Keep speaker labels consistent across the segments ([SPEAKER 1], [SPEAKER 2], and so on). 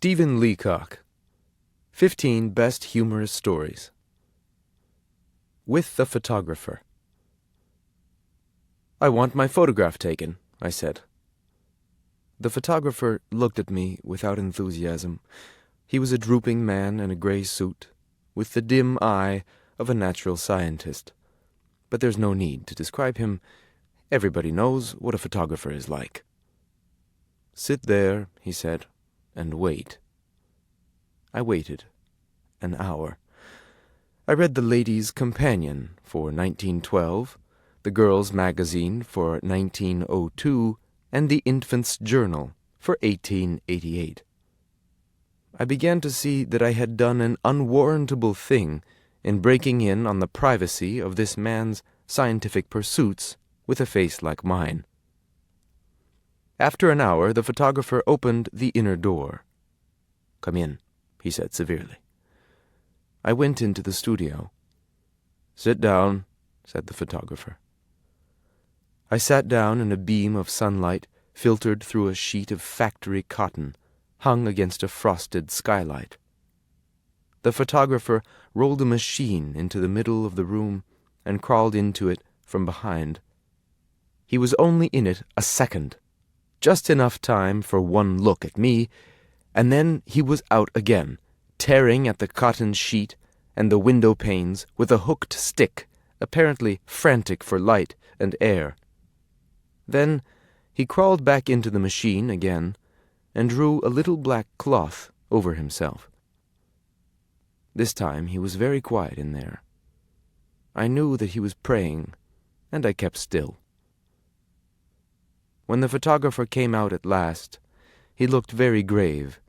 [SPEAKER 1] Stephen Leacock, 15 Best Humorous Stories. With the Photographer. "I want my photograph taken," I said. The photographer looked at me without enthusiasm. He was a drooping man in a gray suit, with the dim eye of a natural scientist. But there's no need to describe him. Everybody knows what a photographer is like. "Sit there," he said, "and wait." I waited. An hour. I read the Ladies' Companion for 1912, the Girls' Magazine for 1902, and the Infant's Journal for 1888. I began to see that I had done an unwarrantable thing in breaking in on the privacy of this man's scientific pursuits with a face like mine. After an hour, the photographer opened the inner door. "Come in," he said severely. I went into the studio. "Sit down," said the photographer. I sat down in a beam of sunlight filtered through a sheet of factory cotton hung against a frosted skylight. The photographer rolled a machine into the middle of the room and crawled into it from behind. He was only in it a second, just enough time for one look at me, and then he was out again, tearing at the cotton sheet and the window panes with a hooked stick, apparently frantic for light and air. Then he crawled back into the machine again and drew a little black cloth over himself. This time he was very quiet in there. I knew that he was praying, and I kept still. When the photographer came out at last, he looked very grave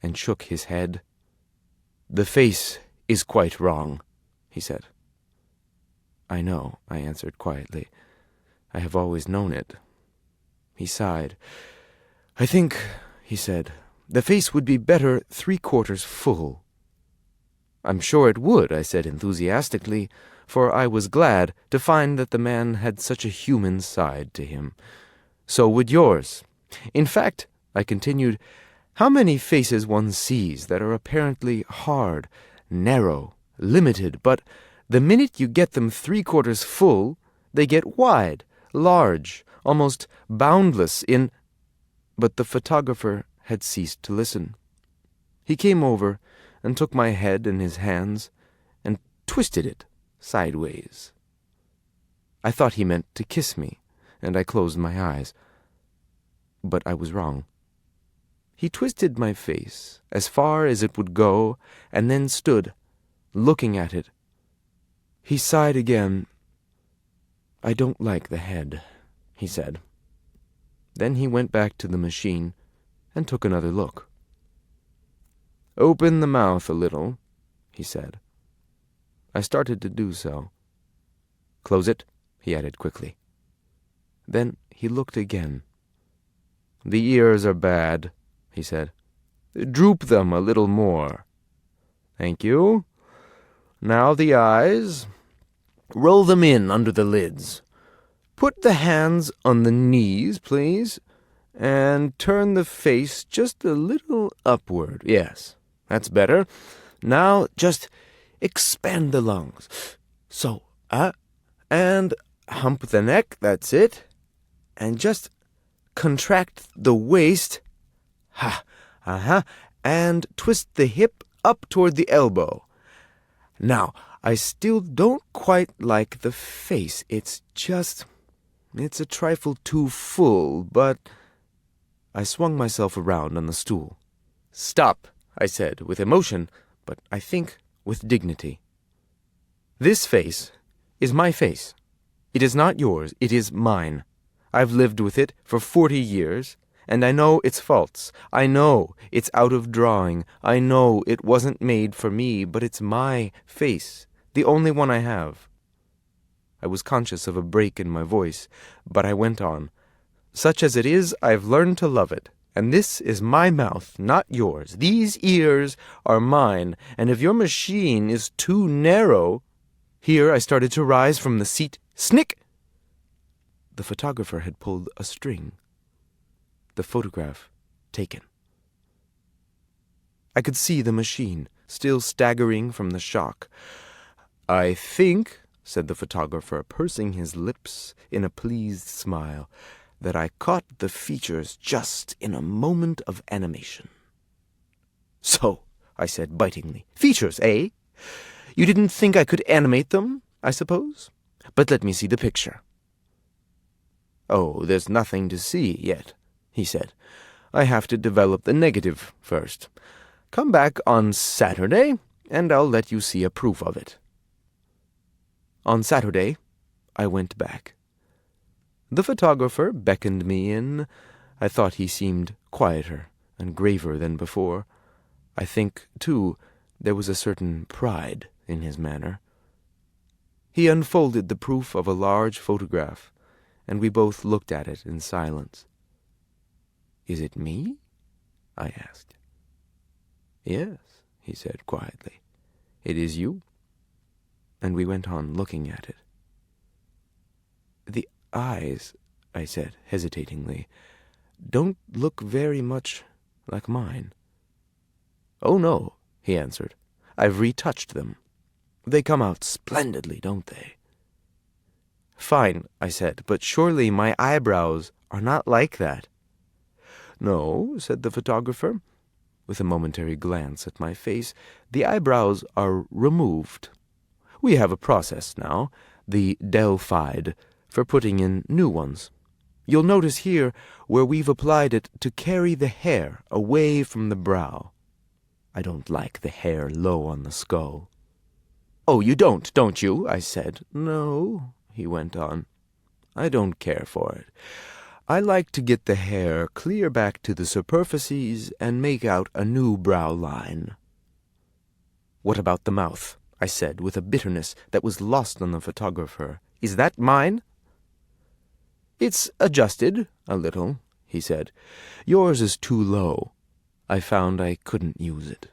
[SPEAKER 1] and shook his head. "The face is quite wrong," he said. "I know," I answered quietly. "I have always known it." He sighed. "I think," he said, "the face would be better 3/4 full." "I'm sure it would," I said enthusiastically, for I was glad to find that the man had such a human side to him. "So would yours. In fact," I continued, "how many faces one sees that are apparently hard, narrow, limited, but the minute you get them 3/4 full, they get wide, large, almost boundless in—" But the photographer had ceased to listen. He came over and took my head in his hands and twisted it sideways. I thought he meant to kiss me, and I closed my eyes. But I was wrong. He twisted my face as far as it would go, and then stood, looking at it. He sighed again. "I don't like the head," he said. Then he went back to the machine and took another look. "Open the mouth a little," he said. I started to do so. "Close it," he added quickly. Then he looked again. "The ears are bad," he said. "Droop them a little more. Thank you. Now the eyes. Roll them in under the lids. Put the hands on the knees, please, and turn the face just a little upward. Yes, that's better. Now just expand the lungs. So, and hump the neck, that's it. And just contract the waist. And twist the hip up toward the elbow. Now, I still don't quite like the face. It's a trifle too full, but—" I swung myself around on the stool. "Stop," I said, with emotion, but I think with dignity. "This face is my face. It is not yours. It is mine. I've lived with it for 40 years, and I know its faults. I know it's out of drawing. I know it wasn't made for me, but it's my face, the only one I have." I was conscious of a break in my voice, but I went on. "Such as it is, I've learned to love it, and this is my mouth, not yours. These ears are mine, and if your machine is too narrow—" Here I started to rise from the seat. Snick! The photographer had pulled a string. The photograph taken. I could see the machine, still staggering from the shock. "I think," said the photographer, pursing his lips in a pleased smile, "that I caught the features just in a moment of animation." "So," I said bitingly, "features, eh? You didn't think I could animate them, I suppose? But let me see the picture." "Oh, there's nothing to see yet," he said. "I have to develop the negative first. Come back on Saturday, and I'll let you see a proof of it." On Saturday, I went back. The photographer beckoned me in. I thought he seemed quieter and graver than before. I think, too, there was a certain pride in his manner. He unfolded the proof of a large photograph, and we both looked at it in silence. "Is it me?" I asked. "Yes," he said quietly. "It is you." And we went on looking at it. "The eyes," I said hesitatingly, "don't look very much like mine." "Oh, no," he answered. "I've retouched them. They come out splendidly, don't they?" "Fine," I said, "but surely my eyebrows are not like that." "No," said the photographer, with a momentary glance at my face. "The eyebrows are removed. We have a process now, the Delphide, for putting in new ones. You'll notice here where we've applied it to carry the hair away from the brow. I don't like the hair low on the skull." "Oh, you don't you?" I said. "No," he went on. "I don't care for it. I like to get the hair clear back to the superficies and make out a new brow line." "What about the mouth?" I said, with a bitterness that was lost on the photographer. "Is that mine?" "It's adjusted a little," he said. "Yours is too low. I found I couldn't use it."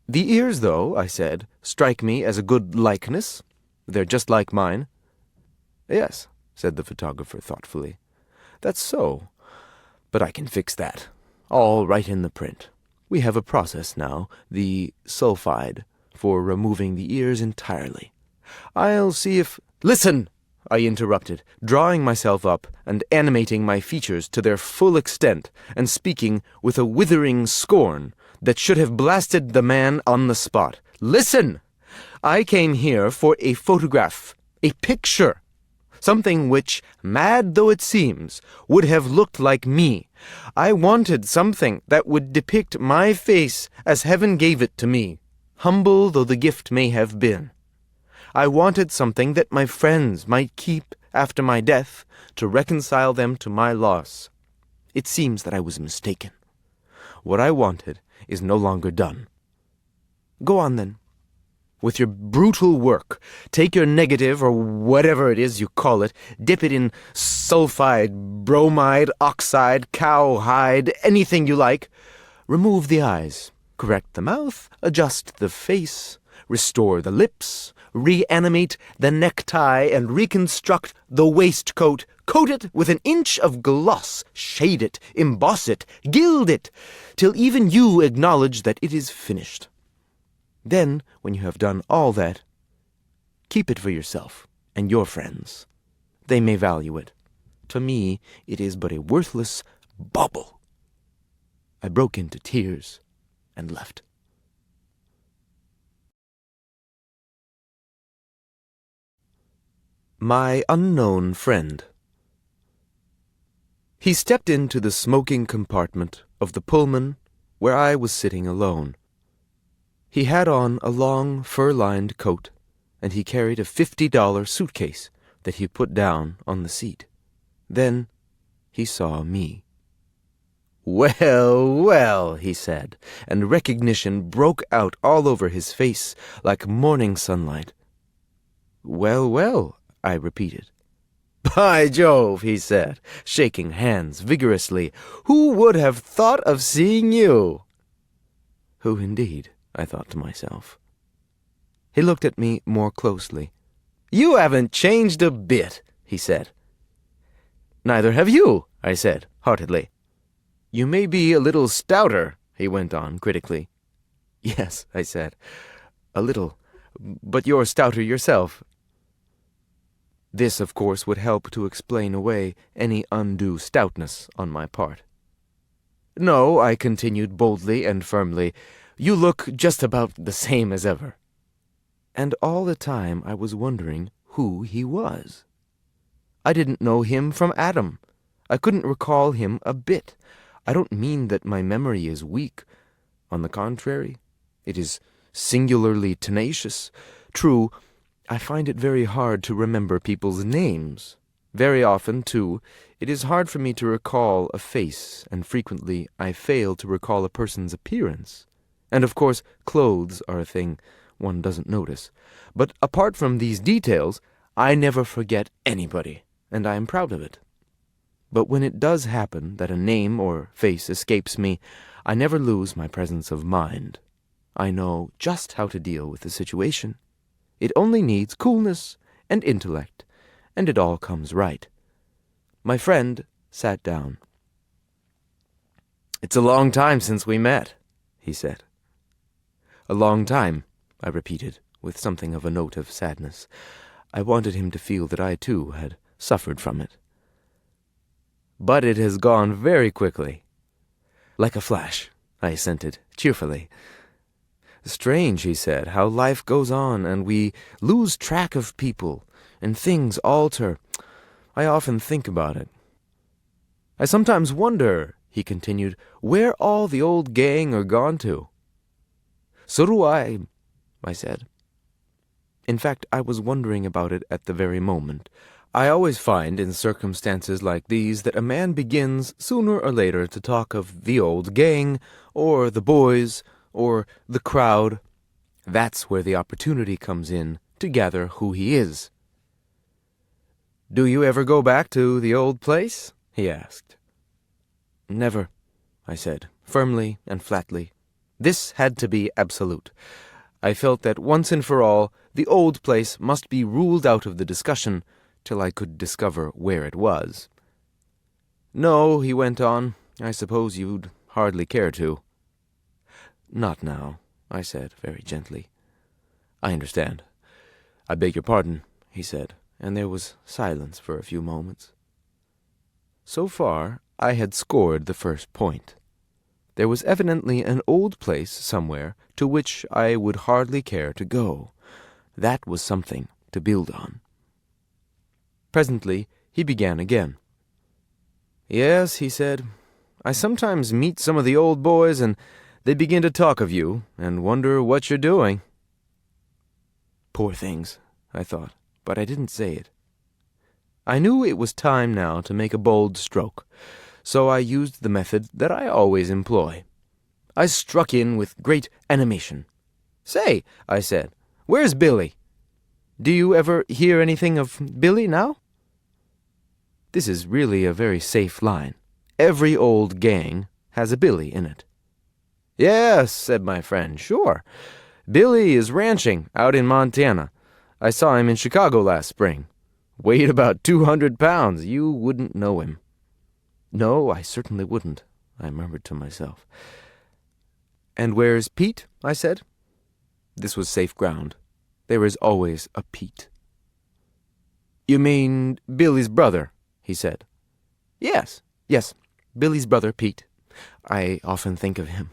[SPEAKER 1] "The ears, though," I said, "strike me as a good likeness. They're just like mine." "Yes," said the photographer thoughtfully. "That's so. But I can fix that. All right in the print. We have a process now, the sulfide, for removing the ears entirely. I'll see if—" "Listen!" I interrupted, drawing myself up and animating my features to their full extent and speaking with a withering scorn that should have blasted the man on the spot. "Listen! I came here for a photograph, a picture, something which, mad though it seems, would have looked like me. I wanted something that would depict my face as heaven gave it to me, humble though the gift may have been. I wanted something that my friends might keep after my death to reconcile them to my loss. It seems that I was mistaken. What I wanted is no longer done. Go on, then, with your brutal work. Take your negative, or whatever it is you call it, dip it in sulfide, bromide, oxide, cowhide, anything you like. Remove the eyes, correct the mouth, adjust the face, restore the lips, reanimate the necktie, and reconstruct the waistcoat. Coat it with an inch of gloss, shade it, emboss it, gild it, till even you acknowledge that it is finished. Then, when you have done all that, keep it for yourself and your friends. They may value it. To me, it is but a worthless bauble." I broke into tears and left. My unknown friend. He stepped into the smoking compartment of the Pullman where I was sitting alone. He had on a long, fur-lined coat, and he carried a $50 suitcase that he put down on the seat. Then he saw me. "Well, well," he said, and recognition broke out all over his face like morning sunlight. "Well, well," I repeated. "By Jove," he said, shaking hands vigorously, "who would have thought of seeing you?" Who indeed, I thought to myself. He looked at me more closely. "You haven't changed a bit," he said. "Neither have you," I said heartily. "You may be a little stouter," he went on critically. "Yes," I said, "a little, but you're stouter yourself." This, of course, would help to explain away any undue stoutness on my part. "No," I continued boldly and firmly, "you look just about the same as ever." And all the time I was wondering who he was. I didn't know him from Adam. I couldn't recall him a bit. I don't mean that my memory is weak. On the contrary, it is singularly tenacious. True, I find it very hard to remember people's names. Very often, too, it is hard for me to recall a face, and frequently I fail to recall a person's appearance. And of course, clothes are a thing one doesn't notice. But apart from these details, I never forget anybody, and I am proud of it. But when it does happen that a name or face escapes me, I never lose my presence of mind. I know just how to deal with the situation. It only needs coolness and intellect, and it all comes right. My friend sat down. "It's a long time since we met," he said. "A long time," I repeated, with something of a note of sadness. I wanted him to feel that I, too, had suffered from it. "But it has gone very quickly." "Like a flash," I assented, cheerfully. "Strange," he said, "how life goes on, and we lose track of people, and things alter. I often think about it. I sometimes wonder," he continued, "where all the old gang are gone to." "So do I said. In fact, I was wondering about it at the very moment. I always find in circumstances like these that a man begins sooner or later to talk of the old gang, or the boys, or the crowd. That's where the opportunity comes in to gather who he is. "Do you ever go back to the old place?" he asked. "Never," I said, firmly and flatly. This had to be absolute. I felt that once and for all the old place must be ruled out of the discussion till I could discover where it was. "No," he went on, "I suppose you'd hardly care to." "Not now," I said very gently. "I understand. I beg your pardon," he said, and there was silence for a few moments. So far I had scored the first point. There was evidently an old place somewhere to which I would hardly care to go. That was something to build on. Presently he began again. "Yes," he said, "I sometimes meet some of the old boys, and they begin to talk of you, and wonder what you're doing." Poor things, I thought, but I didn't say it. I knew it was time now to make a bold stroke, so I used the method that I always employ. I struck in with great animation. "Say," I said, "where's Billy? Do you ever hear anything of Billy now?" This is really a very safe line. Every old gang has a Billy in it. "Yes," said my friend, "sure. Billy is ranching out in Montana. I saw him in Chicago last spring. Weighed about 200 pounds. You wouldn't know him." "No, I certainly wouldn't," I murmured to myself. "And where's Pete?" I said. This was safe ground. There is always a Pete. "You mean Billy's brother?" he said. Yes, Billy's brother Pete. I often think of him."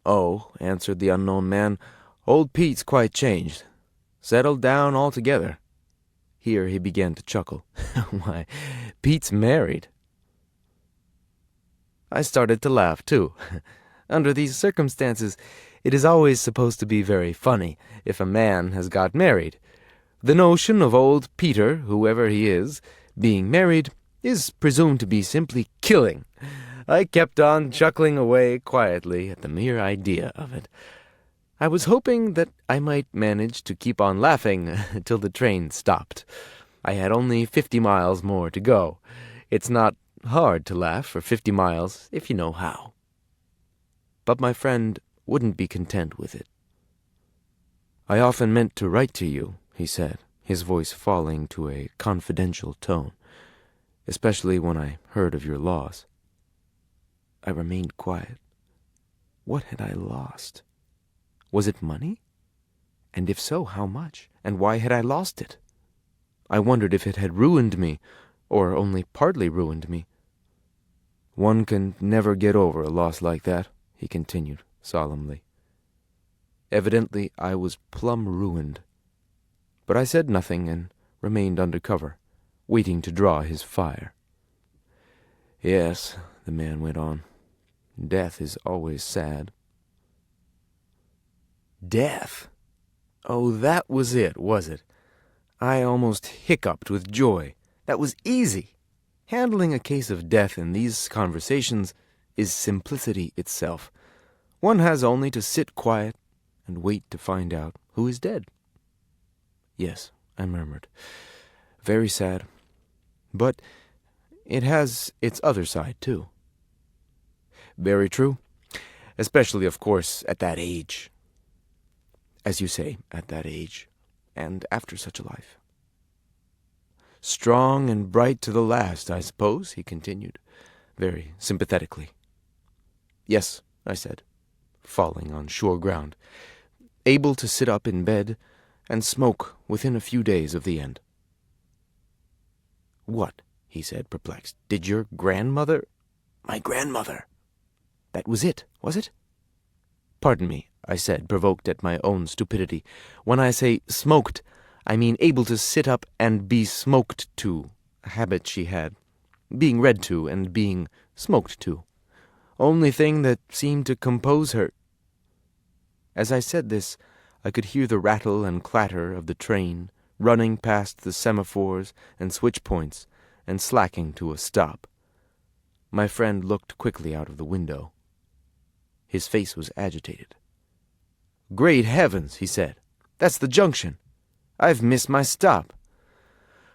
[SPEAKER 1] "Oh," answered the unknown man, "old Pete's quite changed. Settled down altogether." Here he began to chuckle. "Why, Pete's married." I started to laugh, too. Under these circumstances, it is always supposed to be very funny if a man has got married. The notion of old Peter, whoever he is, being married is presumed to be simply killing. I kept on chuckling away quietly at the mere idea of it. I was hoping that I might manage to keep on laughing till the train stopped. I had only 50 miles more to go. It's not hard to laugh for 50 miles if you know how. But my friend wouldn't be content with it. "I often meant to write to you," he said, his voice falling to a confidential tone, "especially when I heard of your loss." I remained quiet. What had I lost? Was it money? And if so, how much? And why had I lost it? I wondered if it had ruined me, or only partly ruined me. One can never get over a loss like that, he continued solemnly. Evidently I was plumb ruined. But I said nothing and remained under cover, waiting to draw his fire. Yes, the man went on. Death is always sad. Death? Oh, that was it, was it? I almost hiccuped with joy. That was easy. Handling a case of death in these conversations is simplicity itself. One has only to sit quiet and wait to find out who is dead. Yes, I murmured. Very sad. But it has its other side, too. Very true. Especially, of course, at that age. As you say, at that age, and after such a life. Strong and bright to the last, I suppose, he continued, very sympathetically. Yes, I said, falling on sure ground, able to sit up in bed and smoke within a few days of the end. What? He said, perplexed. Did your grandmother... My grandmother. That was it, was it? Pardon me, I said, provoked at my own stupidity. When I say smoked, I mean able to sit up and be smoked to, a habit she had, being read to and being smoked to. Only thing that seemed to compose her. As I said this, I could hear the rattle and clatter of the train running past the semaphores and switch points and slacking to a stop. My friend looked quickly out of the window. His face was agitated. Great heavens, he said. That's the junction. I've missed my stop.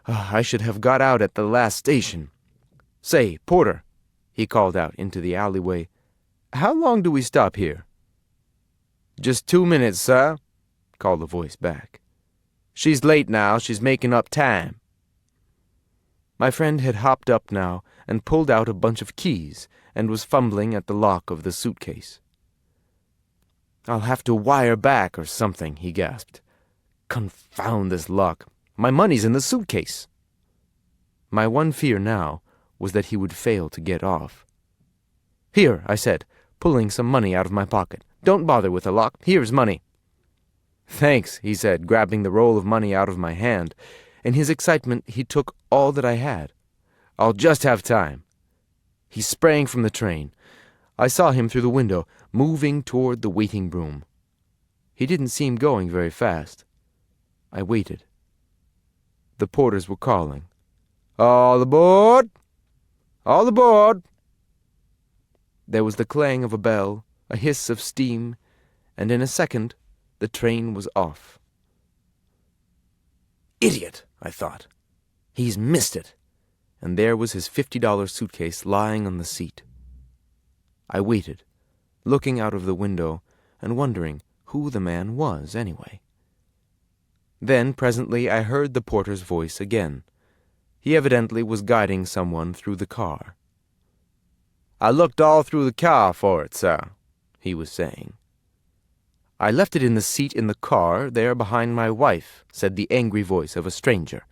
[SPEAKER 1] I should have got out at the last station. Say, porter, he called out into the alleyway, how long do we stop here? Just 2 minutes, sir, called the voice back. She's late now. She's making up time. My friend had hopped up now and pulled out a bunch of keys and was fumbling at the lock of the suitcase. I'll have to wire back or something, he gasped. Confound this luck. My money's in the suitcase. My one fear now was that he would fail to get off. Here, I said, pulling some money out of my pocket. Don't bother with the lock. Here's money. Thanks, he said, grabbing the roll of money out of my hand. In his excitement, he took all that I had. I'll just have time. He sprang from the train. I saw him through the window, moving toward the waiting room. He didn't seem going very fast. I waited. The porters were calling. All aboard! All aboard! There was the clang of a bell, a hiss of steam, and in a second the train was off. Idiot, I thought. He's missed it. And there was his $50 suitcase lying on the seat. I waited, looking out of the window and wondering who the man was anyway. Then presently I heard the porter's voice again. He evidently was guiding someone through the car. I looked all through the car for it, sir, he was saying. I left it in the seat in the car there behind my wife, said the angry voice of a stranger,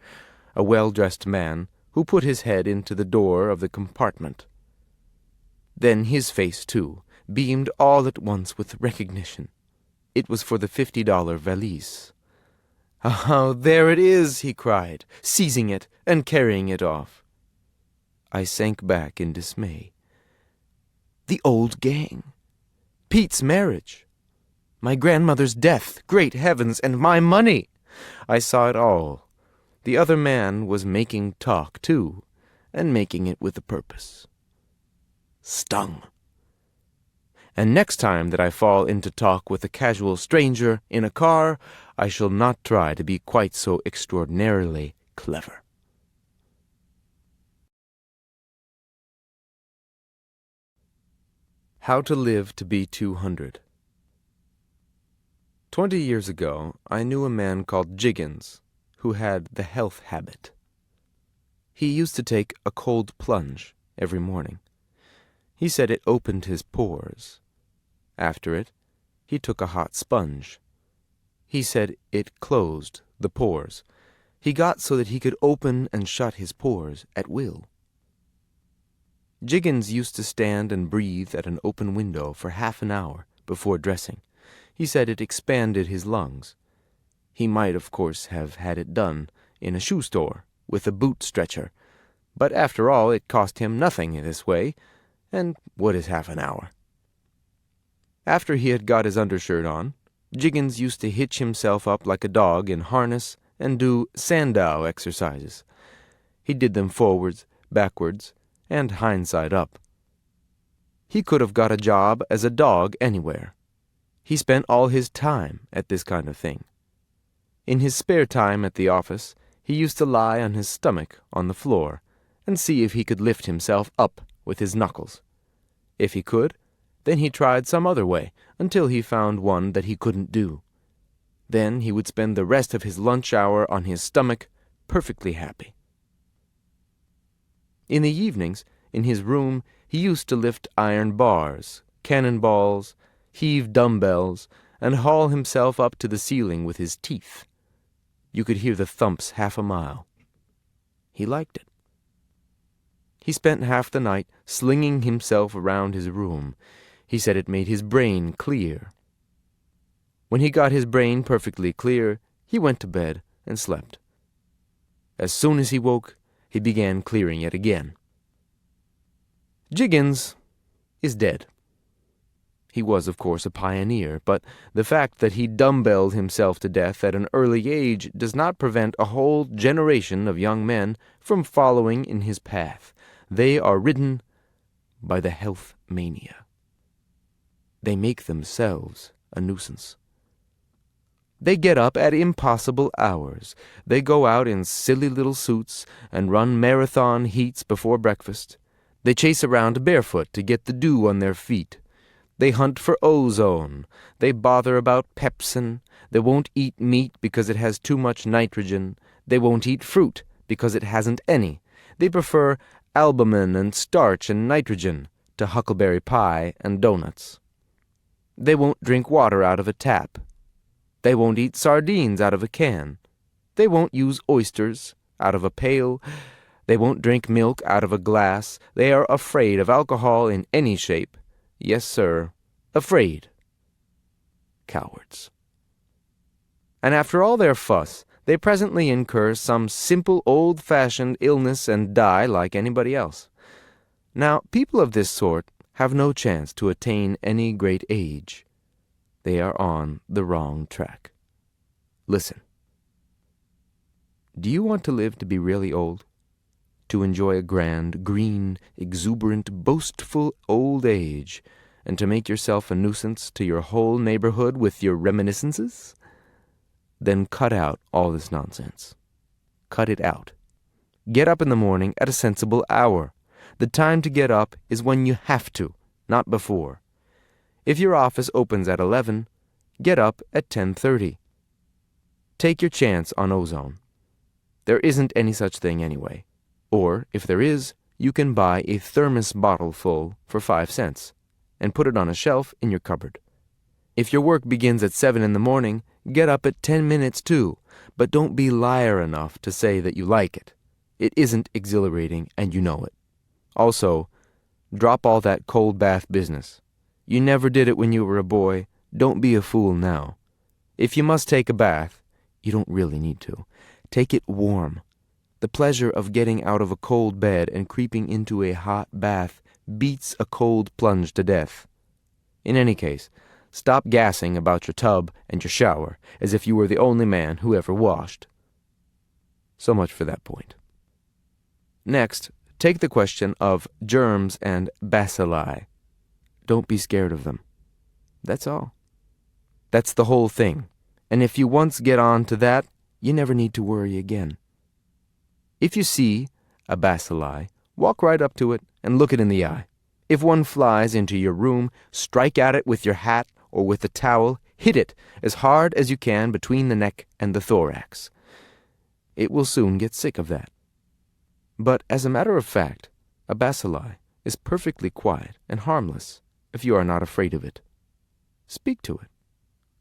[SPEAKER 1] a well-dressed man who put his head into the door of the compartment. Then his face, too, beamed all at once with recognition. It was for the $50 valise. Oh, there it is, he cried, seizing it and carrying it off. I sank back in dismay. The old gang. Pete's marriage. My grandmother's death, great heavens, and my money. I saw it all. The other man was making talk, too, and making it with a purpose. Stung. And next time that I fall into talk with a casual stranger in a car, I shall not try to be quite so extraordinarily clever. How to Live to be 200. 20 years ago, I knew a man called Jiggins, who had the health habit. He used to take a cold plunge every morning. He said it opened his pores. After it, he took a hot sponge. He said it closed the pores. He got so that he could open and shut his pores at will. Jiggins used to stand and breathe at an open window for half an hour before dressing. He said it expanded his lungs. He might, of course, have had it done in a shoe store with a boot stretcher, but after all it cost him nothing this way, and what is half an hour? After he had got his undershirt on, Jiggins used to hitch himself up like a dog in harness and do Sandow exercises. He did them forwards, backwards, and hindside up. He could have got a job as a dog anywhere. He spent all his time at this kind of thing. In his spare time at the office, he used to lie on his stomach on the floor and see if he could lift himself up with his knuckles. If he could, then he tried some other way until he found one that he couldn't do. Then he would spend the rest of his lunch hour on his stomach, perfectly happy. In the evenings, in his room, he used to lift iron bars, cannonballs, heave dumbbells, and haul himself up to the ceiling with his teeth. You could hear the thumps half a mile. He liked it. He spent half the night slinging himself around his room. He said it made his brain clear. When he got his brain perfectly clear, he went to bed and slept. As soon as he woke, he began clearing it again. Jiggins is dead. He was, of course, a pioneer, but the fact that he dumbbelled himself to death at an early age does not prevent a whole generation of young men from following in his path. They are ridden by the health mania. They make themselves a nuisance. They get up at impossible hours. They go out in silly little suits and run marathon heats before breakfast. They chase around barefoot to get the dew on their feet. They hunt for ozone. They bother about pepsin. They won't eat meat because it has too much nitrogen. They won't eat fruit because it hasn't any. They prefer albumin and starch and nitrogen to huckleberry pie and donuts. They won't drink water out of a tap. They won't eat sardines out of a can. They won't use oysters out of a pail. They won't drink milk out of a glass. They are afraid of alcohol in any shape. Yes, sir, afraid. Cowards. And after all their fuss, they presently incur some simple old-fashioned illness and die like anybody else. Now, people of this sort have no chance to attain any great age. They are on the wrong track. Listen. Do you want to live to be really old? To enjoy a grand, green, exuberant, boastful old age, and to make yourself a nuisance to your whole neighborhood with your reminiscences? Then cut out all this nonsense. Cut it out. Get up in the morning at a sensible hour. The time to get up is when you have to, not before. If your office opens at 11, get up at 10:30. Take your chance on ozone. There isn't any such thing anyway. Or, if there is, you can buy a thermos bottle full for 5 cents and put it on a shelf in your cupboard. If your work begins at 7 in the morning, get up at 10 minutes too, but don't be liar enough to say that you like it. It isn't exhilarating, and you know it. Also, drop all that cold bath business. You never did it when you were a boy. Don't be a fool now. If you must take a bath, you don't really need to. Take it warm. The pleasure of getting out of a cold bed and creeping into a hot bath beats a cold plunge to death. In any case, stop gassing about your tub and your shower as if you were the only man who ever washed. So much for that point. Next, take the question of germs and bacilli. Don't be scared of them. That's all. That's the whole thing. And if you once get on to that, you never need to worry again. If you see a bacilli, walk right up to it and look it in the eye. If one flies into your room, strike at it with your hat or with a towel. Hit it as hard as you can between the neck and the thorax. It will soon get sick of that. But as a matter of fact, a bacilli is perfectly quiet and harmless if you are not afraid of it. Speak to it.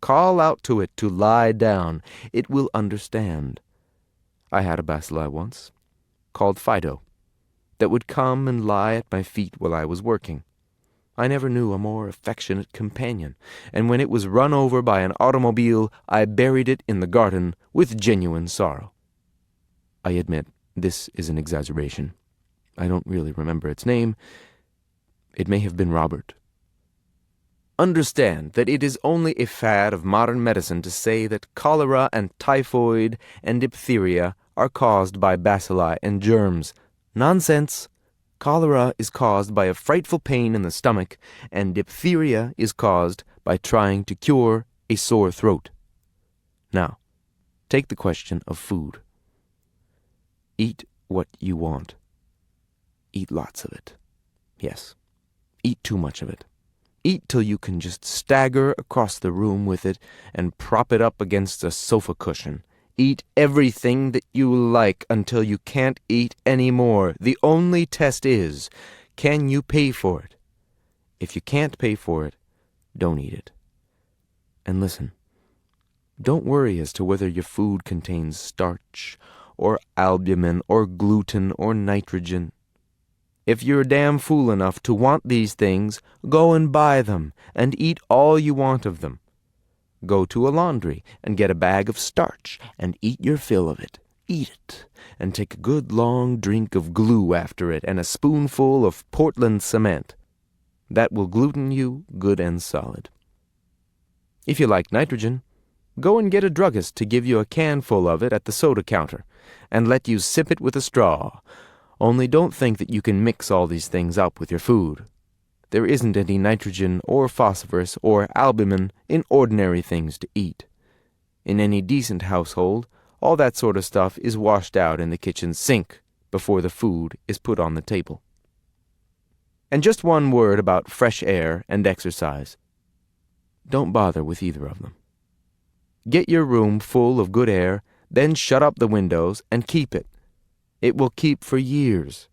[SPEAKER 1] Call out to it to lie down. It will understand. I had a bacilli once, called Fido, that would come and lie at my feet while I was working. I never knew a more affectionate companion, and when it was run over by an automobile, I buried it in the garden with genuine sorrow. I admit this is an exaggeration. I don't really remember its name. It may have been Robert. Understand that it is only a fad of modern medicine to say that cholera and typhoid and diphtheria are caused by bacilli and germs. Nonsense! Cholera is caused by a frightful pain in the stomach, and diphtheria is caused by trying to cure a sore throat. Now, take the question of food. Eat what you want. Eat lots of it. Yes, eat too much of it. Eat till you can just stagger across the room with it and prop it up against a sofa cushion. Eat everything that you like until you can't eat any more. The only test is, can you pay for it? If you can't pay for it, don't eat it. And listen, don't worry as to whether your food contains starch or albumin or gluten or nitrogen. If you're a damn fool enough to want these things, go and buy them and eat all you want of them. Go to a laundry and get a bag of starch and eat your fill of it. Eat it and take a good long drink of glue after it and a spoonful of Portland cement. That will gluten you good and solid. If you like nitrogen, go and get a druggist to give you a can full of it at the soda counter and let you sip it with a straw. Only don't think that you can mix all these things up with your food. There isn't any nitrogen or phosphorus or albumin in ordinary things to eat. In any decent household, all that sort of stuff is washed out in the kitchen sink before the food is put on the table. And just one word about fresh air and exercise. Don't bother with either of them. Get your room full of good air, then shut up the windows and keep it. It will keep for years.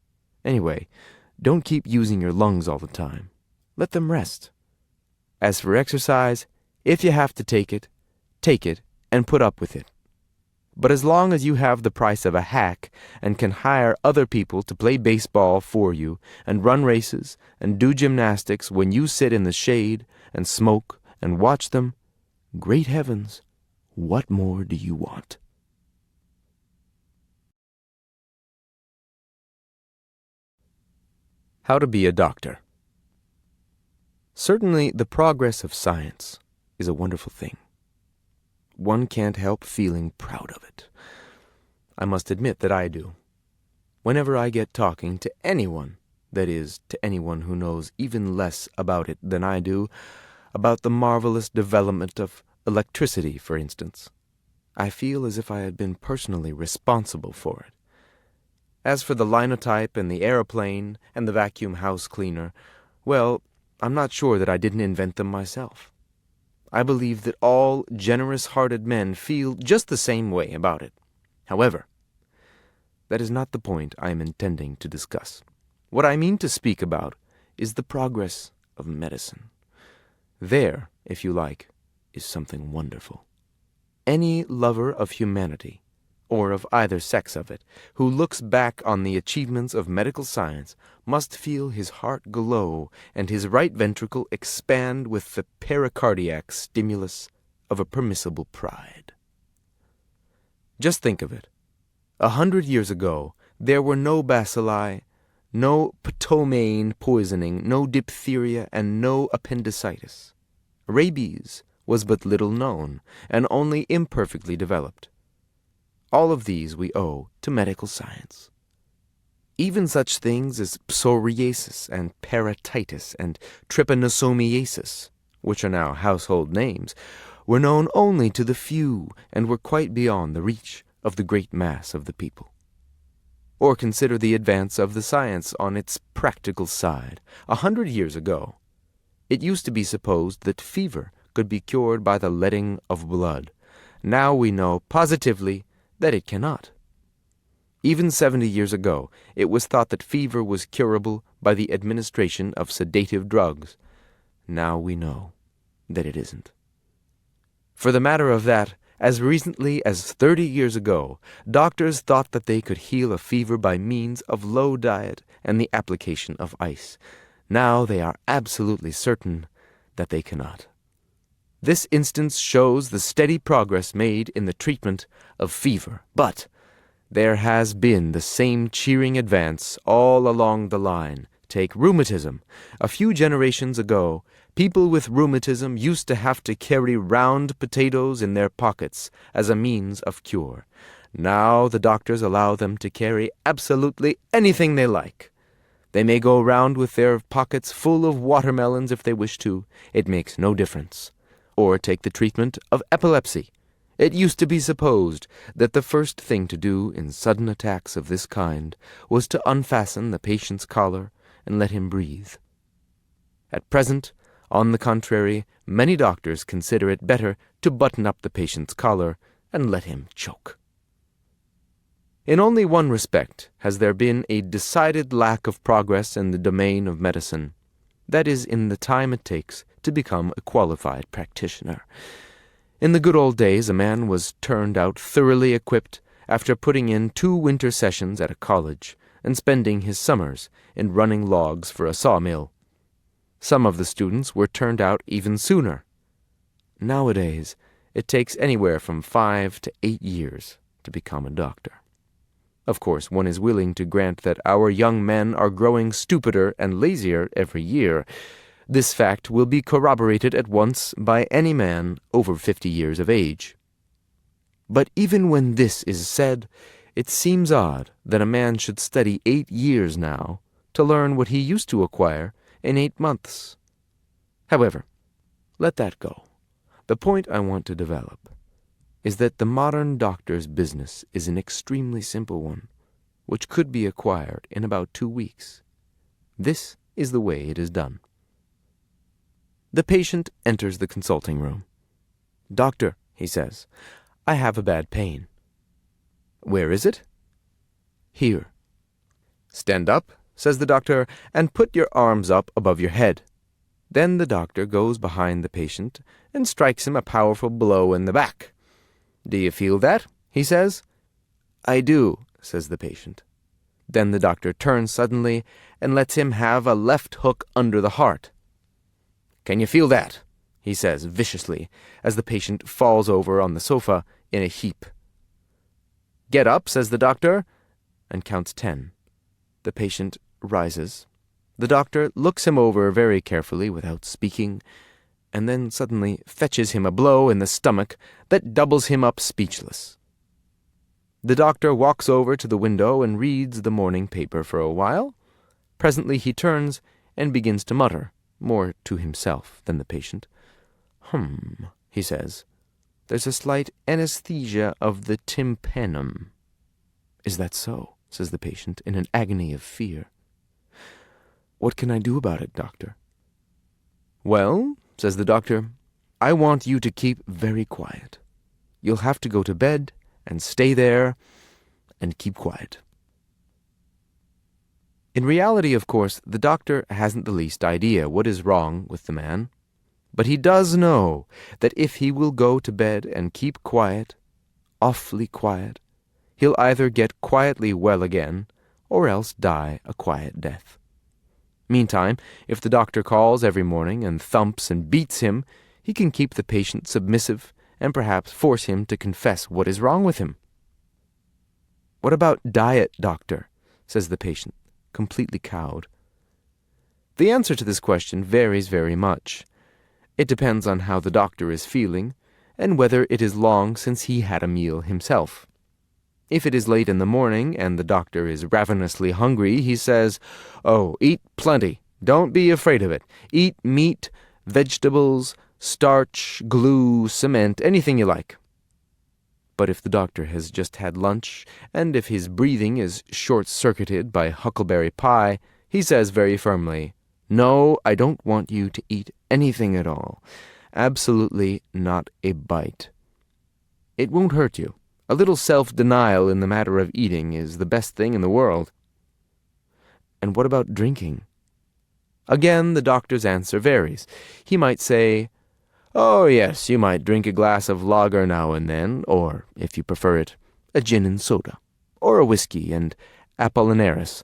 [SPEAKER 1] Anyway, don't keep using your lungs all the time. Let them rest. As for exercise, if you have to take it and put up with it. But as long as you have the price of a hack and can hire other people to play baseball for you and run races and do gymnastics when you sit in the shade and smoke and watch them, great heavens, what more do you want? How to be a doctor. Certainly, the progress of science is a wonderful thing. One can't help feeling proud of it. I must admit that I do. Whenever I get talking to anyone, that is, to anyone who knows even less about it than I do, about the marvelous development of electricity, for instance, I feel as if I had been personally responsible for it. As for the linotype and the aeroplane and the vacuum house cleaner, well, I'm not sure that I didn't invent them myself. I believe that all generous-hearted men feel just the same way about it. However, that is not the point I am intending to discuss. What I mean to speak about is the progress of medicine. There, if you like, is something wonderful. Any lover of humanity, or of either sex of it, who looks back on the achievements of medical science must feel his heart glow and his right ventricle expand with the pericardiac stimulus of a permissible pride. Just think of it. 100 years ago, there were no bacilli, no ptomaine poisoning, no diphtheria, and no appendicitis. Rabies was but little known and only imperfectly developed. All of these we owe to medical science. Even such things as psoriasis and paratitis and trypanosomiasis, which are now household names, were known only to the few and were quite beyond the reach of the great mass of the people. Or consider the advance of the science on its practical side. 100 years ago, it used to be supposed that fever could be cured by the letting of blood. Now we know positively that it cannot. Even 70 years ago, it was thought that fever was curable by the administration of sedative drugs. Now we know that it isn't. For the matter of that, as recently as 30 years ago, doctors thought that they could heal a fever by means of low diet and the application of ice. Now they are absolutely certain that they cannot. This instance shows the steady progress made in the treatment of fever, but there has been the same cheering advance all along the line. Take rheumatism. A few generations ago, people with rheumatism used to have to carry round potatoes in their pockets as a means of cure. Now the doctors allow them to carry absolutely anything they like. They may go round with their pockets full of watermelons if they wish to. It makes no difference. Or take the treatment of epilepsy. It used to be supposed that the first thing to do in sudden attacks of this kind was to unfasten the patient's collar and let him breathe. At present, on the contrary, many doctors consider it better to button up the patient's collar and let him choke. In only one respect has there been a decided lack of progress in the domain of medicine. That is, in the time it takes to become a qualified practitioner. In the good old days, a man was turned out thoroughly equipped after putting in 2 winter sessions at a college and spending his summers in running logs for a sawmill. Some of the students were turned out even sooner. Nowadays, it takes anywhere from 5 to 8 years to become a doctor. Of course, one is willing to grant that our young men are growing stupider and lazier every year. This fact will be corroborated at once by any man over 50 years of age. But even when this is said, it seems odd that a man should study 8 years now to learn what he used to acquire in 8 months. However, let that go. The point I want to develop is that the modern doctor's business is an extremely simple one, which could be acquired in about 2 weeks. This is the way it is done. The patient enters the consulting room. "Doctor," he says, "I have a bad pain." "Where is it?" "Here." "Stand up," says the doctor, "and put your arms up above your head." Then the doctor goes behind the patient and strikes him a powerful blow in the back. "Do you feel that?" he says. "I do," says the patient. Then the doctor turns suddenly and lets him have a left hook under the heart. "Can you feel that?" he says viciously, as the patient falls over on the sofa in a heap. "Get up," says the doctor, and counts 10. The patient rises. The doctor looks him over very carefully without speaking, and then suddenly fetches him a blow in the stomach that doubles him up speechless. The doctor walks over to the window and reads the morning paper for a while. Presently he turns and begins to mutter, more to himself than the patient. He says, "there's a slight anesthesia of the tympanum." "Is that so?" says the patient in an agony of fear. "What can I do about it, doctor?" "Well," says the doctor, "I want you to keep very quiet. You'll have to go to bed and stay there and keep quiet." In reality, of course, the doctor hasn't the least idea what is wrong with the man. But he does know that if he will go to bed and keep quiet, awfully quiet, he'll either get quietly well again or else die a quiet death. Meantime, if the doctor calls every morning and thumps and beats him, he can keep the patient submissive and perhaps force him to confess what is wrong with him. "What about diet, doctor?" says the patient, completely cowed. The answer to this question varies very much. It depends on how the doctor is feeling and whether it is long since he had a meal himself. If it is late in the morning and the doctor is ravenously hungry, he says, "Oh, eat plenty. Don't be afraid of it. Eat meat, vegetables, starch, glue, cement, anything you like." But if the doctor has just had lunch, and if his breathing is short-circuited by huckleberry pie, he says very firmly, "No, I don't want you to eat anything at all. Absolutely not a bite. It won't hurt you. A little self-denial in the matter of eating is the best thing in the world." "And what about drinking?" Again, the doctor's answer varies. He might say, Oh, yes, you might drink a glass of lager now and then, or, if you prefer it, a gin and soda, or a whiskey and Apollinaris.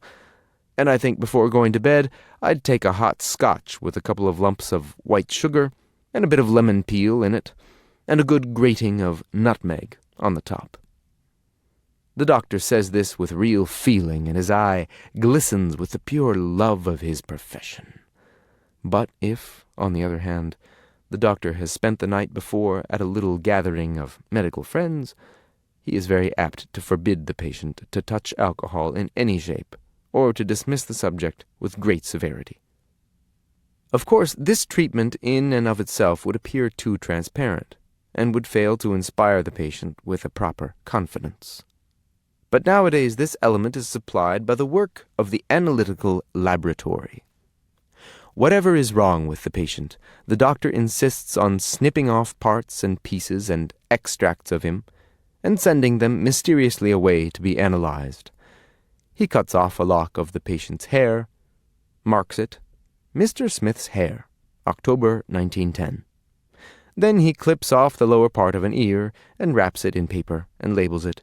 [SPEAKER 1] And I think before going to bed, I'd take a hot scotch with a couple of lumps of white sugar and a bit of lemon peel in it, and a good grating of nutmeg on the top. The doctor says this with real feeling, and his eye glistens with the pure love of his profession. But if, on the other hand, the doctor has spent the night before at a little gathering of medical friends, he is very apt to forbid the patient to touch alcohol in any shape, or to dismiss the subject with great severity. Of course, this treatment in and of itself would appear too transparent, and would fail to inspire the patient with a proper confidence. But nowadays this element is supplied by the work of the analytical laboratory. Whatever is wrong with the patient, the doctor insists on snipping off parts and pieces and extracts of him, and sending them mysteriously away to be analyzed. He cuts off a lock of the patient's hair, marks it, Mr. Smith's hair, October 1910. Then he clips off the lower part of an ear and wraps it in paper and labels it,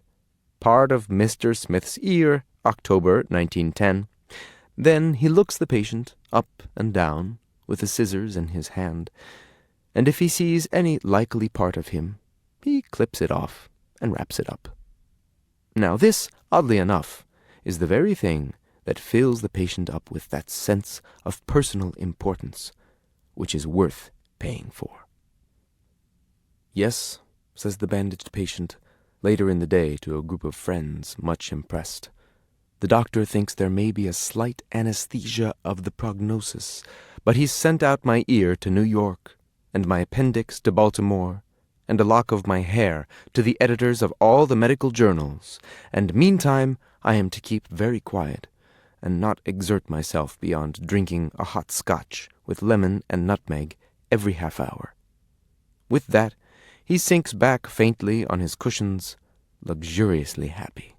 [SPEAKER 1] part of Mr. Smith's ear, October 1910. Then he looks the patient up and down with the scissors in his hand, and if he sees any likely part of him, he clips it off and wraps it up. Now this, oddly enough, is the very thing that fills the patient up with that sense of personal importance, which is worth paying for. Yes, says the bandaged patient, later in the day to a group of friends much impressed. The doctor thinks there may be a slight anesthesia of the prognosis, but he's sent out my ear to New York, and my appendix to Baltimore, and a lock of my hair to the editors of all the medical journals, and meantime I am to keep very quiet, and not exert myself beyond drinking a hot scotch with lemon and nutmeg every half hour. With that, he sinks back faintly on his cushions, luxuriously happy.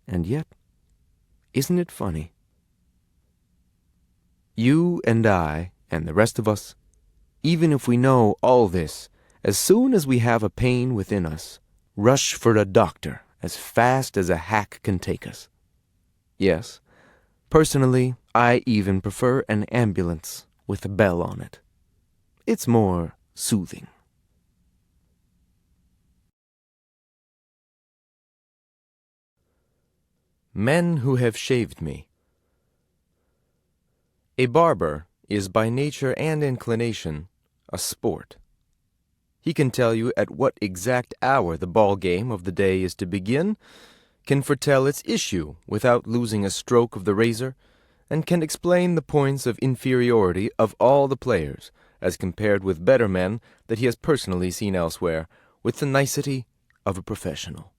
[SPEAKER 1] And yet, isn't it funny? You and I, and the rest of us, even if we know all this, as soon as we have a pain within us, rush for a doctor as fast as a hack can take us. Yes, personally, I even prefer an ambulance with a bell on it. It's more soothing. Men who have shaved me. A barber is by nature and inclination a sport. He can tell you at what exact hour the ball game of the day is to begin, can foretell its issue without losing a stroke of the razor, and can explain the points of inferiority of all the players, as compared with better men that he has personally seen elsewhere, with the nicety of a professional.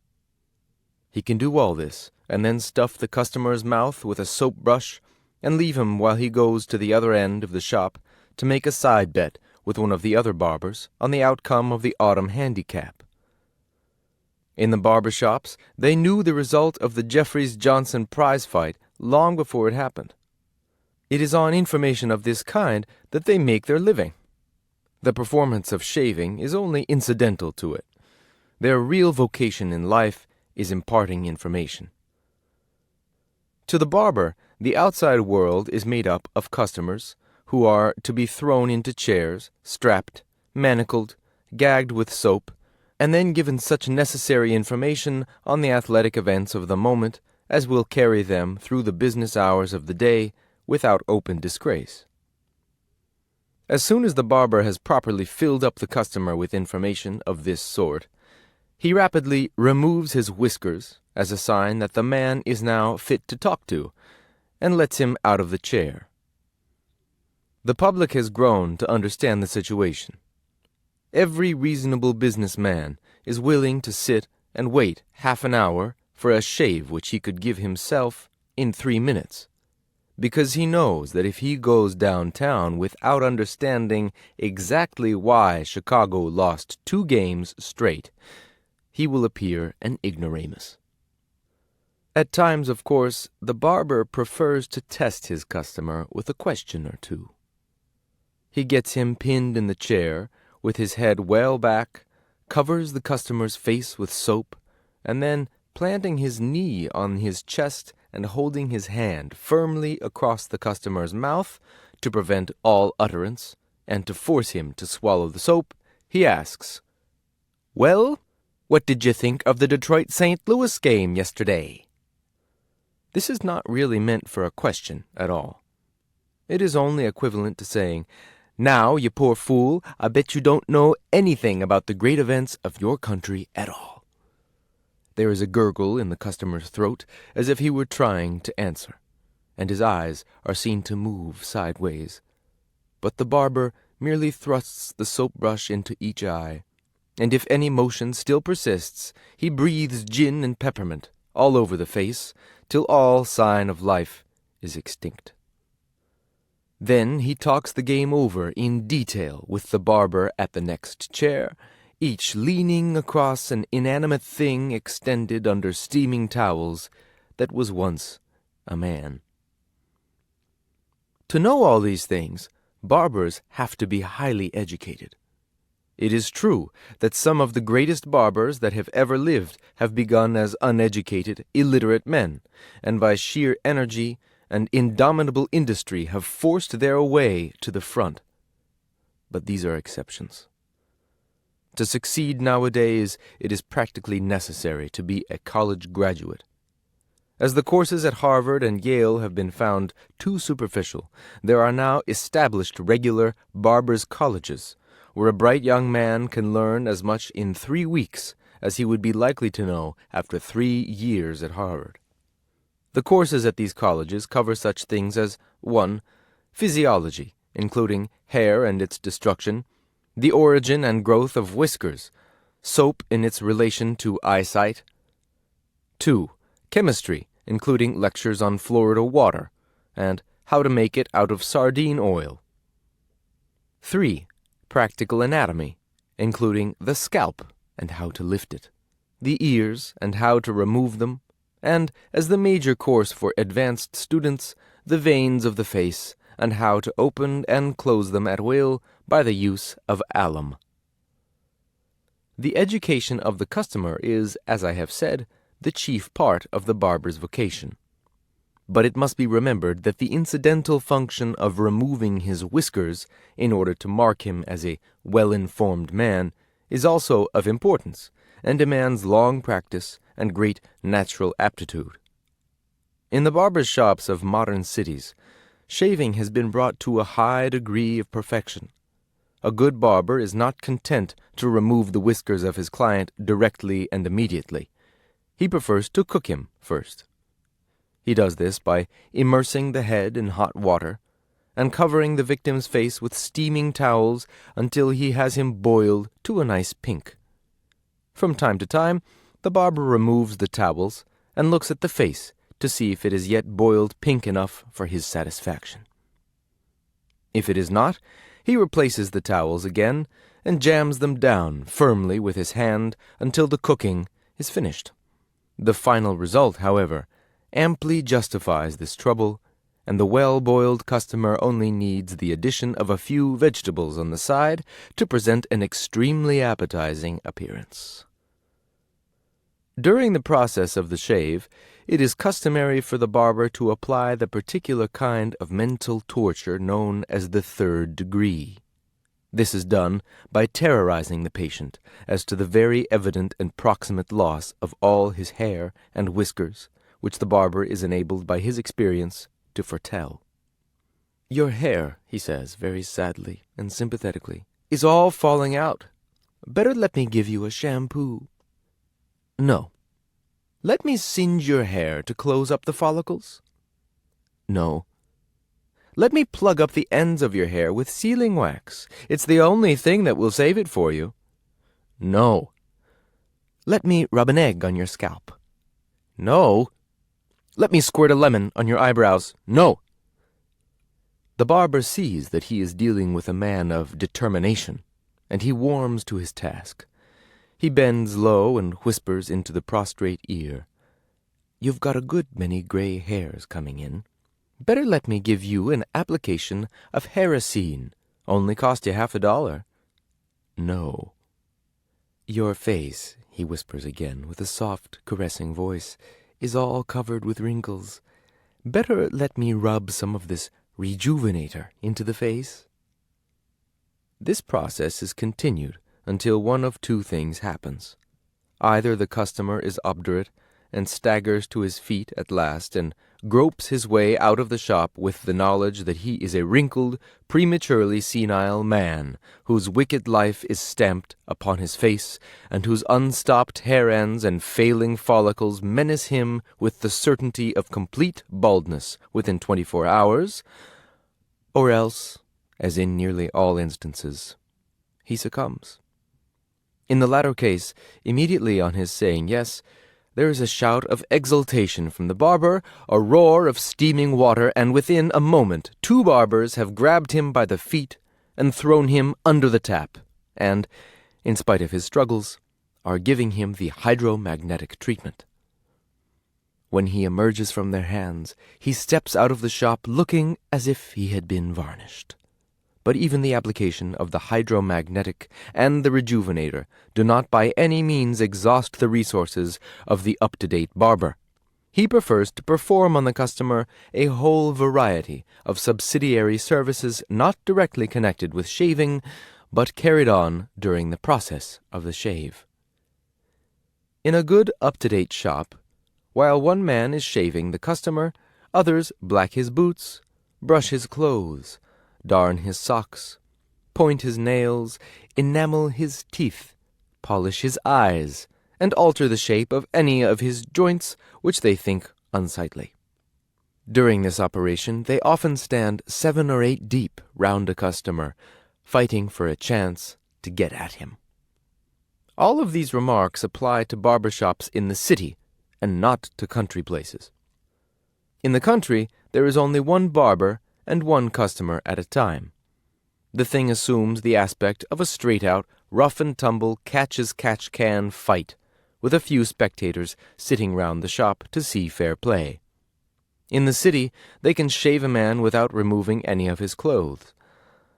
[SPEAKER 1] He can do all this, and then stuff the customer's mouth with a soap brush, and leave him while he goes to the other end of the shop to make a side bet with one of the other barbers on the outcome of the autumn handicap. In the barber shops, they knew the result of the Jeffries-Johnson prize fight long before it happened. It is on information of this kind that they make their living. The performance of shaving is only incidental to it. Their real vocation in life is imparting information. To the barber, the outside world is made up of customers who are to be thrown into chairs, strapped, manacled, gagged with soap, and then given such necessary information on the athletic events of the moment as will carry them through the business hours of the day without open disgrace. As soon as the barber has properly filled up the customer with information of this sort, he rapidly removes his whiskers as a sign that the man is now fit to talk to, and lets him out of the chair. The public has grown to understand the situation. Every reasonable businessman is willing to sit and wait half an hour for a shave which he could give himself in 3 minutes, because he knows that if he goes downtown without understanding exactly why Chicago lost 2 games straight, he will appear an ignoramus. At times, of course, the barber prefers to test his customer with a question or two. He gets him pinned in the chair, with his head well back, covers the customer's face with soap, and then, planting his knee on his chest and holding his hand firmly across the customer's mouth to prevent all utterance and to force him to swallow the soap, he asks, "Well, what did you think of the Detroit-St. Louis game yesterday?" This is not really meant for a question at all. It is only equivalent to saying, "Now, you poor fool, I bet you don't know anything about the great events of your country at all." There is a gurgle in the customer's throat as if he were trying to answer, and his eyes are seen to move sideways. But the barber merely thrusts the soap brush into each eye, and if any motion still persists, he breathes gin and peppermint all over the face till all sign of life is extinct. Then he talks the game over in detail with the barber at the next chair, each leaning across an inanimate thing extended under steaming towels that was once a man. To know all these things, barbers have to be highly educated. It is true that some of the greatest barbers that have ever lived have begun as uneducated, illiterate men, and by sheer energy and indomitable industry have forced their way to the front. But these are exceptions. To succeed nowadays, it is practically necessary to be a college graduate. As the courses at Harvard and Yale have been found too superficial, there are now established regular barbers' colleges, where a bright young man can learn as much in 3 weeks as he would be likely to know after 3 years at Harvard. The courses at these colleges cover such things as 1. Physiology, including hair and its destruction, the origin and growth of whiskers, soap in its relation to eyesight. 2. Chemistry, including lectures on Florida water, and how to make it out of sardine oil. 3. Practical anatomy, including the scalp and how to lift it, the ears and how to remove them, and, as the major course for advanced students, the veins of the face and how to open and close them at will by the use of alum. The education of the customer is, as I have said, the chief part of the barber's vocation. But it must be remembered that the incidental function of removing his whiskers in order to mark him as a well-informed man is also of importance and demands long practice and great natural aptitude. In the barbers' shops of modern cities, shaving has been brought to a high degree of perfection. A good barber is not content to remove the whiskers of his client directly and immediately. He prefers to cook him first. He does this by immersing the head in hot water and covering the victim's face with steaming towels until he has him boiled to a nice pink. From time to time, the barber removes the towels and looks at the face to see if it is yet boiled pink enough for his satisfaction. If it is not, he replaces the towels again and jams them down firmly with his hand until the cooking is finished. The final result, however, amply justifies this trouble, and the well-boiled customer only needs the addition of a few vegetables on the side to present an extremely appetizing appearance. During the process of the shave, it is customary for the barber to apply the particular kind of mental torture known as the third degree. This is done by terrorizing the patient as to the very evident and proximate loss of all his hair and whiskers, which the barber is enabled by his experience to foretell. "Your hair," he says very sadly and sympathetically, "is all falling out. Better let me give you a shampoo." "No." "Let me singe your hair to close up the follicles." "No." "Let me plug up the ends of your hair with sealing wax. It's the only thing that will save it for you." "No." "Let me rub an egg on your scalp." "No." "Let me squirt a lemon on your eyebrows." "No." The barber sees that he is dealing with a man of determination, and he warms to his task. He bends low and whispers into the prostrate ear, "You've got a good many gray hairs coming in. Better let me give you an application of Heracine, Only cost you $50. No. Your face, he whispers again with a soft, caressing voice, is all covered with wrinkles. Better let me rub some of this rejuvenator into the face. This process is continued until one of two things happens. Either the customer is obdurate and staggers to his feet at last and gropes his way out of the shop with the knowledge that he is a wrinkled, prematurely senile man whose wicked life is stamped upon his face and whose unstopped hair ends and failing follicles menace him with the certainty of complete baldness within 24 hours, or else, as in nearly all instances, he succumbs. In the latter case, immediately on his saying yes, there is a shout of exultation from the barber, a roar of steaming water, and within a moment 2 barbers have grabbed him by the feet and thrown him under the tap, and, in spite of his struggles, are giving him the hydromagnetic treatment. When he emerges from their hands, he steps out of the shop looking as if he had been varnished. But even the application of the hydromagnetic and the rejuvenator do not by any means exhaust the resources of the up-to-date barber. He prefers to perform on the customer a whole variety of subsidiary services not directly connected with shaving, but carried on during the process of the shave. In a good up-to-date shop, while one man is shaving the customer, others black his boots, brush his clothes, darn his socks, point his nails, enamel his teeth, polish his eyes, and alter the shape of any of his joints which they think unsightly. During this operation they often stand 7 or 8 deep round a customer, fighting for a chance to get at him. All of these remarks apply to barber shops in the city and not to country places. In the country there is only one barber and one customer at a time. The thing assumes the aspect of a straight-out, rough-and-tumble, catch-as-catch-can fight, with a few spectators sitting round the shop to see fair play. In the city, they can shave a man without removing any of his clothes.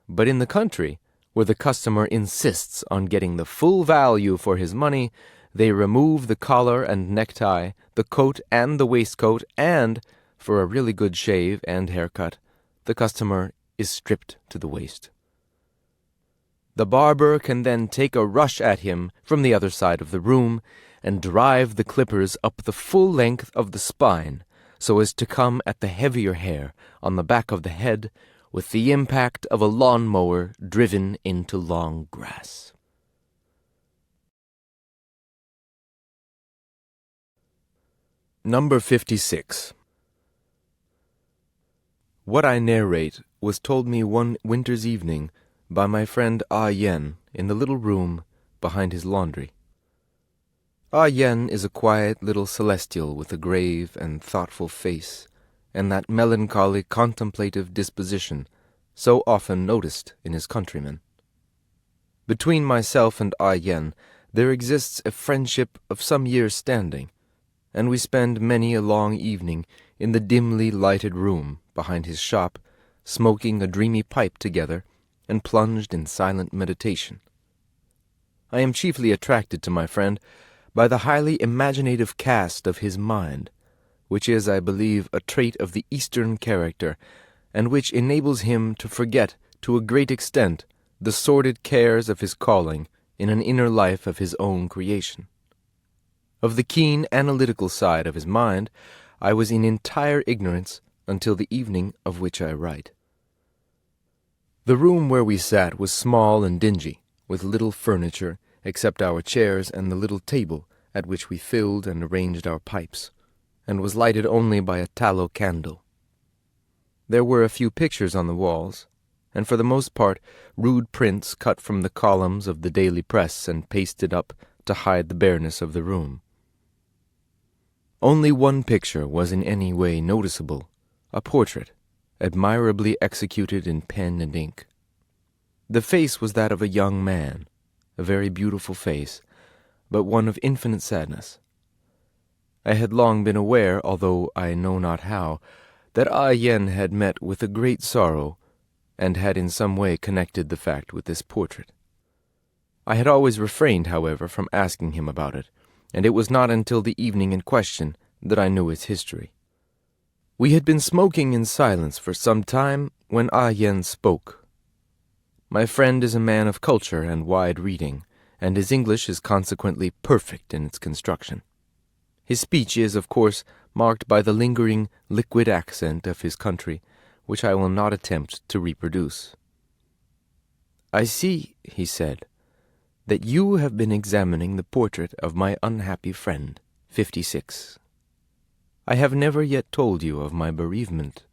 [SPEAKER 1] But in the country, where the customer insists on getting the full value for his money, they remove the collar and necktie, the coat and the waistcoat, and, for a really good shave and haircut, the customer is stripped to the waist. The barber can then take a rush at him from the other side of the room and drive the clippers up the full length of the spine so as to come at the heavier hair on the back of the head with the impact of a lawnmower driven into long grass. Number 56. What I narrate was told me one winter's evening by my friend Ah Yen in the little room behind his laundry. Ah Yen is a quiet little celestial with a grave and thoughtful face, and that melancholy contemplative disposition so often noticed in his countrymen. Between myself and Ah Yen there exists a friendship of some years' standing, and we spend many a long evening in the dimly lighted room behind his shop, smoking a dreamy pipe together and plunged in silent meditation. I am chiefly attracted to my friend by the highly imaginative cast of his mind, which is, I believe, a trait of the Eastern character, and which enables him to forget, to a great extent, the sordid cares of his calling in an inner life of his own creation. Of the keen analytical side of his mind, I was in entire ignorance until the evening of which I write. The room where we sat was small and dingy, with little furniture except our chairs and the little table at which we filled and arranged our pipes, and was lighted only by a tallow candle. There were a few pictures on the walls, and for the most part rude prints cut from the columns of the daily press and pasted up to hide the bareness of the room. Only one picture was in any way noticeable, a portrait, admirably executed in pen and ink. The face was that of a young man, a very beautiful face, but one of infinite sadness. I had long been aware, although I know not how, that Ah Yen had met with a great sorrow, and had in some way connected the fact with this portrait. I had always refrained, however, from asking him about it, and it was not until the evening in question that I knew its history. We had been smoking in silence for some time when Ah Yen spoke. My friend is a man of culture and wide reading, and his English is consequently perfect in its construction. His speech is, of course, marked by the lingering, liquid accent of his country, which I will not attempt to reproduce. "I see," he said, "that you have been examining the portrait of my unhappy friend, 56. I have never yet told you of my bereavement,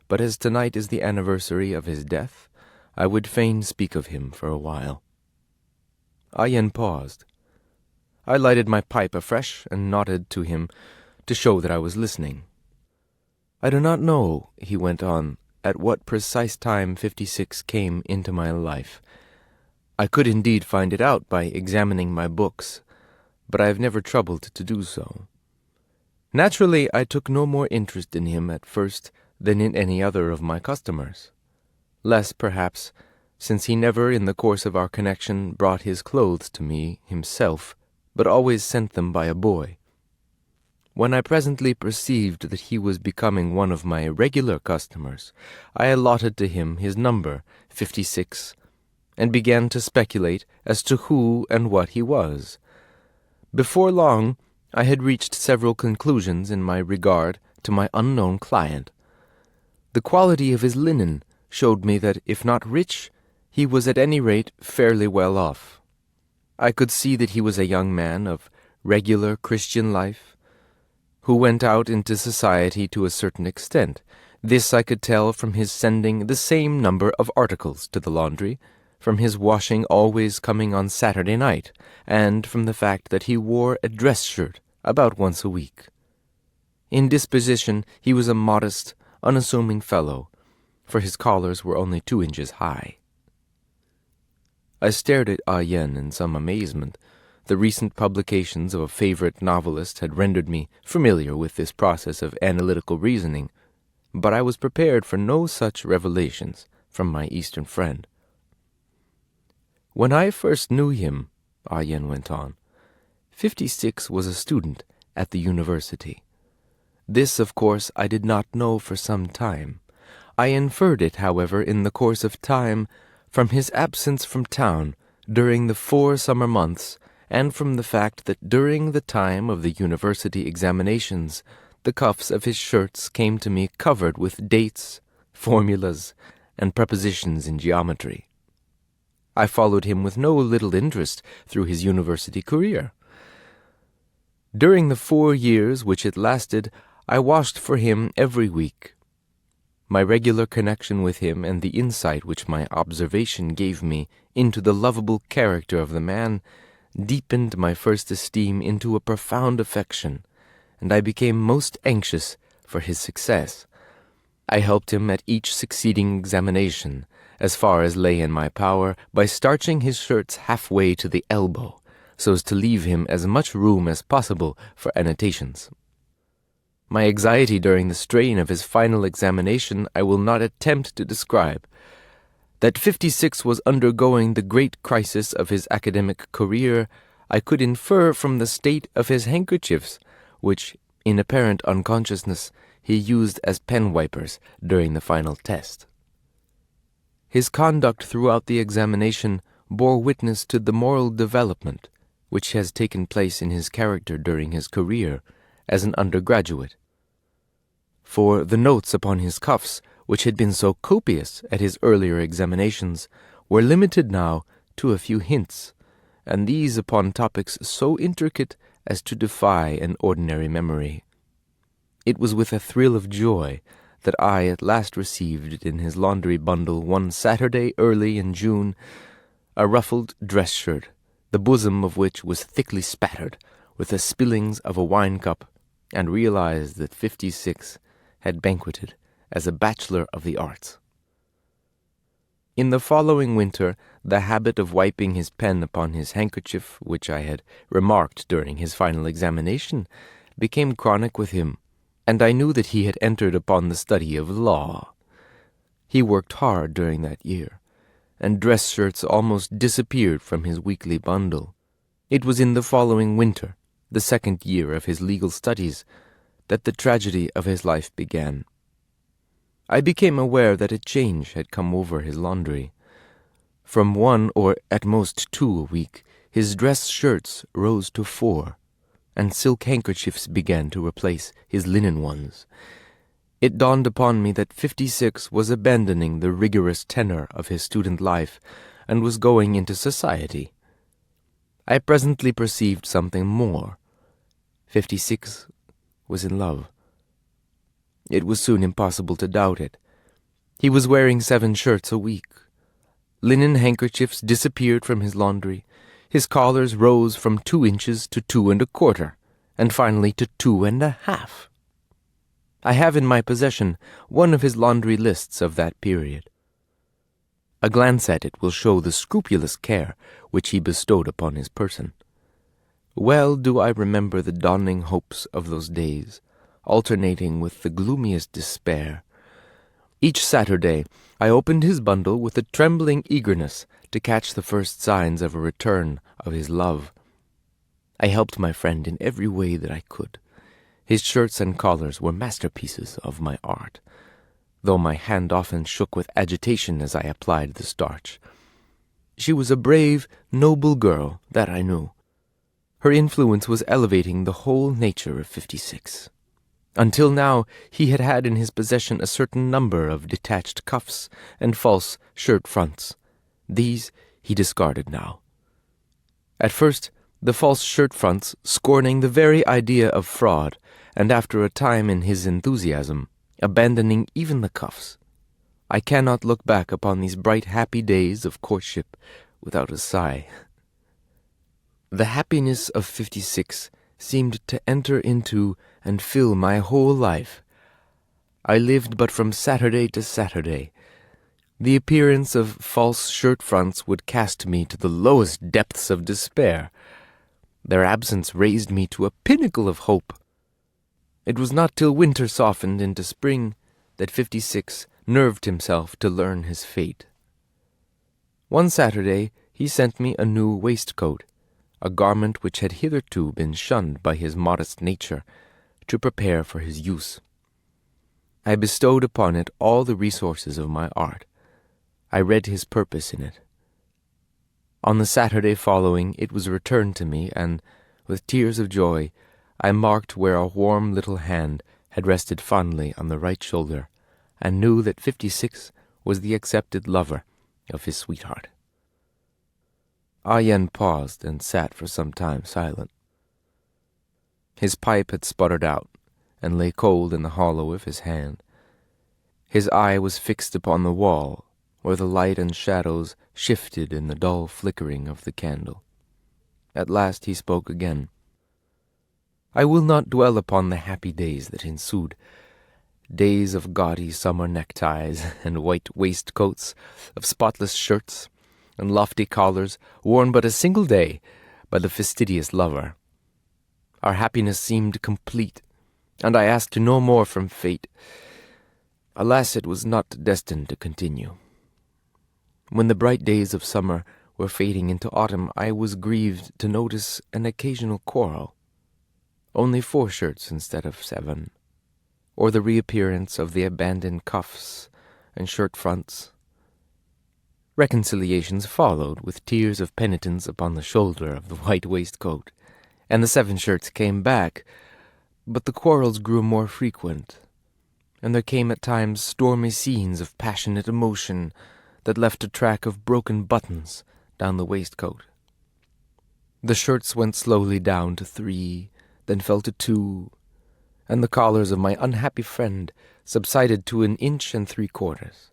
[SPEAKER 1] but as tonight is the anniversary of his death, I would fain speak of him for a while." Ah Yen paused. I lighted my pipe afresh and nodded to him to show that I was listening. "I do not know," he went on, "at what precise time 56 came into my life. I could indeed find it out by examining my books, but I have never troubled to do so. Naturally, I took no more interest in him at first than in any other of my customers. Less, perhaps, since he never in the course of our connection brought his clothes to me himself, but always sent them by a boy. When I presently perceived that he was becoming one of my regular customers, I allotted to him his number, 56, and began to speculate as to who and what he was. Before long, I had reached several conclusions in my regard to my unknown client. The quality of his linen showed me that, if not rich, he was at any rate fairly well off. I could see that he was a young man of regular Christian life, who went out into society to a certain extent. This I could tell from his sending the same number of articles to the laundry, from his washing always coming on Saturday night, and from the fact that he wore a dress shirt about once a week. In disposition he was a modest, unassuming fellow, for his collars were only 2 inches high. I stared at Ah Yen in some amazement. The recent publications of a favorite novelist had rendered me familiar with this process of analytical reasoning, but I was prepared for no such revelations from my Eastern friend. "When I first knew him," Ah Yen went on, 56 was a student at the university. This, of course, I did not know for some time. I inferred it, however, in the course of time, from his absence from town during the 4 summer months, and from the fact that during the time of the university examinations, the cuffs of his shirts came to me covered with dates, formulas, and prepositions in geometry. I followed him with no little interest through his university career. During the 4 years which it lasted, I washed for him every week. My regular connection with him and the insight which my observation gave me into the lovable character of the man deepened my first esteem into a profound affection, and I became most anxious for his success. I helped him at each succeeding examination, as far as lay in my power, by starching his shirts halfway to the elbow, so as to leave him as much room as possible for annotations. My anxiety during the strain of his final examination I will not attempt to describe. That 56 was undergoing the great crisis of his academic career, I could infer from the state of his handkerchiefs, which, in apparent unconsciousness, he used as pen wipers during the final test. His conduct throughout the examination bore witness to the moral development which has taken place in his character during his career as an undergraduate. For the notes upon his cuffs, which had been so copious at his earlier examinations, were limited now to a few hints, and these upon topics so intricate as to defy an ordinary memory. It was with a thrill of joy that I at last received in his laundry bundle one Saturday early in June a ruffled dress shirt, the bosom of which was thickly spattered with the spillings of a wine cup, and realized that 56 had banqueted as a bachelor of the arts. In the following winter, the habit of wiping his pen upon his handkerchief, which I had remarked during his final examination, became chronic with him, and I knew that he had entered upon the study of law. He worked hard during that year, and dress shirts almost disappeared from his weekly bundle. It was in the following winter, the second year of his legal studies, that the tragedy of his life began. I became aware that a change had come over his laundry. From 1 or at most 2 a week, his dress shirts rose to 4, and silk handkerchiefs began to replace his linen ones. It dawned upon me that 56 was abandoning the rigorous tenor of his student life and was going into society. I presently perceived something more. 56 was in love. It was soon impossible to doubt it. He was wearing 7 shirts a week. Linen handkerchiefs disappeared from his laundry. His collars rose from 2 inches to 2 1/4, and finally to 2 1/2. I have in my possession one of his laundry lists of that period. A glance at it will show the scrupulous care which he bestowed upon his person. Well do I remember the dawning hopes of those days, alternating with the gloomiest despair. Each Saturday I opened his bundle with a trembling eagerness to catch the first signs of a return of his love. I helped my friend in every way that I could. His shirts and collars were masterpieces of my art, though my hand often shook with agitation as I applied the starch. She was a brave, noble girl, that I knew. Her influence was elevating the whole nature of 56. Until now he had had in his possession a certain number of detached cuffs and false shirt fronts. These he discarded now. At first, the false shirt fronts, scorning the very idea of fraud, and after a time in his enthusiasm, abandoning even the cuffs. I cannot look back upon these bright, happy days of courtship without a sigh. The happiness of 56 seemed to enter into and fill my whole life. I lived but from Saturday to Saturday. The appearance of false shirt fronts would cast me to the lowest depths of despair. Their absence raised me to a pinnacle of hope. It was not till winter softened into spring that 56 nerved himself to learn his fate. One Saturday he sent me a new waistcoat, a garment which had hitherto been shunned by his modest nature, to prepare for his use. I bestowed upon it all the resources of my art. I read his purpose in it. On the Saturday following it was returned to me, and, with tears of joy, I marked where a warm little hand had rested fondly on the right shoulder, and knew that 56 was the accepted lover of his sweetheart. Ah Yen paused and sat for some time silent. His pipe had sputtered out, and lay cold in the hollow of his hand. His eye was fixed upon the wall, where the light and shadows shifted in the dull flickering of the candle. At last he spoke again. I will not dwell upon the happy days that ensued, days of gaudy summer neckties and white waistcoats, of spotless shirts and lofty collars, worn but a single day by the fastidious lover. Our happiness seemed complete, and I asked no more from fate. Alas, it was not destined to continue. When the bright days of summer were fading into autumn, I was grieved to notice an occasional quarrel. Only 4 shirts instead of 7, or the reappearance of the abandoned cuffs and shirt fronts. Reconciliations followed, with tears of penitence upon the shoulder of the white waistcoat, and the 7 shirts came back, but the quarrels grew more frequent, and there came at times stormy scenes of passionate emotion that left a track of broken buttons down the waistcoat. The shirts went slowly down to 3, then fell to 2, and the collars of my unhappy friend subsided to 1 3/4 inches.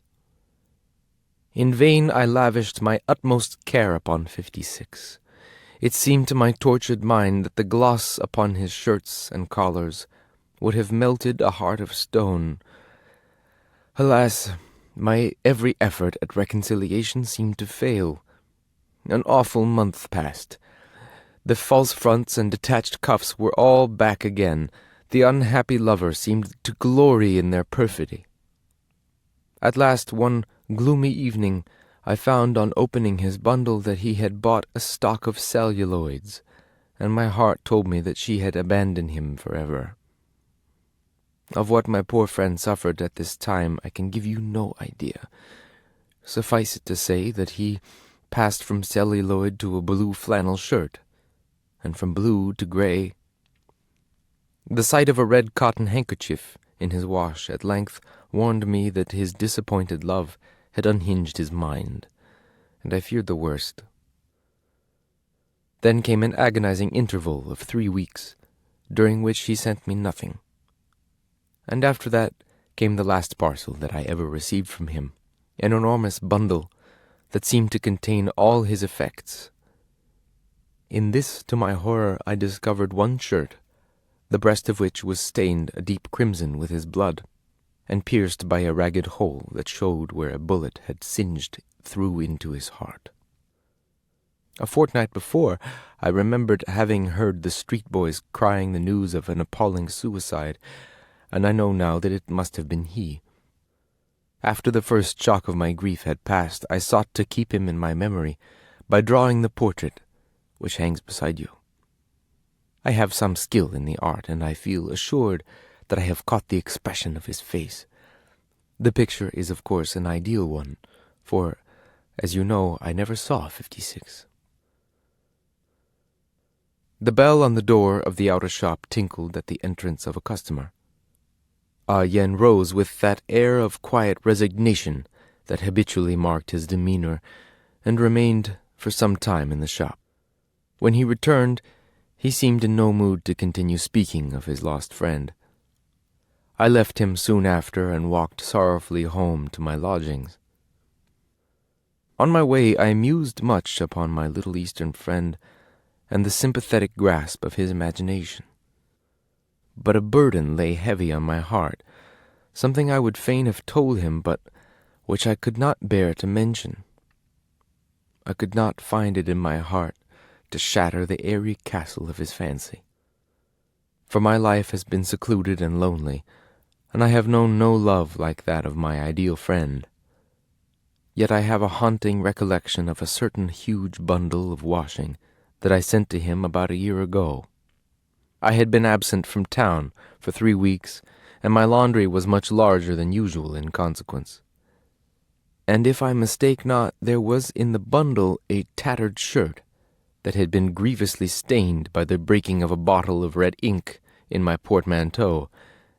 [SPEAKER 1] In vain I lavished my utmost care upon 56. It seemed to my tortured mind that the gloss upon his shirts and collars would have melted a heart of stone. Alas, my every effort at reconciliation seemed to fail. An awful month passed. The false fronts and detached cuffs were all back again. The unhappy lover seemed to glory in their perfidy. At last, one gloomy evening, I found on opening his bundle that he had bought a stock of celluloids, and my heart told me that she had abandoned him forever. Of what my poor friend suffered at this time I can give you no idea. Suffice it to say that he passed from celluloid to a blue flannel shirt, and from blue to gray. The sight of a red cotton handkerchief in his wash at length warned me that his disappointed love had unhinged his mind, and I feared the worst. Then came an agonizing interval of 3 weeks, during which he sent me nothing. And after that came the last parcel that I ever received from him, an enormous bundle that seemed to contain all his effects. In this, to my horror, I discovered one shirt, the breast of which was stained a deep crimson with his blood, and pierced by a ragged hole that showed where a bullet had singed through into his heart. A fortnight before, I remembered having heard the street boys crying the news of an appalling suicide, and I know now that it must have been he. After the first shock of my grief had passed, I sought to keep him in my memory by drawing the portrait which hangs beside you. I have some skill in the art, and I feel assured that I have caught the expression of his face. The picture is, of course, an ideal one, for, as you know, I never saw 56. The bell on the door of the outer shop tinkled at the entrance of a customer. Yen rose with that air of quiet resignation that habitually marked his demeanor, and remained for some time in the shop. When he returned, he seemed in no mood to continue speaking of his lost friend. I left him soon after and walked sorrowfully home to my lodgings. On my way I mused much upon my little Eastern friend and the sympathetic grasp of his imagination. But a burden lay heavy on my heart, something I would fain have told him, but which I could not bear to mention. I could not find it in my heart to shatter the airy castle of his fancy. For my life has been secluded and lonely, and I have known no love like that of my ideal friend. Yet I have a haunting recollection of a certain huge bundle of washing that I sent to him about a year ago. I had been absent from town for 3 weeks, and my laundry was much larger than usual in consequence. And if I mistake not, there was in the bundle a tattered shirt that had been grievously stained by the breaking of a bottle of red ink in my portmanteau,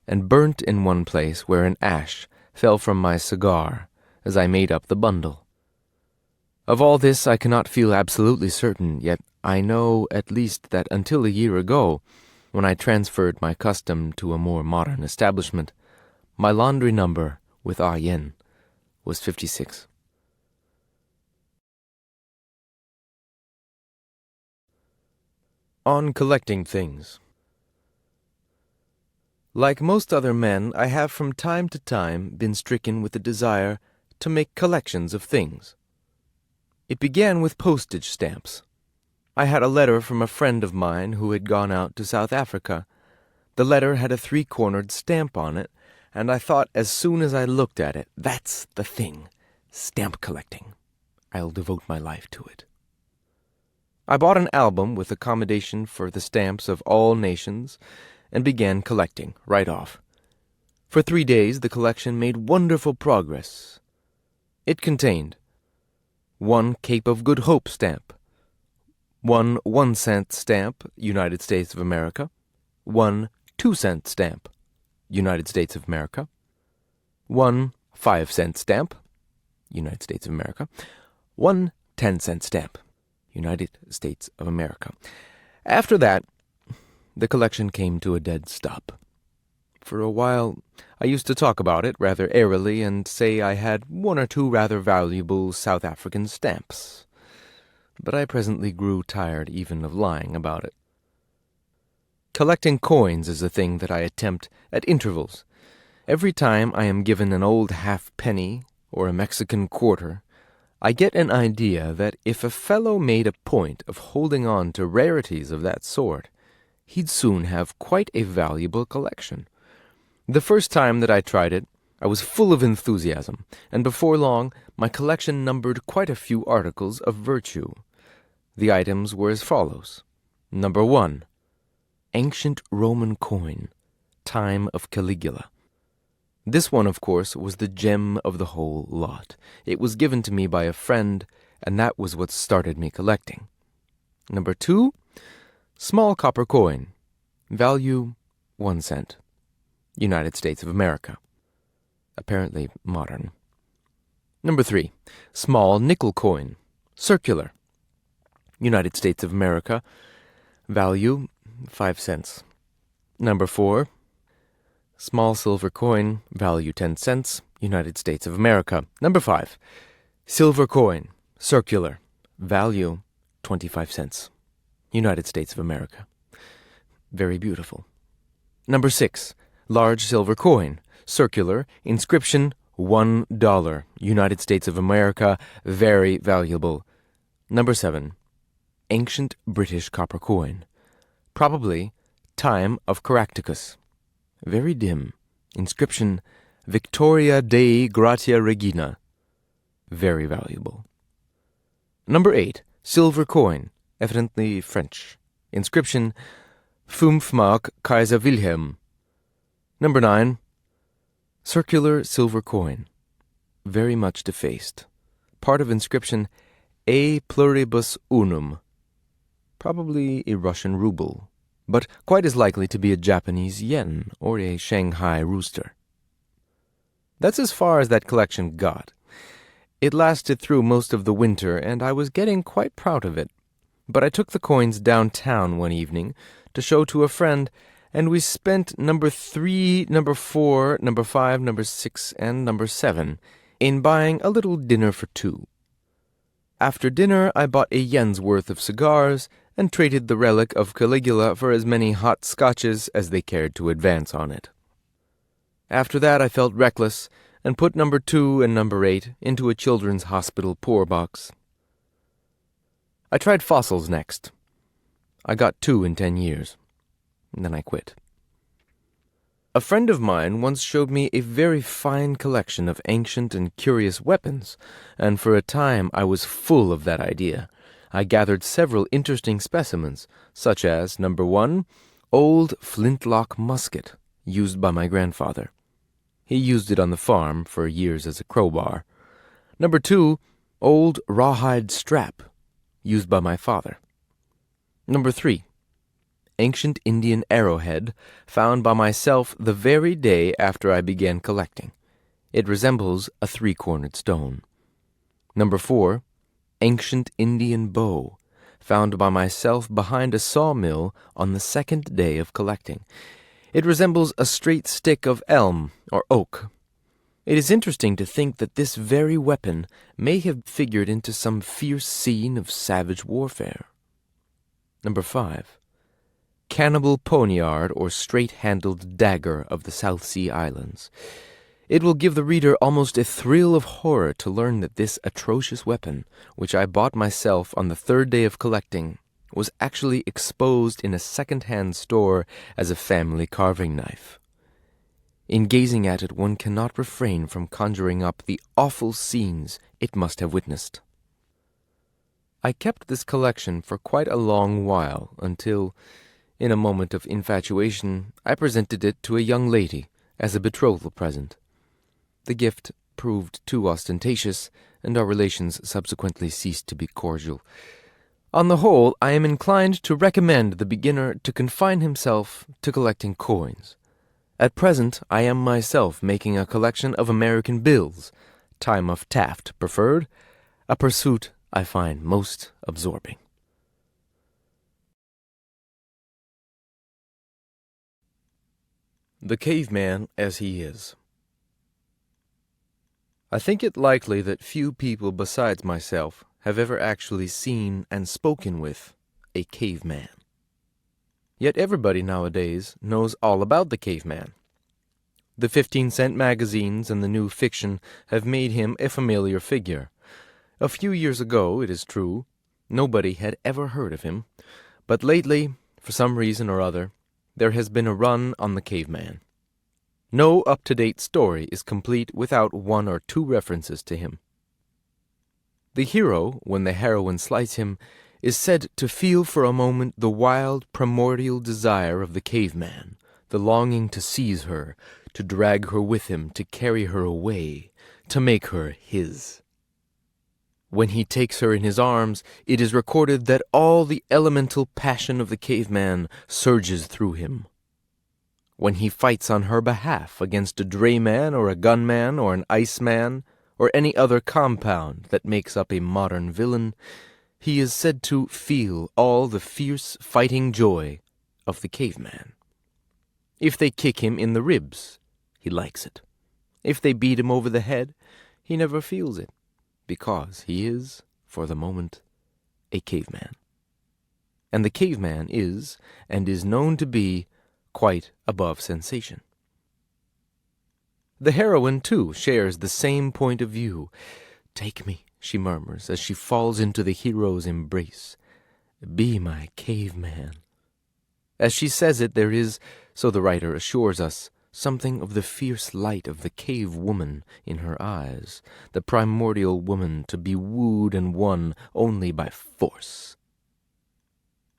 [SPEAKER 1] and burnt in one place where an ash fell from my cigar as I made up the bundle. Of all this I cannot feel absolutely certain, yet I know at least that until a year ago, when I transferred my custom to a more modern establishment, my laundry number with Yen was 56. On collecting things. Like most other men, I have from time to time been stricken with the desire to make collections of things. It began with postage stamps. I had a letter from a friend of mine who had gone out to South Africa. The letter had a 3-cornered stamp on it, and I thought as soon as I looked at it, that's the thing, stamp collecting. I'll devote my life to it. I bought an album with accommodation for the stamps of all nations, and began collecting right off. For 3 days the collection made wonderful progress. It contained 1 Cape of Good Hope stamp, 1 1-cent stamp, United States of America, 1 2-cent stamp, United States of America, 1 5-cent stamp, United States of America, 1 10-cent stamp, United States of America. After that, the collection came to a dead stop. For a while, I used to talk about it rather airily and say I had 1 or 2 rather valuable South African stamps. But I presently grew tired even of lying about it. Collecting coins is a thing that I attempt at intervals. Every time I am given an old halfpenny or a Mexican quarter, I get an idea that if a fellow made a point of holding on to rarities of that sort, he'd soon have quite a valuable collection. The first time that I tried it, I was full of enthusiasm, and before long my collection numbered quite a few articles of virtue. The items were as follows. Number 1. Ancient Roman coin, time of Caligula. This one, of course, was the gem of the whole lot. It was given to me by a friend, and that was what started me collecting. Number 2. Small copper coin, value 1 cent. United States of America. Apparently modern. Number 3. Small nickel coin, circular. United States of America. Value 5 cents. Number 4. Small silver coin, value 10 cents. United States of America. Number 5. Silver coin, circular. Value 25 cents. United States of America. Very beautiful. Number 6. Large silver coin, circular, inscription $1, United States of America, very valuable. Number 7. Ancient British copper coin, probably time of Caractacus, very dim, inscription Victoria Dei Gratia Regina, very valuable. Number 8. Silver coin, evidently French, inscription 5 Mark Kaiser Wilhelm. Number 9. Circular silver coin, very much defaced, part of inscription E pluribus unum, probably a Russian ruble, but quite as likely to be a Japanese yen or a Shanghai rooster. That's as far as that collection got. It lasted through most of the winter, and I was getting quite proud of it. But I took the coins downtown one evening to show to a friend, and we spent number 3, number 4, number 5, number 6, and number 7 in buying a little dinner for 2. After dinner, I bought a yen's worth of cigars and traded the relic of Caligula for as many hot scotches as they cared to advance on it. After that, I felt reckless and put number 2 and number 8 into a children's hospital poor box. I tried fossils next. I got 2 in 10 years. And then I quit. A friend of mine once showed me a very fine collection of ancient and curious weapons, and for a time I was full of that idea. I gathered several interesting specimens, such as, number 1, old flintlock musket, used by my grandfather. He used it on the farm for years as a crowbar. Number 2, old rawhide strap, used by my father. Number 3, ancient Indian arrowhead, found by myself the very day after I began collecting. It resembles a 3-cornered stone. Number 4, ancient Indian bow, found by myself behind a sawmill on the 2nd day of collecting. It resembles a straight stick of elm or oak. It is interesting to think that this very weapon may have figured into some fierce scene of savage warfare. Number 5, cannibal poniard or straight-handled dagger of the South Sea Islands. It will give the reader almost a thrill of horror to learn that this atrocious weapon, which I bought myself on the 3rd day of collecting, was actually exposed in a second-hand store as a family carving knife. In gazing at it, one cannot refrain from conjuring up the awful scenes it must have witnessed. I kept this collection for quite a long while until, in a moment of infatuation, I presented it to a young lady as a betrothal present. The gift proved too ostentatious, and our relations subsequently ceased to be cordial. On the whole, I am inclined to recommend the beginner to confine himself to collecting coins. At present, I am myself making a collection of American bills, time of Taft preferred, a pursuit I find most absorbing. The Caveman as He Is. I think it likely that few people besides myself have ever actually seen and spoken with a caveman. Yet everybody nowadays knows all about the caveman. The 15-cent magazines and the new fiction have made him a familiar figure. A few years ago, it is true, nobody had ever heard of him, but lately, for some reason or other, there has been a run on the caveman. No up-to-date story is complete without one or two references to him. The hero, when the heroine slights him, is said to feel for a moment the wild primordial desire of the caveman, the longing to seize her, to drag her with him, to carry her away, to make her his. When he takes her in his arms, it is recorded that all the elemental passion of the caveman surges through him. When he fights on her behalf against a drayman or a gunman or an iceman or any other compound that makes up a modern villain, he is said to feel all the fierce fighting joy of the caveman. If they kick him in the ribs, he likes it. If they beat him over the head, he never feels it, because he is, for the moment, a caveman. And the caveman is, and is known to be, quite above sensation. The heroine, too, shares the same point of view. "Take me," she murmurs as she falls into the hero's embrace. "Be my caveman." As she says it, there is, so the writer assures us, something of the fierce light of the cave woman in her eyes, the primordial woman to be wooed and won only by force.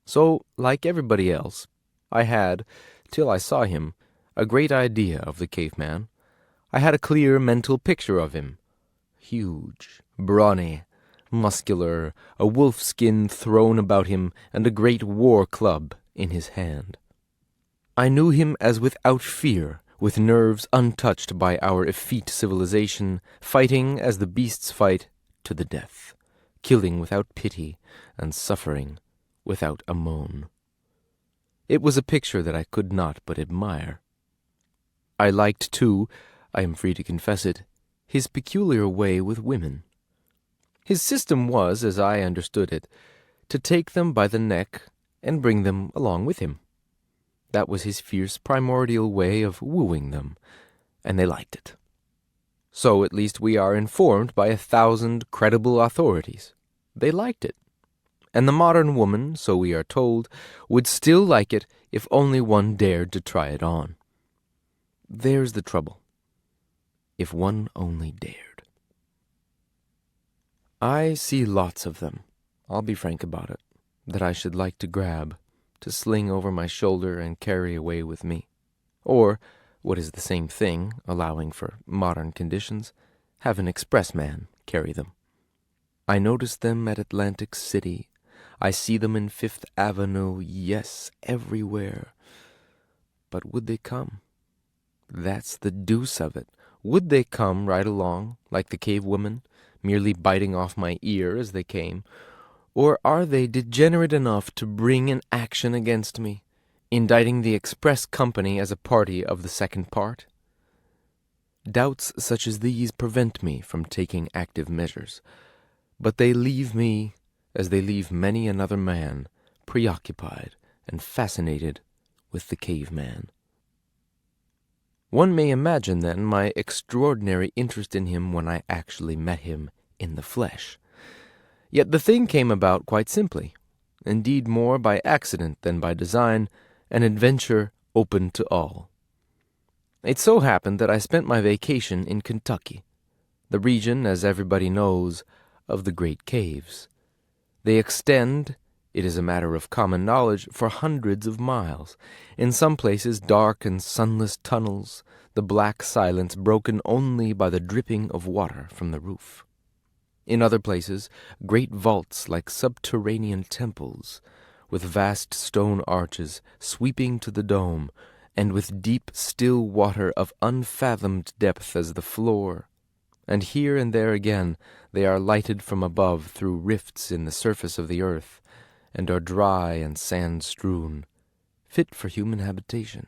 [SPEAKER 1] So, like everybody else, I had, till I saw him, a great idea of the caveman. I had a clear mental picture of him. Huge, brawny, muscular, a wolf-skin thrown about him, and a great war club in his hand. I knew him as without fear, with nerves untouched by our effete civilization, fighting as the beasts fight to the death, killing without pity, and suffering without a moan. It was a picture that I could not but admire. I liked, too, I am free to confess it, his peculiar way with women. His system was, as I understood it, to take them by the neck and bring them along with him. That was his fierce primordial way of wooing them, and they liked it. So at least we are informed by 1,000 credible authorities. They liked it. And the modern woman, so we are told, would still like it if only one dared to try it on. There's the trouble. If one only dared. I see lots of them, I'll be frank about it, that I should like to grab, to sling over my shoulder and carry away with me. Or, what is the same thing, allowing for modern conditions, have an expressman carry them. I notice them at Atlantic City. I see them in Fifth Avenue, yes, everywhere. But would they come? That's the deuce of it. Would they come right along, like the cave woman, merely biting off my ear as they came? Or are they degenerate enough to bring an action against me, indicting the express company as a party of the second part? Doubts such as these prevent me from taking active measures, but they leave me, as they leave many another man, preoccupied and fascinated with the caveman. One may imagine, then, my extraordinary interest in him when I actually met him in the flesh. Yet the thing came about quite simply, indeed more by accident than by design, an adventure open to all. It so happened that I spent my vacation in Kentucky, the region, as everybody knows, of the Great Caves. They extend, it is a matter of common knowledge, for hundreds of miles, in some places dark and sunless tunnels, the black silence broken only by the dripping of water from the roof. In other places, great vaults like subterranean temples, with vast stone arches sweeping to the dome, and with deep, still water of unfathomed depth as the floor. And here and there again they are lighted from above through rifts in the surface of the earth, and are dry and sand-strewn, fit for human habitation.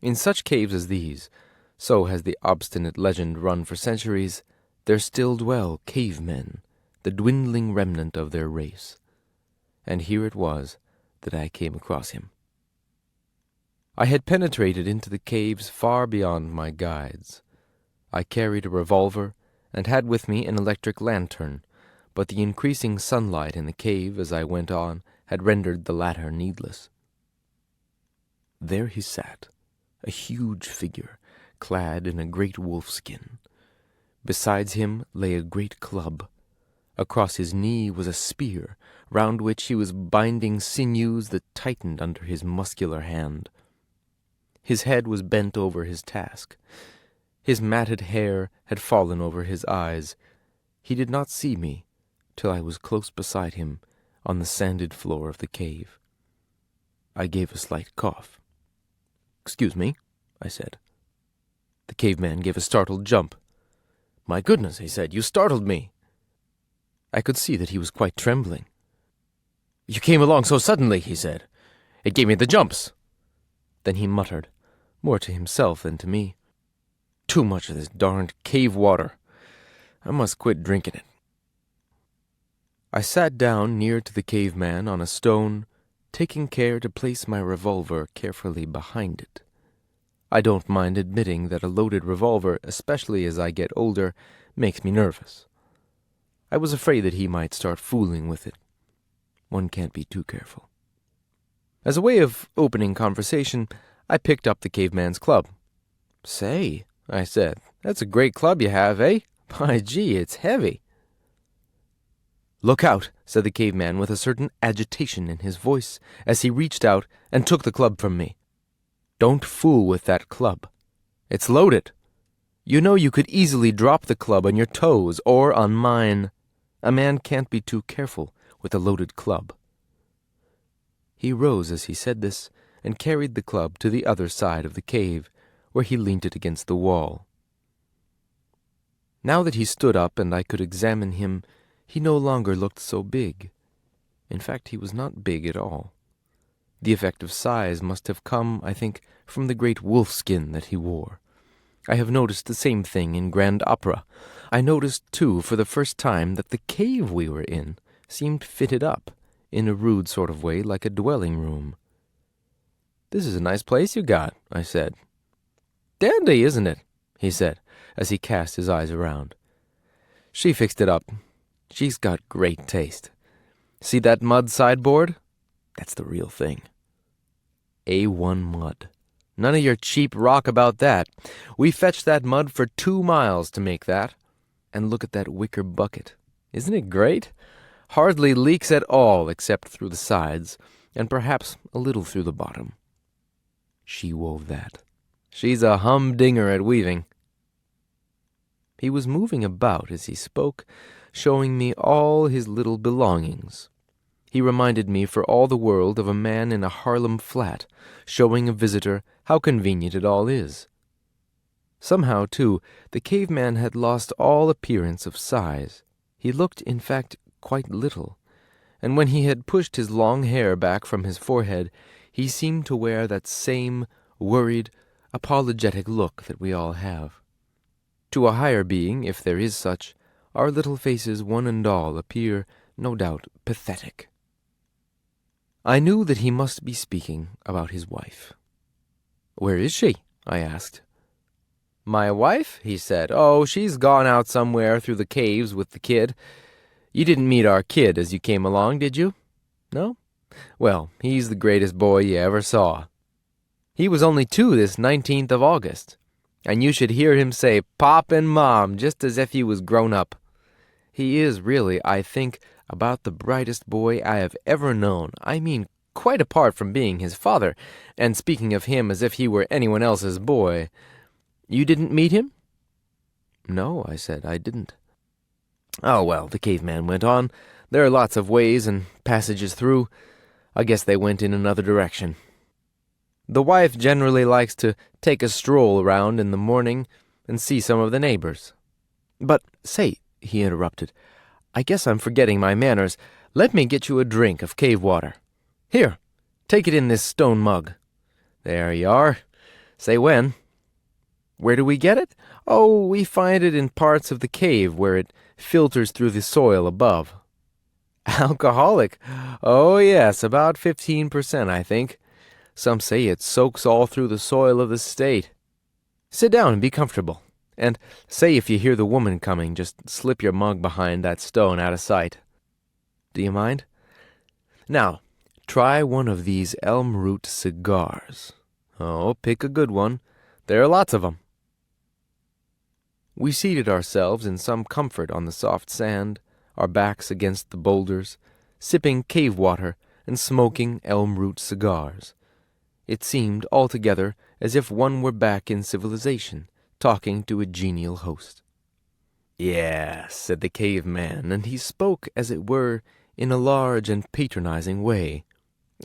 [SPEAKER 1] In such caves as these, so has the obstinate legend run for centuries, there still dwell cavemen, the dwindling remnant of their race. And here it was that I came across him. I had penetrated into the caves far beyond my guides. I carried a revolver and had with me an electric lantern, but the increasing sunlight in the cave as I went on had rendered the latter needless. There he sat, a huge figure, clad in a great wolfskin. Besides him lay a great club. Across his knee was a spear, round which he was binding sinews that tightened under his muscular hand. His head was bent over his task. His matted hair had fallen over his eyes. He did not see me till I was close beside him on the sanded floor of the cave. I gave a slight cough. "Excuse me," I said. The caveman gave a startled jump. "My goodness," he said, "you startled me." I could see that he was quite trembling. "You came along so suddenly," he said. "It gave me the jumps." Then he muttered, more to himself than to me, "Too much of this darned cave water. I must quit drinking it." I sat down near to the caveman on a stone, taking care to place my revolver carefully behind it. I don't mind admitting that a loaded revolver, especially as I get older, makes me nervous. I was afraid that he might start fooling with it. One can't be too careful. As a way of opening conversation, I picked up the caveman's club. "Say," I said, "that's a great club you have, eh? By gee, it's heavy." "Look out," said the caveman with a certain agitation in his voice as he reached out and took the club from me. "Don't fool with that club. It's loaded. You know you could easily drop the club on your toes or on mine. A man can't be too careful with a loaded club." He rose as he said this and carried the club to the other side of the cave, where he leant it against the wall. Now that he stood up and I could examine him, he no longer looked so big. In fact, he was not big at all. The effect of size must have come, I think, from the great wolfskin that he wore. I have noticed the same thing in grand opera. I noticed, too, for the first time, that the cave we were in seemed fitted up, in a rude sort of way, like a dwelling room. "This is a nice place you got," I said. "Dandy, isn't it?" he said, as he cast his eyes around. "She fixed it up. She's got great taste. See that mud sideboard? That's the real thing. A1 mud. None of your cheap rock about that. We fetched that mud for 2 miles to make that. And look at that wicker bucket. Isn't it great? Hardly leaks at all except through the sides, and perhaps a little through the bottom. She wove that. She's a humdinger at weaving." He was moving about as he spoke, showing me all his little belongings. He reminded me for all the world of a man in a Harlem flat, showing a visitor how convenient it all is. Somehow, too, the caveman had lost all appearance of size. He looked, in fact, quite little, and when he had pushed his long hair back from his forehead, he seemed to wear that same worried, apologetic look that we all have. To a higher being, if there is such, our little faces one and all appear, no doubt, pathetic. I knew that he must be speaking about his wife. "Where is she?" I asked. "My wife?" he said. "Oh, she's gone out somewhere through the caves with the kid. You didn't meet our kid as you came along, did you? No? Well, he's the greatest boy you ever saw. He was only 2 this 19th of August, and you should hear him say Pop and Mom just as if he was grown up. He is really, I think, about the brightest boy I have ever known. I mean, quite apart from being his father, and speaking of him as if he were anyone else's boy. You didn't meet him?" "No," I said, "I didn't." "Oh, well," the caveman went on, "there are lots of ways and passages through. I guess they went in another direction. The wife generally likes to take a stroll around in the morning and see some of the neighbors. But, say," he interrupted, "I guess I'm forgetting my manners. Let me get you a drink of cave water. Here, take it in this stone mug. There you are. Say when." "Where do we get it?" "Oh, we find it in parts of the cave where it filters through the soil above." "Alcoholic? Oh, yes, about 15%, I think. Some say it soaks all through the soil of the state. Sit down and be comfortable. And say if you hear the woman coming, just slip your mug behind that stone out of sight. Do you mind? Now, try one of these elm root cigars. Oh, pick a good one. There are lots of them. We seated ourselves in some comfort on the soft sand, our backs against the boulders, sipping cave water and smoking elm-root cigars. It seemed altogether as if one were back in civilization, talking to a genial host. "Yes," said the caveman, and he spoke, as it were, in a large and patronizing way.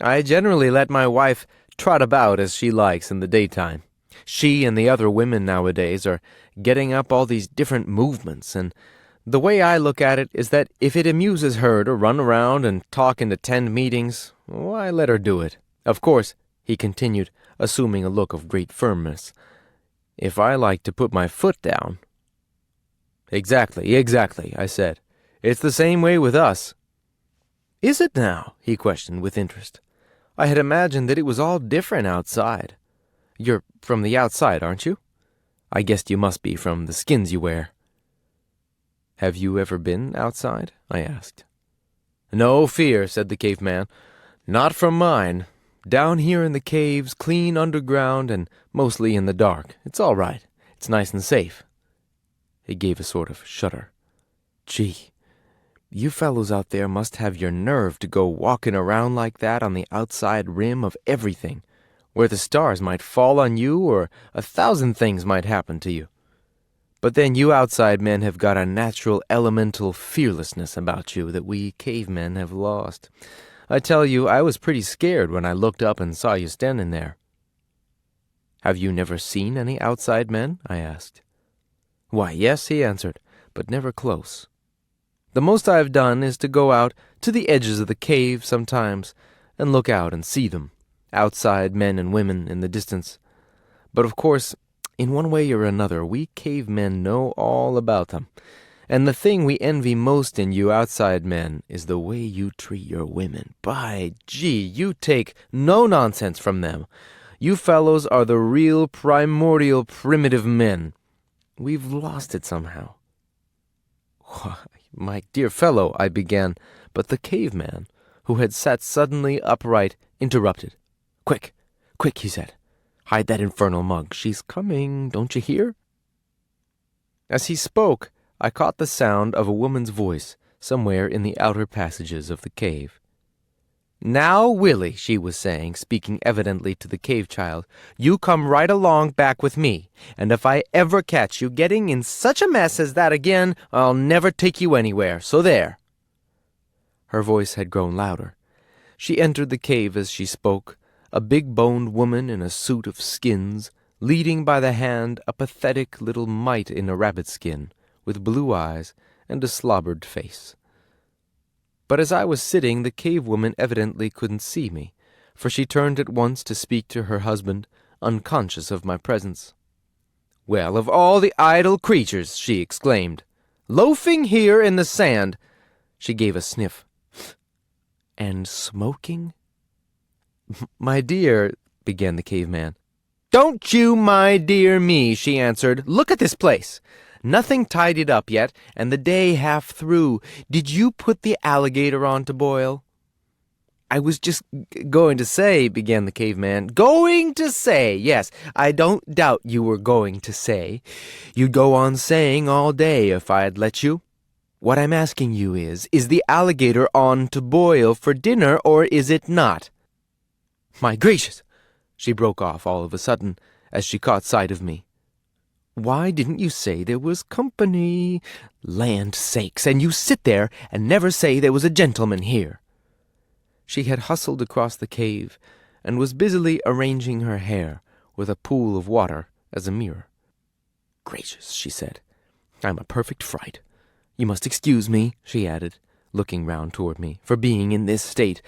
[SPEAKER 1] "I generally let my wife trot about as she likes in the daytime. She and the other women nowadays are getting up all these different movements, and the way I look at it is that if it amuses her to run around and talk and attend meetings, why, let her do it. Of course," he continued, assuming a look of great firmness, "if I like to put my foot down—" Exactly, I said. "It's the same way with us." "Is it now?" he questioned with interest. "I had imagined that it was all different outside. You're from the outside, aren't you? I guessed you must be from the skins you wear." "Have you ever been outside?" I asked. "No fear," said the caveman. "Not from mine. Down here in the caves, clean underground and mostly in the dark. It's all right. It's nice and safe." He gave a sort of shudder. "Gee, you fellows out there must have your nerve to go walking around like that on the outside rim of everything, where the stars might fall on you or 1,000 things might happen to you. But then you outside men have got a natural elemental fearlessness about you that we cavemen have lost. I tell you, I was pretty scared when I looked up and saw you standing there." "Have you never seen any outside men?" I asked. "Why, yes," he answered, "but never close. The most I've done is to go out to the edges of the cave sometimes and look out and see them, outside men and women in the distance. But of course, in one way or another, we cavemen know all about them. And the thing we envy most in you outside men is the way you treat your women. By gee, you take no nonsense from them. You fellows are the real primordial primitive men. We've lost it somehow." "Why, my dear fellow," I began, but the caveman, who had sat suddenly upright, interrupted. Quick," he said. "Hide that infernal mug. She's coming, don't you hear?" As he spoke, I caught the sound of a woman's voice somewhere in the outer passages of the cave. "Now, Willie," she was saying, speaking evidently to the cave child, "you come right along back with me, and if I ever catch you getting in such a mess as that again, I'll never take you anywhere, so there." Her voice had grown louder. She entered the cave as she spoke, a big-boned woman in a suit of skins, leading by the hand a pathetic little mite in a rabbit skin, with blue eyes and a slobbered face. But as I was sitting, the cave-woman evidently couldn't see me, for she turned at once to speak to her husband, unconscious of my presence. "Well, of all the idle creatures," she exclaimed, "loafing here in the sand." She gave a sniff. "And smoking?" "My dear," began the caveman. "Don't you my dear me," she answered. "Look at this place. Nothing tidied up yet, and the day half through. Did you put the alligator on to boil?" "I was just going to say," began the caveman. "Going to say, yes, I don't doubt you were going to say. You'd go on saying all day if I'd let you. What I'm asking you is the alligator on to boil for dinner, or is it not?" "My gracious!" she broke off all of a sudden, as she caught sight of me. "Why didn't you say there was company? Land sakes, and you sit there and never say there was a gentleman here." She had hustled across the cave and was busily arranging her hair with a pool of water as a mirror. "Gracious," she said, "I'm a perfect fright. You must excuse me," she added, looking round toward me, "for being in this state.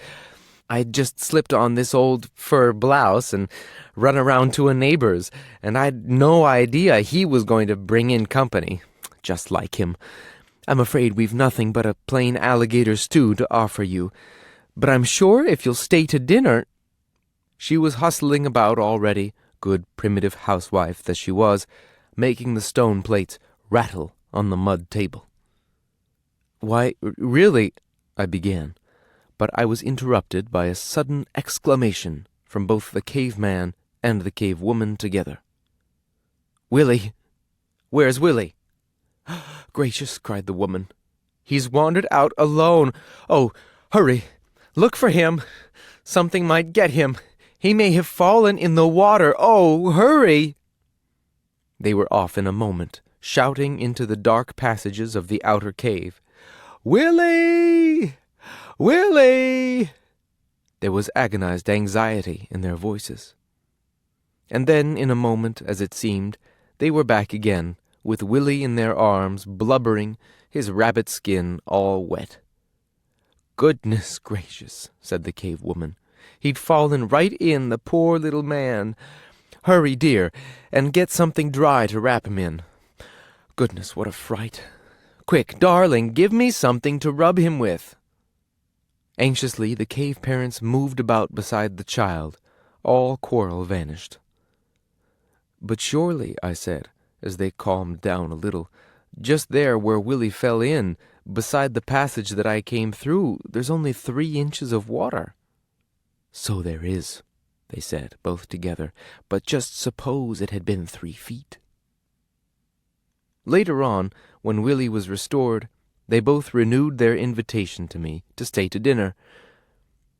[SPEAKER 1] I'd just slipped on this old fur blouse and run around to a neighbor's, and I'd no idea he was going to bring in company. Just like him. I'm afraid we've nothing but a plain alligator stew to offer you, but I'm sure if you'll stay to dinner—" She was hustling about already, good primitive housewife that she was, making the stone plates rattle on the mud table. "Why, really—" I began, but I was interrupted by a sudden exclamation from both the caveman and the cave woman together. "Willie! Where's Willie?" "Gracious," cried the woman. "He's wandered out alone. Oh, hurry! Look for him! Something might get him. He may have fallen in the water. Oh, hurry!" They were off in a moment, shouting into the dark passages of the outer cave. "Willie! Willie!" There was agonized anxiety in their voices. And then, in a moment, as it seemed, they were back again, with Willie in their arms, blubbering, his rabbit skin all wet. "Goodness gracious," said the cave woman. "He'd fallen right in, the poor little man. Hurry, dear, and get something dry to wrap him in. Goodness, what a fright. Quick, darling, give me something to rub him with." Anxiously, the cave parents moved about beside the child. All quarrel vanished. "But surely," I said, as they calmed down a little, "just there where Willie fell in, beside the passage that I came through, there's only 3 inches of water." "So there is," they said, both together, "but just suppose it had been 3 feet." Later on, when Willie was restored, they both renewed their invitation to me to stay to dinner.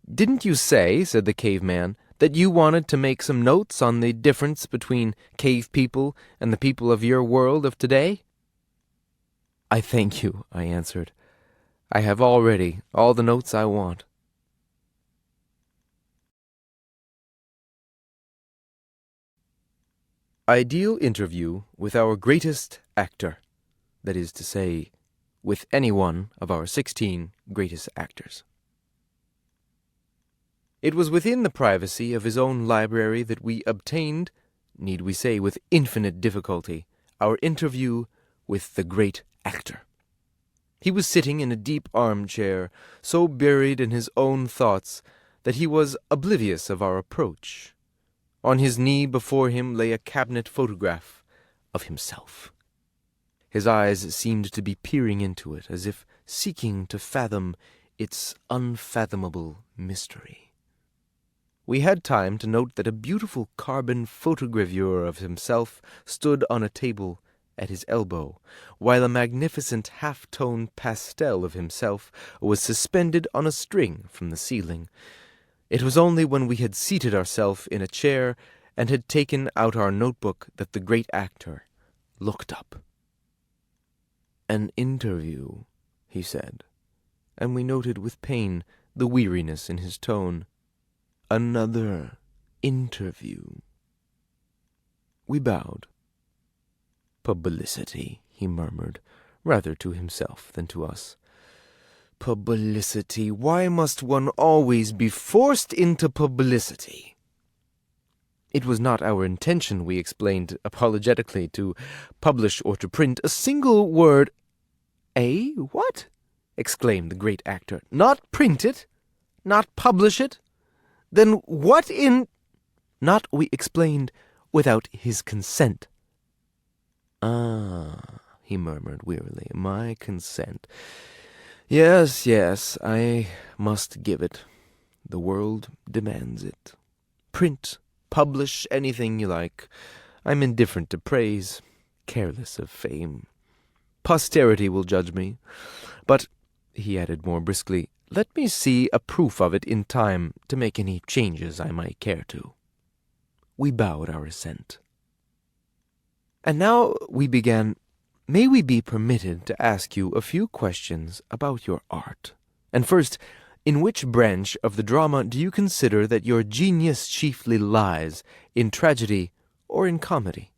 [SPEAKER 1] "Didn't you say," said the caveman, "that you wanted to make some notes on the difference between cave people and the people of your world of today?" "I thank you," I answered. "I have already all the notes I want." Ideal interview with our greatest actor, that is to say, with any one of our 16 greatest actors. It was within the privacy of his own library that we obtained, need we say with infinite difficulty, our interview with the great actor. He was sitting in a deep armchair, so buried in his own thoughts that he was oblivious of our approach. On his knee before him lay a cabinet photograph of himself. His eyes seemed to be peering into it, as if seeking to fathom its unfathomable mystery. We had time to note that a beautiful carbon photogravure of himself stood on a table at his elbow, while a magnificent half-tone pastel of himself was suspended on a string from the ceiling. It was only when we had seated ourselves in a chair and had taken out our notebook that the great actor looked up. "An interview," he said, and we noted with pain the weariness in his tone. "Another interview." We bowed. "Publicity," he murmured, rather to himself than to us. "Publicity. Why must one always be forced into publicity?" It was not our intention, we explained apologetically, to publish or to print a single word. "Eh? What?" exclaimed the great actor. "Not print it? Not publish it? Then what in—" "Not," we explained, "without his consent." "Ah," he murmured wearily, "my consent. Yes, I must give it. The world demands it. Print, publish, anything you like. I'm indifferent to praise, careless of fame. Posterity will judge me. But," he added more briskly, "let me see a proof of it in time to make any changes I might care to." We bowed our assent. "And now," we began, "may we be permitted to ask you a few questions about your art? And first, in which branch of the drama do you consider that your genius chiefly lies, in tragedy or in comedy?"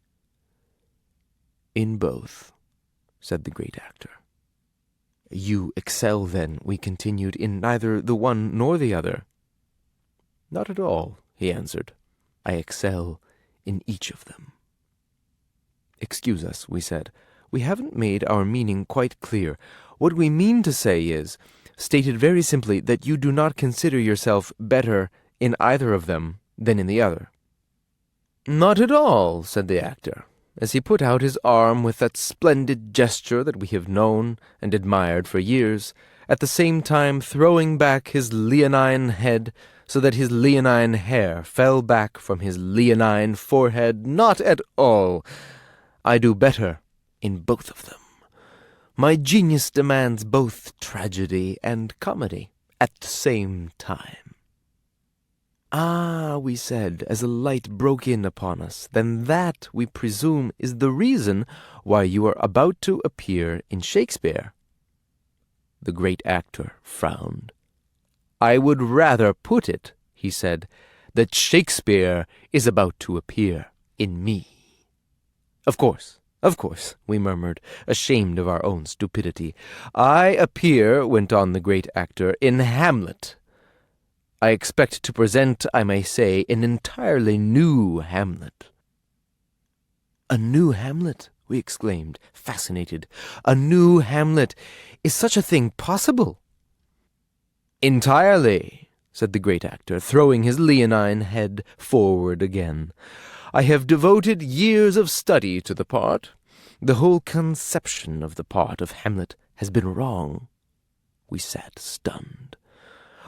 [SPEAKER 1] "In both," said the great actor. "You excel, then," we continued, "in neither the one nor the other?" "Not at all," he answered. "I excel in each of them." "Excuse us," we said. "We haven't made our meaning quite clear. What we mean to say is, stated very simply, that you do not consider yourself better in either of them than in the other." "Not at all," said the actor, as he put out his arm with that splendid gesture that we have known and admired for years, at the same time throwing back his leonine head so that his leonine hair fell back from his leonine forehead. Not at all. I do better in both of them. My genius demands both tragedy and comedy at the same time. Ah, we said, as a light broke in upon us, then that, we presume, is the reason why you are about to appear in Shakespeare. The great actor frowned. I would rather put it, he said, that Shakespeare is about to appear in me. Of course, we murmured, ashamed of our own stupidity. I appear, went on the great actor, in Hamlet. I expect to present, I may say, an entirely new Hamlet. A new Hamlet, we exclaimed, fascinated. A new Hamlet. Is such a thing possible? Entirely, said the great actor, throwing his leonine head forward again. I have devoted years of study to the part. The whole conception of the part of Hamlet has been wrong. We sat stunned.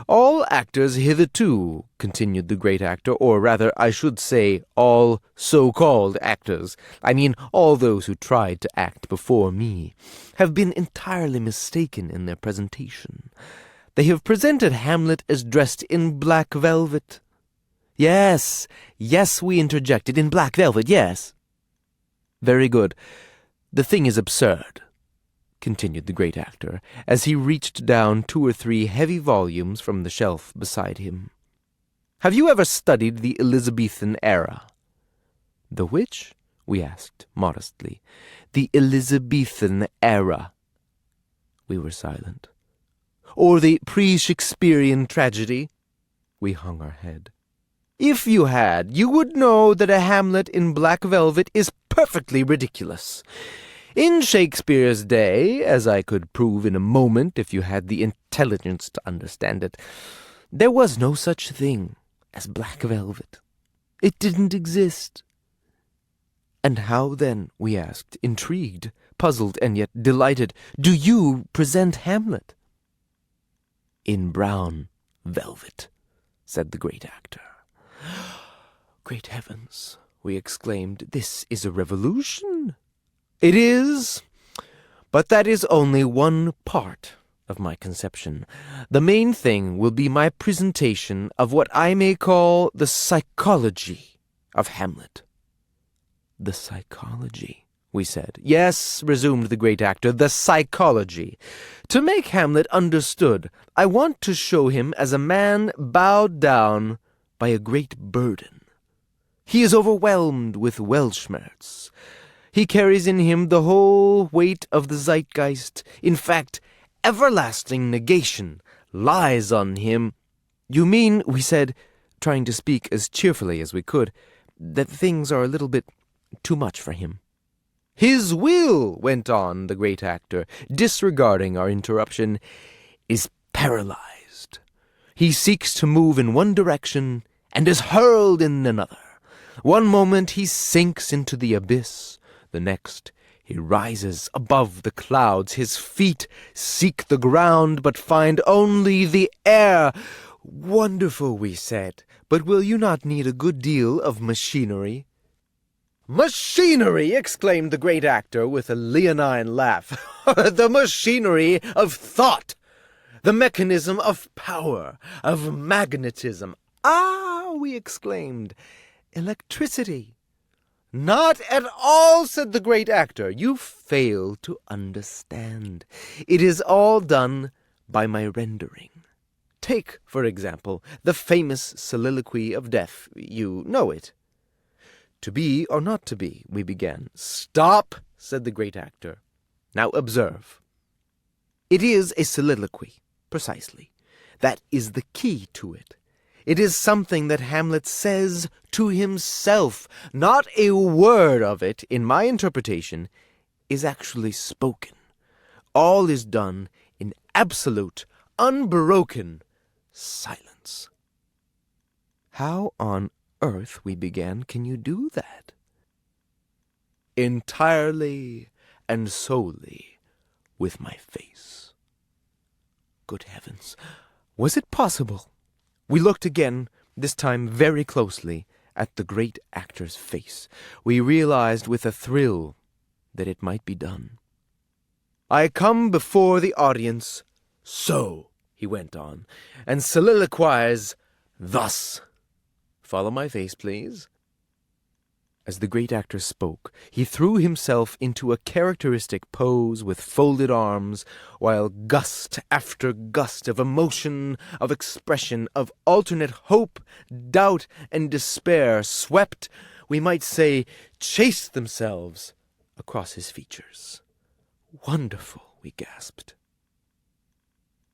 [SPEAKER 1] All actors hitherto, continued the great actor, or rather, I should say, all so-called actors, I mean all those who tried to act before me, have been entirely mistaken in their presentation. They have presented Hamlet as dressed in black velvet. Yes, we interjected, in black velvet, yes. Very good. The thing is absurd, continued the great actor, as he reached down 2 or 3 heavy volumes from the shelf beside him. Have you ever studied the Elizabethan era? The which? We asked modestly. The Elizabethan era. We were silent. Or the pre-Shakespearean tragedy? We hung our head. If you had, you would know that a Hamlet in black velvet is perfectly ridiculous. In Shakespeare's day, as I could prove in a moment if you had the intelligence to understand it, there was no such thing as black velvet. It didn't exist. And how then, we asked, intrigued, puzzled, and yet delighted, do you present Hamlet? In brown velvet, said the great actor. Great heavens, we exclaimed, this is a revolution. It is, but that is only one part of my conception. The main thing will be my presentation of what I may call the psychology of Hamlet. The psychology, we said. Yes, resumed the great actor, the psychology. To make Hamlet understood, I want to show him as a man bowed down by a great burden. He is overwhelmed with Weltschmerz. He carries in him the whole weight of the zeitgeist. In fact, everlasting negation lies on him. You mean, we said, trying to speak as cheerfully as we could, that things are a little bit too much for him. His will, went on the great actor, disregarding our interruption, is paralyzed. He seeks to move in one direction and is hurled in another. One moment he sinks into the abyss. The next he rises above the clouds. His feet seek the ground, but find only the air. Wonderful, we said, but will you not need a good deal of machinery? Machinery! Exclaimed the great actor with a leonine laugh. The machinery of thought! The mechanism of power, of magnetism. Ah, we exclaimed, electricity. Not at all, said the great actor. You fail to understand. It is all done by my rendering. Take, for example, the famous soliloquy of death. You know it. To be or not to be, we began. Stop, said the great actor. Now observe. It is a soliloquy, precisely. That is the key to it. It is something that Hamlet says to himself. Not a word of it, in my interpretation, is actually spoken. All is done in absolute, unbroken silence. How on earth, we began, can you do that? Entirely and solely with my face. Good heavens, was it possible? We looked again, this time very closely, at the great actor's face. We realized with a thrill that it might be done. "I come before the audience, so," he went on, "and soliloquize thus. Follow my face, please." As the great actor spoke, he threw himself into a characteristic pose with folded arms, while gust after gust of emotion, of expression, of alternate hope, doubt, and despair swept, we might say, chased themselves across his features. "Wonderful," we gasped.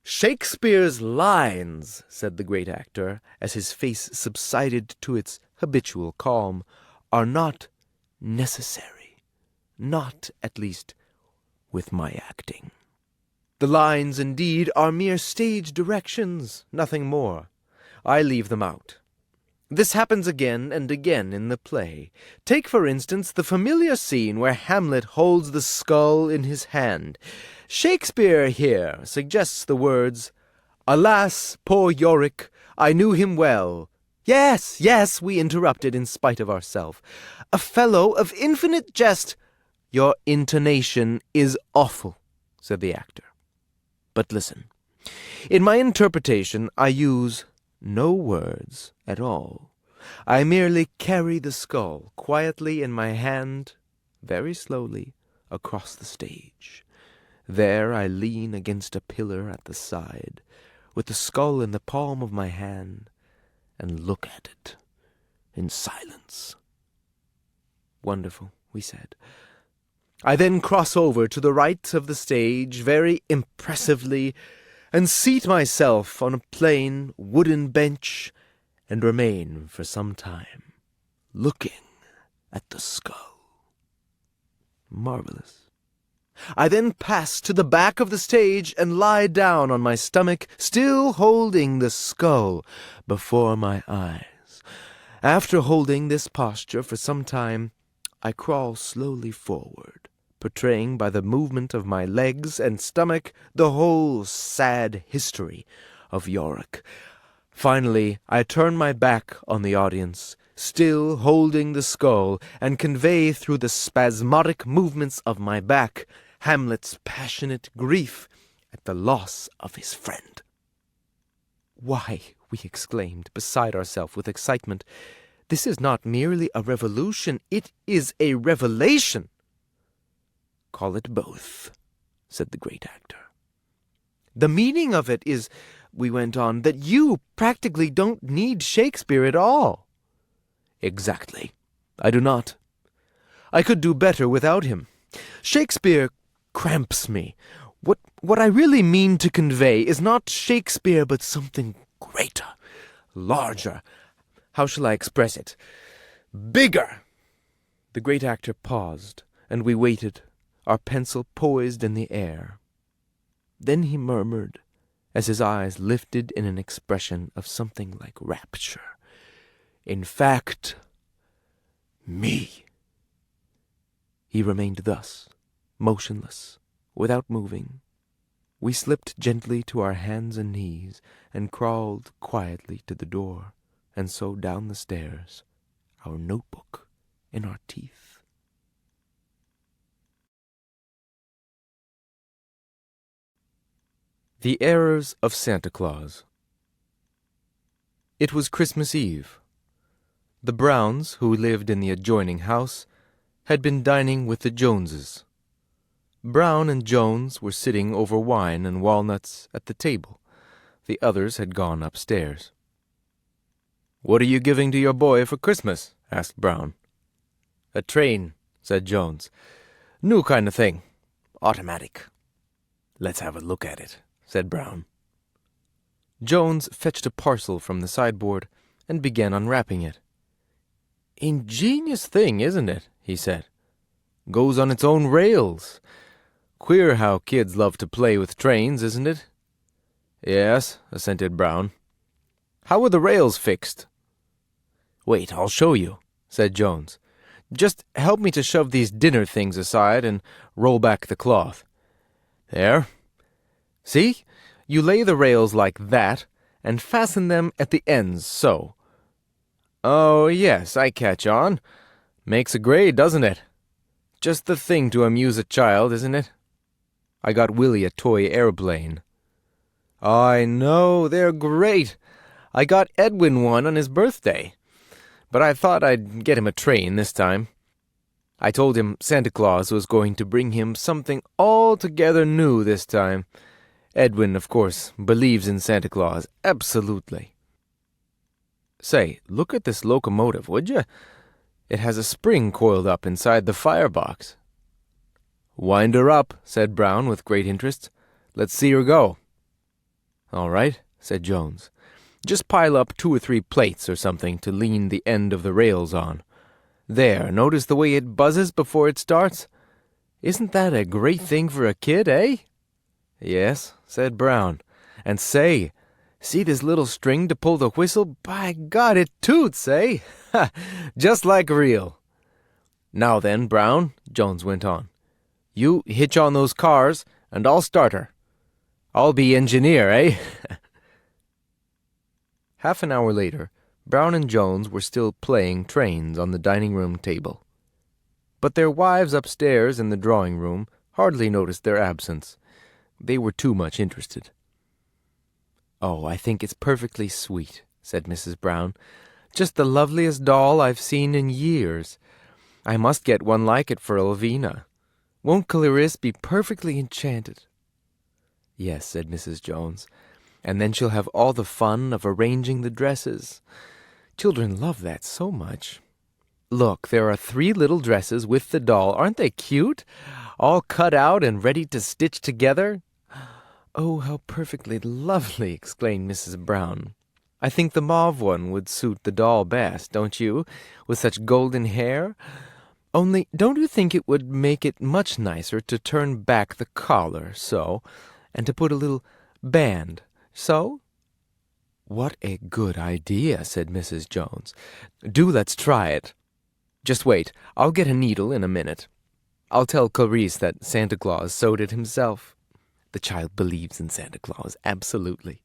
[SPEAKER 1] "Shakespeare's lines," said the great actor, as his face subsided to its habitual calm, "are not necessary, not, at least, with my acting. The lines, indeed, are mere stage directions, nothing more. I leave them out. This happens again and again in the play. Take, for instance, the familiar scene where Hamlet holds the skull in his hand. Shakespeare here suggests the words, 'Alas, poor Yorick, I knew him well.' Yes, yes, we interrupted in spite of ourselves. A fellow of infinite jest. Your intonation is awful, said the actor. But listen. In my interpretation, I use no words at all. I merely carry the skull quietly in my hand, very slowly, across the stage. There I lean against a pillar at the side, with the skull in the palm of my hand, and look at it in silence. Wonderful, we said. I then cross over to the right of the stage very impressively and seat myself on a plain wooden bench and remain for some time looking at the skull. Marvelous. I then pass to the back of the stage and lie down on my stomach, still holding the skull before my eyes. After holding this posture for some time, I crawl slowly forward, portraying by the movement of my legs and stomach the whole sad history of Yorick. Finally, I turn my back on the audience, still holding the skull, and convey through the spasmodic movements of my back Hamlet's passionate grief at the loss of his friend. Why, we exclaimed, beside ourselves with excitement, this is not merely a revolution, it is a revelation. Call it both, said the great actor. The meaning of it is, we went on, that you practically don't need Shakespeare at all. Exactly. I do not. I could do better without him. Shakespeare cramps me. What I really mean to convey is not Shakespeare, but something greater, larger. How shall I express it? Bigger. The great actor paused, and we waited, our pencil poised in the air. Then he murmured, as his eyes lifted in an expression of something like rapture, "In fact, me." He remained thus, motionless, without moving. We slipped gently to our hands and knees, and crawled quietly to the door, and so down the stairs, our notebook in our teeth. The Errors of Santa Claus. It was Christmas Eve. The Browns, who lived in the adjoining house, had been dining with the Joneses. Brown and Jones were sitting over wine and walnuts at the table. The others had gone upstairs. "What are you giving to your boy for Christmas?" asked Brown. "A train," said Jones. "New kind of thing. Automatic." "Let's have a look at it," said Brown. Jones fetched a parcel from the sideboard and began unwrapping it. "Ingenious thing, isn't it?" he said. "Goes on its own rails. Queer how kids love to play with trains, isn't it?" "Yes," assented Brown. "How were the rails fixed?" "Wait, I'll show you," said Jones. "Just help me to shove these dinner things aside and roll back the cloth. There. See? You lay the rails like that, and fasten them at the ends, so. Oh, yes, I catch on. Makes a grade, doesn't it? Just the thing to amuse a child, isn't it? I got Willie a toy airplane. I know, they're great. I got Edwin one on his birthday. But I thought I'd get him a train this time. I told him Santa Claus was going to bring him something altogether new this time. Edwin, of course, believes in Santa Claus, absolutely. Say, look at this locomotive, would you? It has a spring coiled up inside the firebox. Wind her up, said Brown with great interest. Let's see her go. All right, said Jones. Just pile up 2 or 3 plates or something to lean the end of the rails on. There, notice the way it buzzes before it starts? Isn't that a great thing for a kid, eh? Yes, said Brown. And say, see this little string to pull the whistle? By God, it toots, eh? Ha! Just like real. Now then, Brown, Jones went on, you hitch on those cars, and I'll start her. I'll be engineer, eh? Half an hour later, Brown and Jones were still playing trains on the dining-room table. But their wives upstairs in the drawing-room hardly noticed their absence. They were too much interested. Oh, I think it's perfectly sweet, said Mrs. Brown. Just the loveliest doll I've seen in years. I must get one like it for Elvina. Won't Clarice be perfectly enchanted? Yes, said Mrs. Jones, and then she'll have all the fun of arranging the dresses. Children love that so much. Look, there are 3 little dresses with the doll. Aren't they cute? All cut out and ready to stitch together. Oh, how perfectly lovely, exclaimed Mrs. Brown. I think the mauve one would suit the doll best, don't you, with such golden hair? Only, don't you think it would make it much nicer to turn back the collar, so, and to put a little band, so? What a good idea, said Mrs. Jones. Do let's try it. Just wait, I'll get a needle in a minute. I'll tell Clarice that Santa Claus sewed it himself. The child believes in Santa Claus, absolutely.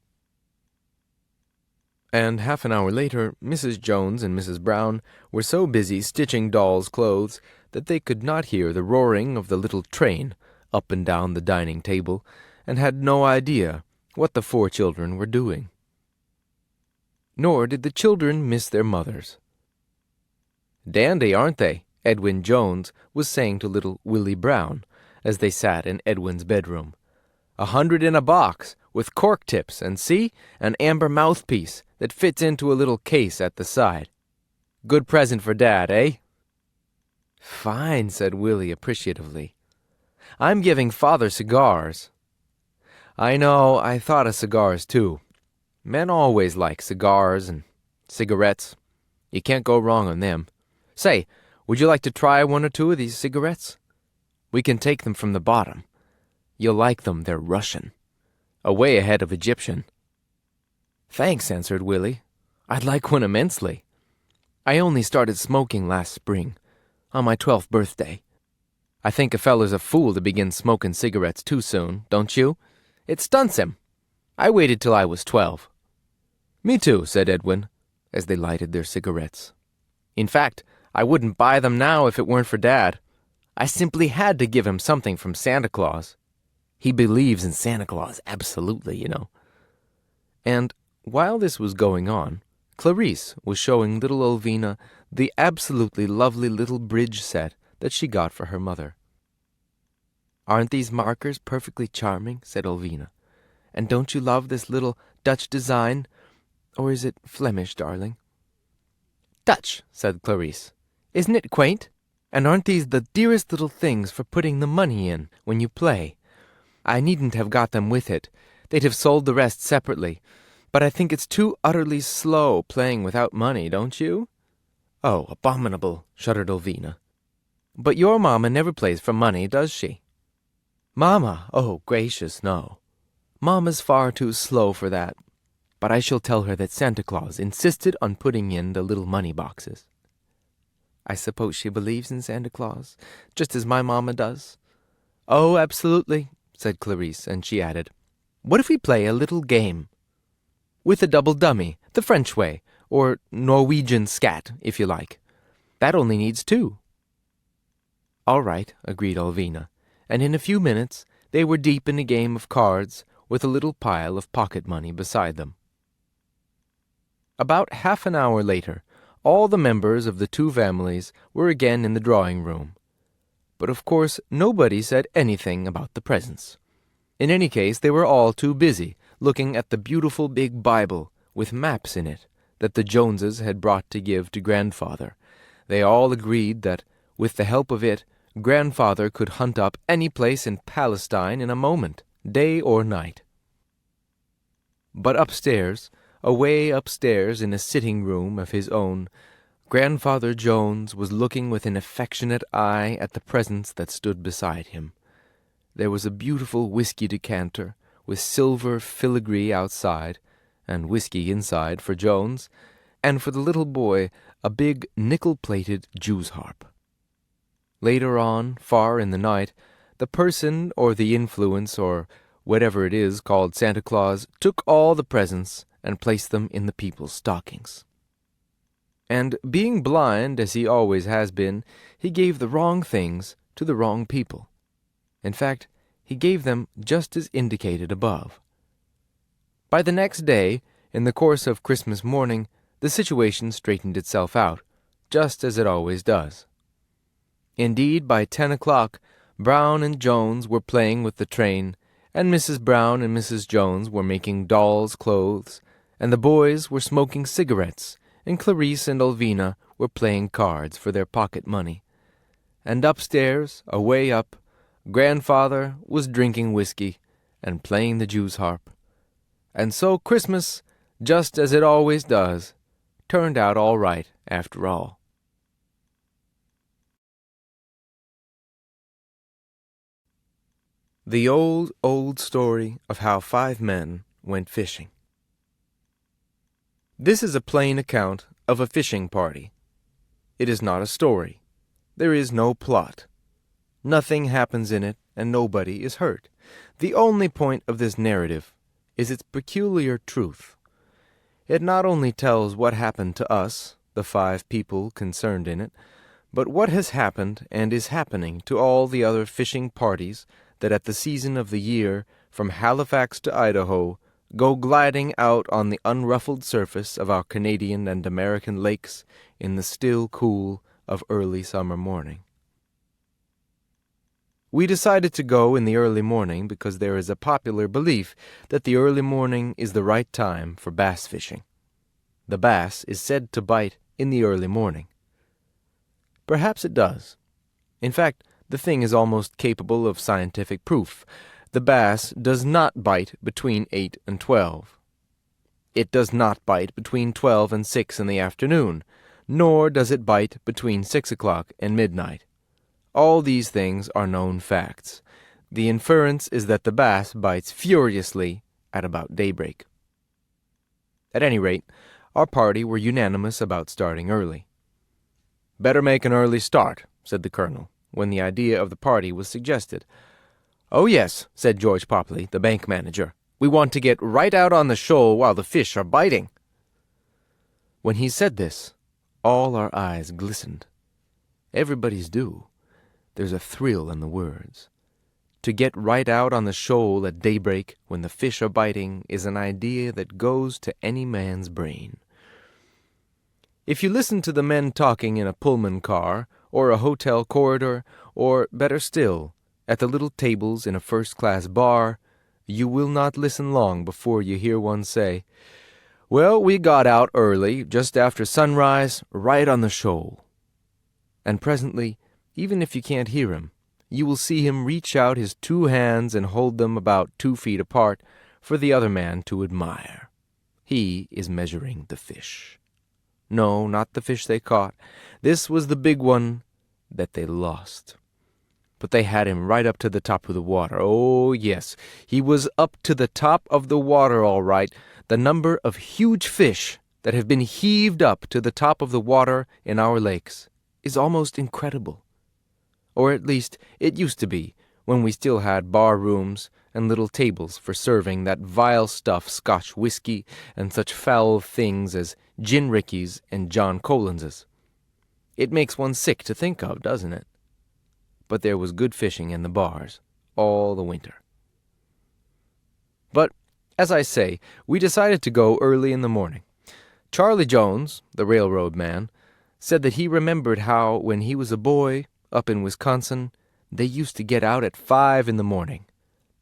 [SPEAKER 1] And half an hour later, Mrs. Jones and Mrs. Brown were so busy stitching dolls' clothes that they could not hear the roaring of the little train up and down the dining table, and had no idea what the 4 children were doing. Nor did the children miss their mothers. Dandy, aren't they? Edwin Jones was saying to little Willie Brown as they sat in Edwin's bedroom. 100 in a box, with cork tips, and see, an amber mouthpiece that fits into a little case at the side. Good present for Dad, eh? Fine, said Willie appreciatively. I'm giving Father cigars. I know, I thought of cigars too. Men always like cigars and cigarettes. You can't go wrong on them. Say, would you like to try 1 or 2 of these cigarettes? We can take them from the bottom. You'll like them, they're Russian. Away ahead of Egyptian. Thanks, answered Willie. I'd like one immensely. I only started smoking last spring, on my 12th birthday. I think a feller's a fool to begin smoking cigarettes too soon, don't you? It stunts him. I waited till I was 12. Me too, said Edwin, as they lighted their cigarettes. In fact, I wouldn't buy them now if it weren't for Dad. I simply had to give him something from Santa Claus. He believes in Santa Claus, absolutely, you know. And while this was going on, Clarice was showing little Elvina the absolutely lovely little bridge set that she got for her mother. Aren't these markers perfectly charming? Said Elvina. And don't you love this little Dutch design? Or is it Flemish, darling? Dutch, said Clarice. Isn't it quaint? And aren't these the dearest little things for putting the money in when you play? I needn't have got them with it. They'd have sold the rest separately. But I think it's too utterly slow playing without money, don't you? Oh, abominable, shuddered Elvina. But your mamma never plays for money, does she? Mamma? Oh, gracious, no. Mamma's far too slow for that. But I shall tell her that Santa Claus insisted on putting in the little money boxes. I suppose she believes in Santa Claus, just as my mamma does. Oh, absolutely, said Clarice, and she added, What if we play a little game? with a double dummy, the French way, or Norwegian scat, if you like. That only needs 2. All right, agreed Alvina, and in a few minutes they were deep in a game of cards with a little pile of pocket money beside them. About half an hour later, all the members of the 2 families were again in the drawing-room. But of course nobody said anything about the presents. In any case, they were all too busy looking at the beautiful big Bible with maps in it that the Joneses had brought to give to Grandfather. They all agreed that, with the help of it, Grandfather could hunt up any place in Palestine in a moment, day or night. But upstairs, away upstairs in a sitting-room of his own, Grandfather Jones was looking with an affectionate eye at the presents that stood beside him. There was a beautiful whiskey decanter with silver filigree outside, and whiskey inside for Jones, and for the little boy a big nickel-plated Jew's harp. Later on, far in the night, the person or the influence or whatever it is called Santa Claus took all the presents and placed them in the people's stockings. And being blind, as he always has been, he gave the wrong things to the wrong people. In fact, he gave them just as indicated above. By the next day, in the course of Christmas morning, the situation straightened itself out, just as it always does. Indeed, by 10 o'clock, Brown and Jones were playing with the train, and Mrs. Brown and Mrs. Jones were making dolls' clothes, and the boys were smoking cigarettes, and Clarice and Alvina were playing cards for their pocket money. And upstairs, away up, Grandfather was drinking whiskey and playing the Jew's harp. And so Christmas, just as it always does, turned out all right after all. The old, old story of how 5 men went fishing. This is a plain account of a fishing party. It is not a story. There is no plot. Nothing happens in it, and nobody is hurt. The only point of this narrative is its peculiar truth. It not only tells what happened to us, the 5 people concerned in it, but what has happened and is happening to all the other fishing parties that at the season of the year, from Halifax to Idaho, go gliding out on the unruffled surface of our Canadian and American lakes in the still cool of early summer morning. We decided to go in the early morning because there is a popular belief that the early morning is the right time for bass fishing. The bass is said to bite in the early morning. Perhaps it does. In fact, the thing is almost capable of scientific proof. The bass does not bite between 8 and 12. It does not bite between 12 and 6 in the afternoon, nor does it bite between 6 o'clock and midnight. All these things are known facts. The inference is that the bass bites furiously at about daybreak. At any rate, our party were unanimous about starting early. "Better make an early start," said the colonel, when the idea of the party was suggested. "Oh, yes," said George Popley, the bank manager. "We want to get right out on the shoal while the fish are biting." When he said this, all our eyes glistened. Everybody's do. There's a thrill in the words. To get right out on the shoal at daybreak when the fish are biting is an idea that goes to any man's brain. If you listen to the men talking in a Pullman car, or a hotel corridor, or, better still, at the little tables in a first-class bar, you will not listen long before you hear one say, "Well, we got out early, just after sunrise, right on the shoal." And presently, even if you can't hear him, you will see him reach out his 2 hands and hold them about 2 feet apart for the other man to admire. He is measuring the fish. No, not the fish they caught. This was the big one that they lost. But they had him right up to the top of the water. Oh, yes, he was up to the top of the water, all right. The number of huge fish that have been heaved up to the top of the water in our lakes is almost incredible. Or at least it used to be, when we still had bar rooms and little tables for serving that vile stuff Scotch whiskey and such foul things as gin rickeys and John Collinses. It makes one sick to think of, doesn't it? But there was good fishing in the bars all the winter. But, as I say, we decided to go early in the morning. Charlie Jones, the railroad man, said that he remembered how, when he was a boy, up in Wisconsin, they used to get out at 5 in the morning.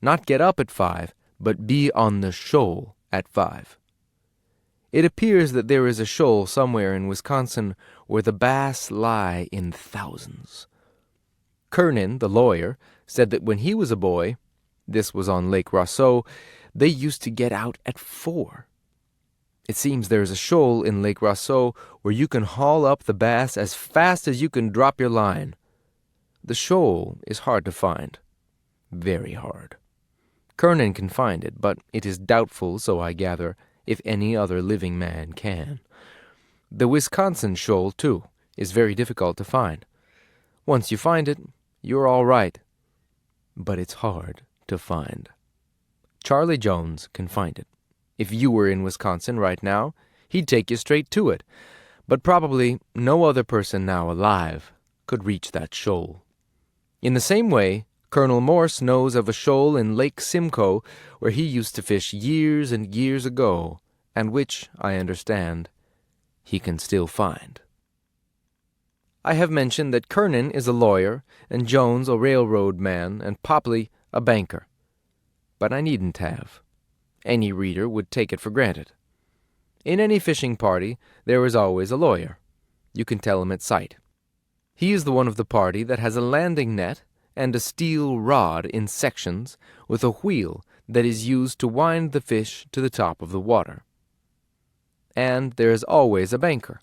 [SPEAKER 1] Not get up at 5, but be on the shoal at 5. It appears that there is a shoal somewhere in Wisconsin where the bass lie in thousands. Kernan, the lawyer, said that when he was a boy, this was on Lake Rosseau, they used to get out at 4. It seems there is a shoal in Lake Rosseau where you can haul up the bass as fast as you can drop your line. The shoal is hard to find. Very hard. Kernan can find it, but it is doubtful, so I gather, if any other living man can. The Wisconsin shoal, too, is very difficult to find. Once you find it, you're all right. But it's hard to find. Charlie Jones can find it. If you were in Wisconsin right now, he'd take you straight to it. But probably no other person now alive could reach that shoal. In the same way, Colonel Morse knows of a shoal in Lake Simcoe where he used to fish years and years ago, and which, I understand, he can still find. I have mentioned that Kernan is a lawyer, and Jones a railroad man, and Popley a banker. But I needn't have. Any reader would take it for granted. In any fishing party, there is always a lawyer. You can tell him at sight. He is the one of the party that has a landing net and a steel rod in sections with a wheel that is used to wind the fish to the top of the water. And there is always a banker.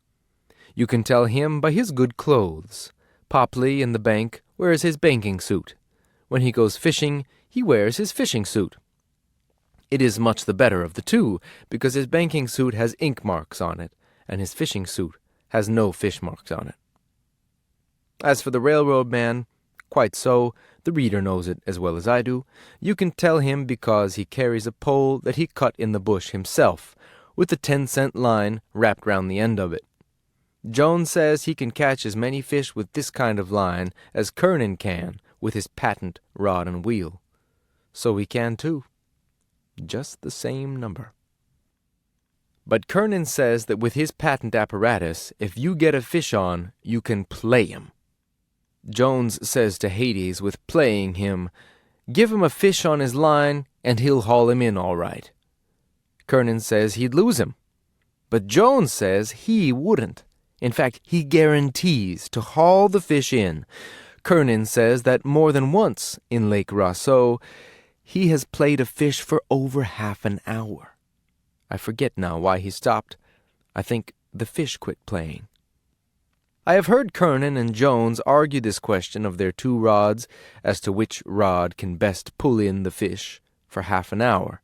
[SPEAKER 1] You can tell him by his good clothes. Popley in the bank wears his banking suit. When he goes fishing, he wears his fishing suit. It is much the better of the two, because his banking suit has ink marks on it, and his fishing suit has no fish marks on it. As for the railroad man, quite so, the reader knows it as well as I do. You can tell him because he carries a pole that he cut in the bush himself, with a 10-cent line wrapped round the end of it. Jones says he can catch as many fish with this kind of line as Kernan can with his patent rod and wheel. So he can too. Just the same number. But Kernan says that with his patent apparatus, if you get a fish on, you can play him. Jones says to Hades with playing him, give him a fish on his line, and he'll haul him in all right. Kernan says he'd lose him. But Jones says he wouldn't. In fact, he guarantees to haul the fish in. Kernan says that more than once in Lake Rosseau, he has played a fish for over half an hour. I forget now why he stopped. I think the fish quit playing. I have heard Kernan and Jones argue this question of their two rods as to which rod can best pull in the fish for half an hour.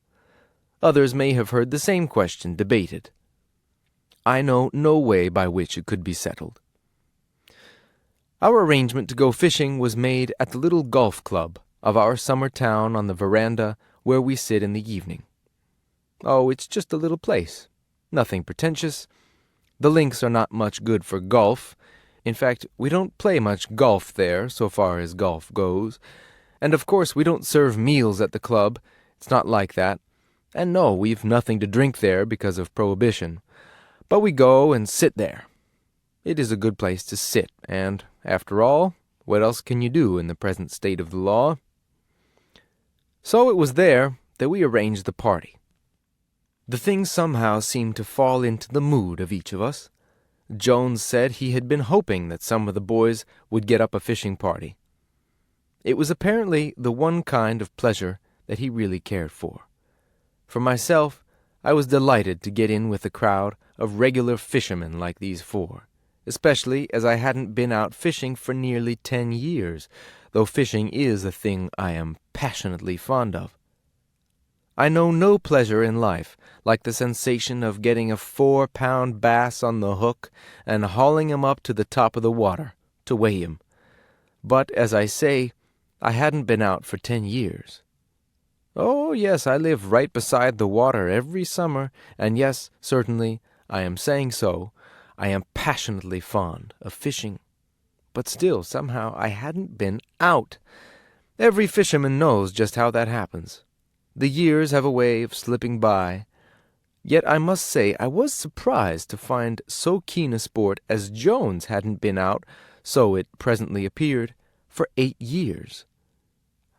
[SPEAKER 1] Others may have heard the same question debated. I know no way by which it could be settled. Our arrangement to go fishing was made at the little golf club of our summer town on the veranda where we sit in the evening. Oh, it's just a little place. Nothing pretentious. The links are not much good for golf. In fact, we don't play much golf there, so far as golf goes. And of course we don't serve meals at the club. It's not like that. And no, we've nothing to drink there because of prohibition. But we go and sit there. It is a good place to sit, and, after all, what else can you do in the present state of the law? So it was there that we arranged the party. The thing somehow seemed to fall into the mood of each of us. Jones said he had been hoping that some of the boys would get up a fishing party. It was apparently the one kind of pleasure that he really cared for. For myself, I was delighted to get in with a crowd of regular fishermen like these four, especially as I hadn't been out fishing for nearly 10 years, though fishing is a thing I am passionately fond of. I know no pleasure in life like the sensation of getting a 4-pound bass on the hook and hauling him up to the top of the water to weigh him. But, as I say, I hadn't been out for 10 years. Oh, yes, I live right beside the water every summer, and yes, certainly, I am saying so, I am passionately fond of fishing. But still, somehow, I hadn't been out. Every fisherman knows just how that happens. The years have a way of slipping by. Yet I must say I was surprised to find so keen a sport as Jones hadn't been out, so it presently appeared, for 8 years.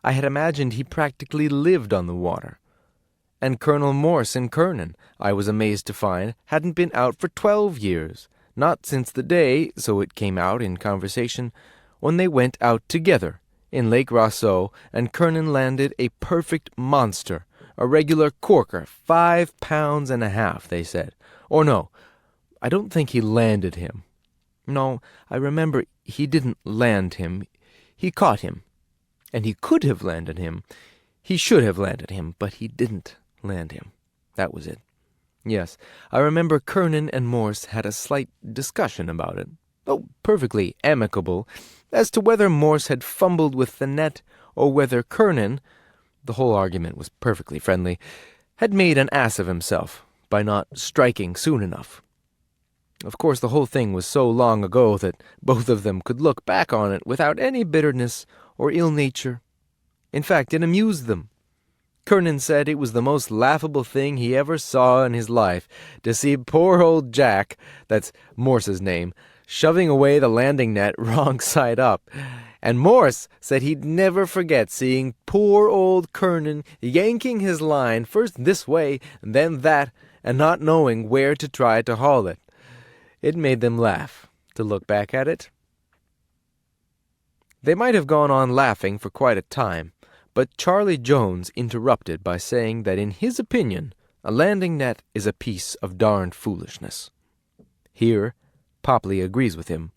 [SPEAKER 1] I had imagined he practically lived on the water. And Colonel Morse in Kernan, I was amazed to find, hadn't been out for 12 years, not since the day, so it came out in conversation, when they went out together in Lake Rousseau, and Kernan landed a perfect monster, a regular corker, 5 pounds and a half, they said. Or no, I don't think he landed him. No, I remember he didn't land him. He caught him. And he could have landed him. He should have landed him, but he didn't land him. That was it. Yes, I remember Kernan and Morse had a slight discussion about it. Oh, perfectly amicable, as to whether Morse had fumbled with the net, or whether Kernan, the whole argument was perfectly friendly, had made an ass of himself by not striking soon enough. Of course, the whole thing was so long ago that both of them could look back on it without any bitterness or ill nature. In fact, it amused them. Kernan said it was the most laughable thing he ever saw in his life to see poor old Jack, that's Morse's name, shoving away the landing net wrong side up. And Morse said he'd never forget seeing poor old Kernan yanking his line first this way and then that, and not knowing where to try to haul it. It made them laugh to look back at it. They might have gone on laughing for quite a time, but Charlie Jones interrupted by saying that in his opinion a landing net is a piece of darned foolishness. Here Popley agrees with him.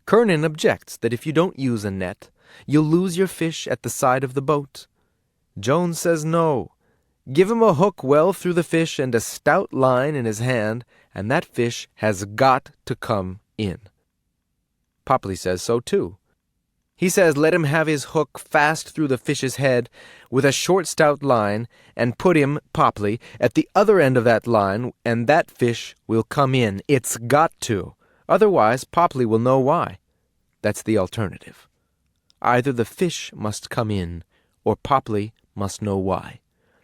[SPEAKER 1] Kernan objects that if you don't use a net, you'll lose your fish at the side of the boat. Jones says no. Give him a hook well through the fish and a stout line in his hand, and that fish has got to come in. Popley says so too. He says let him have his hook fast through the fish's head with a short stout line, and put him, Popley, at the other end of that line, and that fish will come in. It's got to. Otherwise, Popley will know why. That's the alternative. Either the fish must come in, or Popley must know why.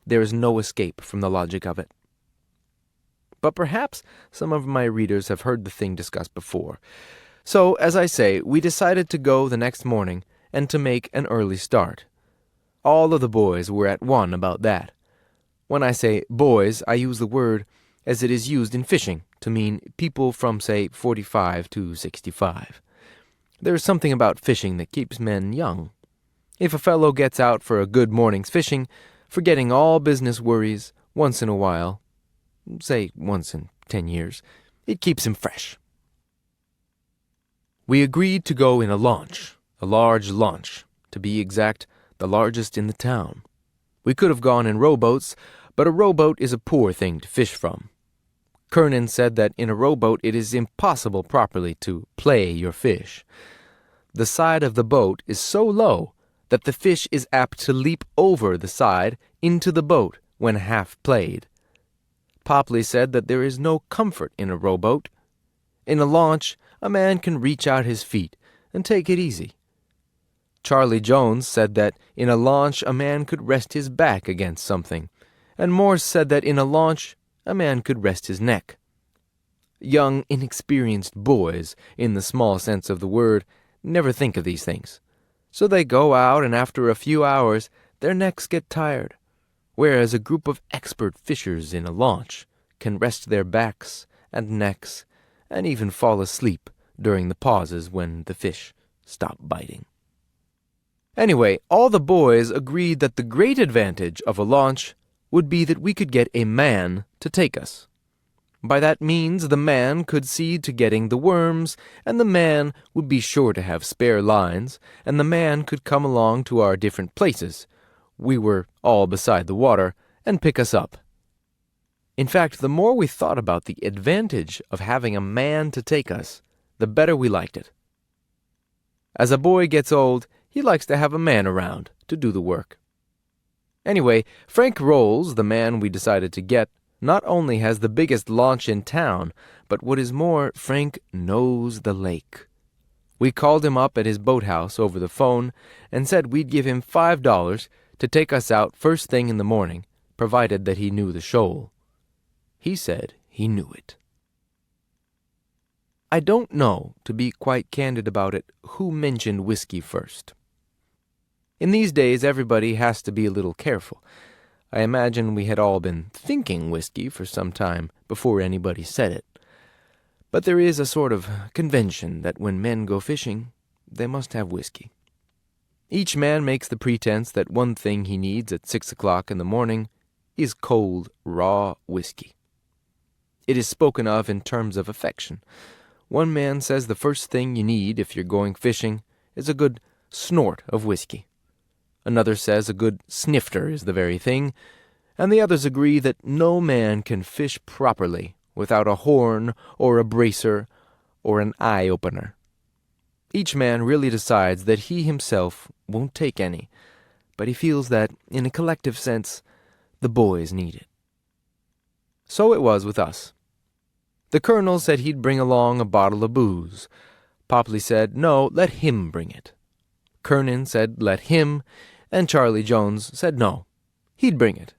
[SPEAKER 1] There is no escape from the logic of it. But perhaps some of my readers have heard the thing discussed before. So, as I say, we decided to go the next morning and to make an early start. All of the boys were at one about that. When I say boys, I use the word as it is used in fishing, to mean people from, say, 45 to 65. There is something about fishing that keeps men young. If a fellow gets out for a good morning's fishing, forgetting all business worries, once in a while, say once in 10 years, it keeps him fresh. We agreed to go in a launch, a large launch, to be exact, the largest in the town. We could have gone in rowboats, but a rowboat is a poor thing to fish from. Kernan said that in a rowboat it is impossible properly to play your fish. The side of the boat is so low that the fish is apt to leap over the side into the boat when half played. Popley said that there is no comfort in a rowboat. In a launch, a man can reach out his feet and take it easy. Charlie Jones said that in a launch a man could rest his back against something, and Morse said that in a launch a man could rest his neck. Young, inexperienced boys, in the small sense of the word, never think of these things. So they go out, and after a few hours their necks get tired, whereas a group of expert fishers in a launch can rest their backs and necks and even fall asleep during the pauses when the fish stop biting. Anyway, all the boys agreed that the great advantage of a launch would be that we could get a man to take us. By that means the man could see to getting the worms, and the man would be sure to have spare lines, and the man could come along to our different places. We were all beside the water, and pick us up. In fact, the more we thought about the advantage of having a man to take us, the better we liked it. As a boy gets old, He likes to have a man around to do the work. Anyway, Frank Rolls, the man we decided to get, not only has the biggest launch in town, but what is more, Frank knows the lake. We called him up at his boathouse over the phone and said we'd give him $5 to take us out first thing in the morning, provided that he knew the shoal. He said he knew it. I don't know, to be quite candid about it, who mentioned whiskey first. In these days, everybody has to be a little careful. I imagine we had all been thinking whiskey for some time before anybody said it. But there is a sort of convention that when men go fishing, they must have whiskey. Each man makes the pretense that one thing he needs at 6 o'clock in the morning is cold, raw whiskey. It is spoken of in terms of affection. One man says the first thing you need if you're going fishing is a good snort of whiskey. Another says a good snifter is the very thing, and the others agree that no man can fish properly without a horn or a bracer or an eye-opener. Each man really decides that he himself won't take any, but he feels that, in a collective sense, the boys need it. So it was with us. The colonel said he'd bring along a bottle of booze. Popley said, no, let him bring it. Kernan said, let him, and Charlie Jones said no, he'd bring it.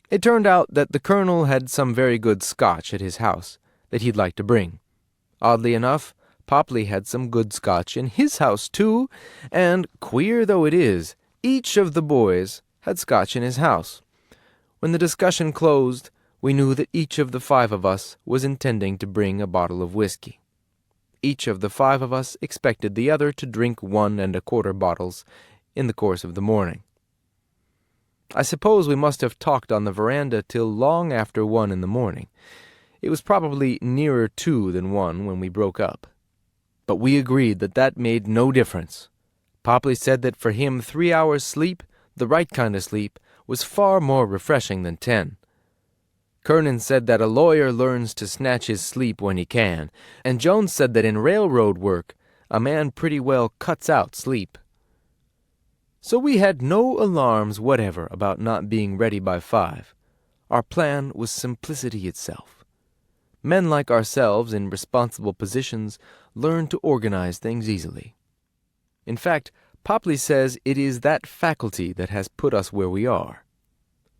[SPEAKER 1] It turned out that the colonel had some very good scotch at his house that he'd like to bring. Oddly enough, Popley had some good scotch in his house too, and, queer though it is, each of the boys had scotch in his house. When the discussion closed, we knew that each of the 5 of us was intending to bring a bottle of whiskey. Each of the 5 of us expected the other to drink 1 1/4 bottles in the course of the morning. I suppose we must have talked on the veranda till long after 1 in the morning. It was probably nearer 2 than 1 when we broke up. But we agreed that that made no difference. Popley said that for him 3 hours sleep, the right kind of sleep, was far more refreshing than 10. Kernan said that a lawyer learns to snatch his sleep when he can, and Jones said that in railroad work, a man pretty well cuts out sleep. So we had no alarms whatever about not being ready by 5. Our plan was simplicity itself. Men like ourselves in responsible positions learn to organize things easily. In fact, Popley says it is that faculty that has put us where we are.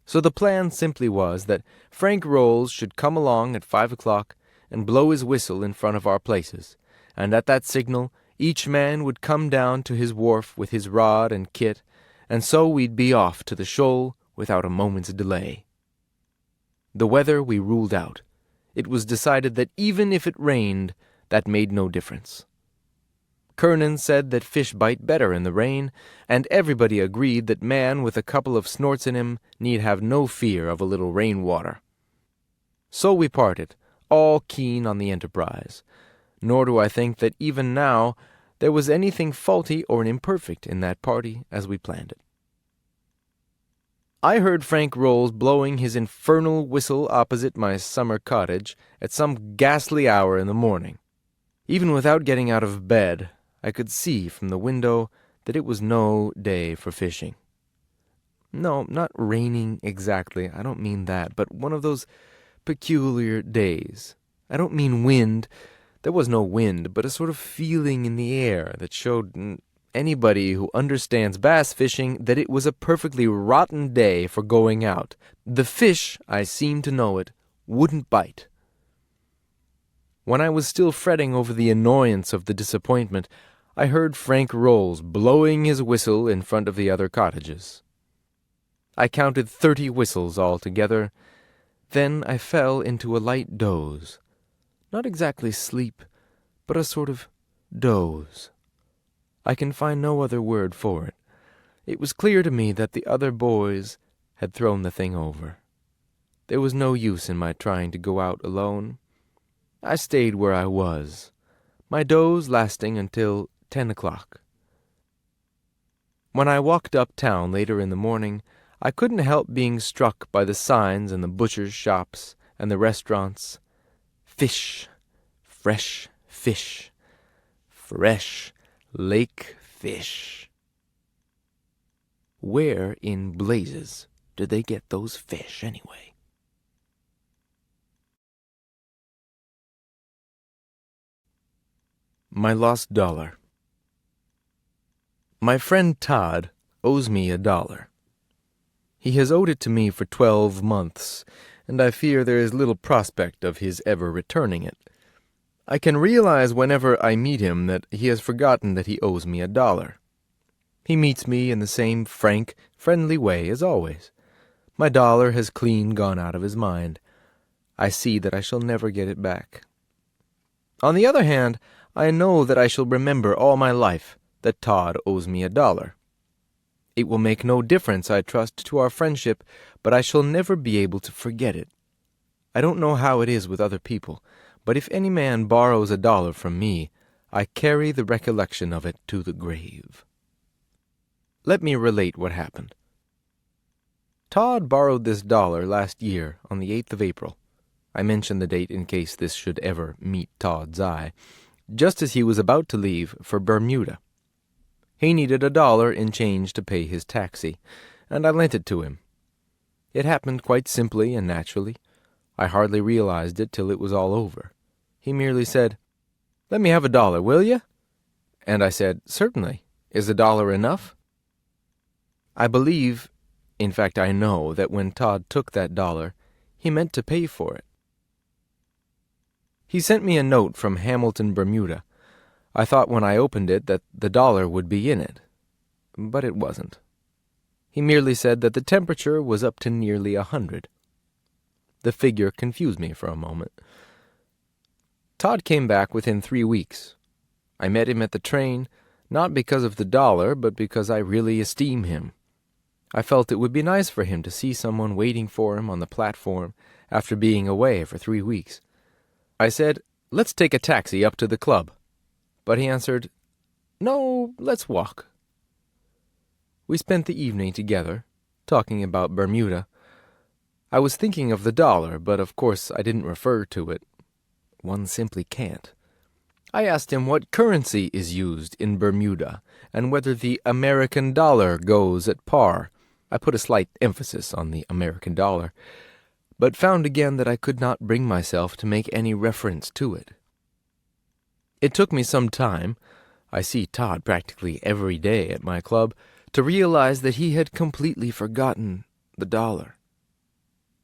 [SPEAKER 1] So the plan simply was that Frank Rolls should come along at 5 o'clock and blow his whistle in front of our places, and at that signal each man would come down to his wharf with his rod and kit, and so we'd be off to the shoal without a moment's delay. The weather we ruled out. It was decided that even if it rained, that made no difference. Kernan said that fish bite better in the rain, and everybody agreed that man with a couple of snorts in him need have no fear of a little rainwater. So we parted, all keen on the enterprise, nor do I think that even now there was anything faulty or imperfect in that party as we planned it. I heard Frank Rolls blowing his infernal whistle opposite my summer cottage at some ghastly hour in the morning. Even without getting out of bed, I could see from the window that it was no day for fishing. No, not raining exactly, I don't mean that, but one of those peculiar days. I don't mean wind. There was no wind, but a sort of feeling in the air that showed anybody who understands bass fishing that it was a perfectly rotten day for going out. The fish, I seemed to know it, wouldn't bite. When I was still fretting over the annoyance of the disappointment, I heard Frank Rolls blowing his whistle in front of the other cottages. I counted 30 whistles altogether. Then I fell into a light doze. Not exactly sleep, but a sort of doze. I can find no other word for it. It was clear to me that the other boys had thrown the thing over. There was no use in my trying to go out alone. I stayed where I was, my doze lasting until 10 o'clock. When I walked uptown later in the morning, I couldn't help being struck by the signs in the butcher's shops and the restaurants. Fish, fresh fish, fresh lake fish. Where in blazes did they get those fish, anyway? My lost dollar. My friend Todd owes me $1. He has owed it to me for 12 months, and I fear there is little prospect of his ever returning it. I can realize whenever I meet him that he has forgotten that he owes me $1. He meets me in the same frank, friendly way as always. My dollar has clean gone out of his mind. I see that I shall never get it back. On the other hand, I know that I shall remember all my life that Todd owes me $1. It will make no difference, I trust, to our friendship, but I shall never be able to forget it. I don't know how it is with other people, but if any man borrows $1 from me, I carry the recollection of it to the grave. Let me relate what happened. Todd borrowed this $1 last year on the 8th of April. I mention the date in case this should ever meet Todd's eye, just as he was about to leave for Bermuda. He needed $1 in change to pay his taxi, and I lent it to him. It happened quite simply and naturally. I hardly realized it till it was all over. He merely said, "Let me have $1, will you?" And I said, "Certainly. Is $1 enough?" I believe, in fact I know, that when Todd took that $1, he meant to pay for it. He sent me a note from Hamilton, Bermuda. I thought when I opened it that the $1 would be in it, but it wasn't. He merely said that the temperature was up to nearly 100. The figure confused me for a moment. Todd came back within 3 weeks. I met him at the train, not because of the $1, but because I really esteem him. I felt it would be nice for him to see someone waiting for him on the platform after being away for 3 weeks. I said, "Let's take a taxi up to the club." But he answered, "No, let's walk." We spent the evening together, talking about Bermuda. I was thinking of the $1, but of course I didn't refer to it. One simply can't. I asked him what currency is used in Bermuda, and whether the American dollar goes at par. I put a slight emphasis on the American dollar, but found again that I could not bring myself to make any reference to it. It took me some time, I see Todd practically every day at my club, to realize that he had completely forgotten the $1.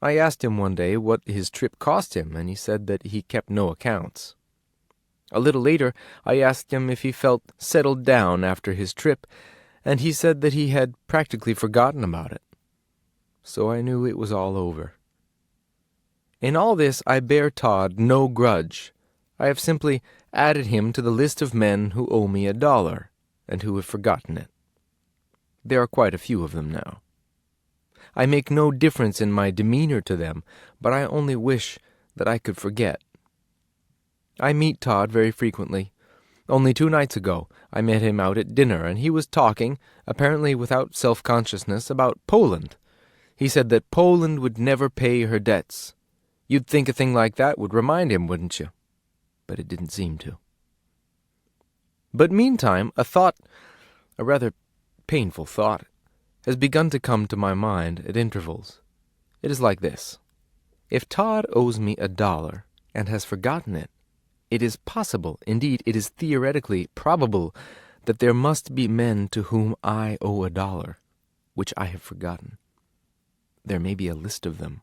[SPEAKER 1] I asked him one day what his trip cost him, and he said that he kept no accounts. A little later, I asked him if he felt settled down after his trip, and he said that he had practically forgotten about it. So I knew it was all over. In all this, I bear Todd no grudge. I have simply added him to the list of men who owe me $1, and who have forgotten it. There are quite a few of them now. I make no difference in my demeanor to them, but I only wish that I could forget. I meet Todd very frequently. Only 2 nights ago, I met him out at dinner, and he was talking, apparently without self-consciousness, about Poland. He said that Poland would never pay her debts. You'd think a thing like that would remind him, wouldn't you? But it didn't seem to. But meantime, a rather painful thought, has begun to come to my mind at intervals. It is like this. If Todd owes me $1 and has forgotten it, it is possible, indeed it is theoretically probable, that there must be men to whom I owe $1, which I have forgotten. There may be a list of them.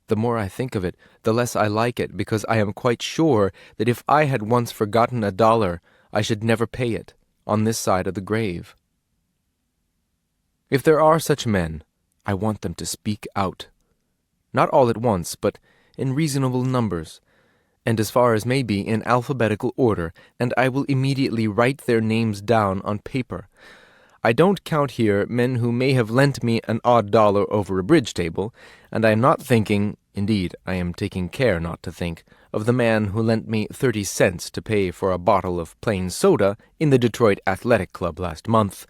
[SPEAKER 1] The more I think of it, the less I like it, because I am quite sure that if I had once forgotten $1, I should never pay it, on this side of the grave. If there are such men, I want them to speak out. Not all at once, but in reasonable numbers, and as far as may be in alphabetical order, and I will immediately write their names down on paper. I don't count here men who may have lent me an odd $1 over a bridge table, and I am not thinking, indeed I am taking care not to think, of the man who lent me 30 cents to pay for a bottle of plain soda in the Detroit Athletic Club last month.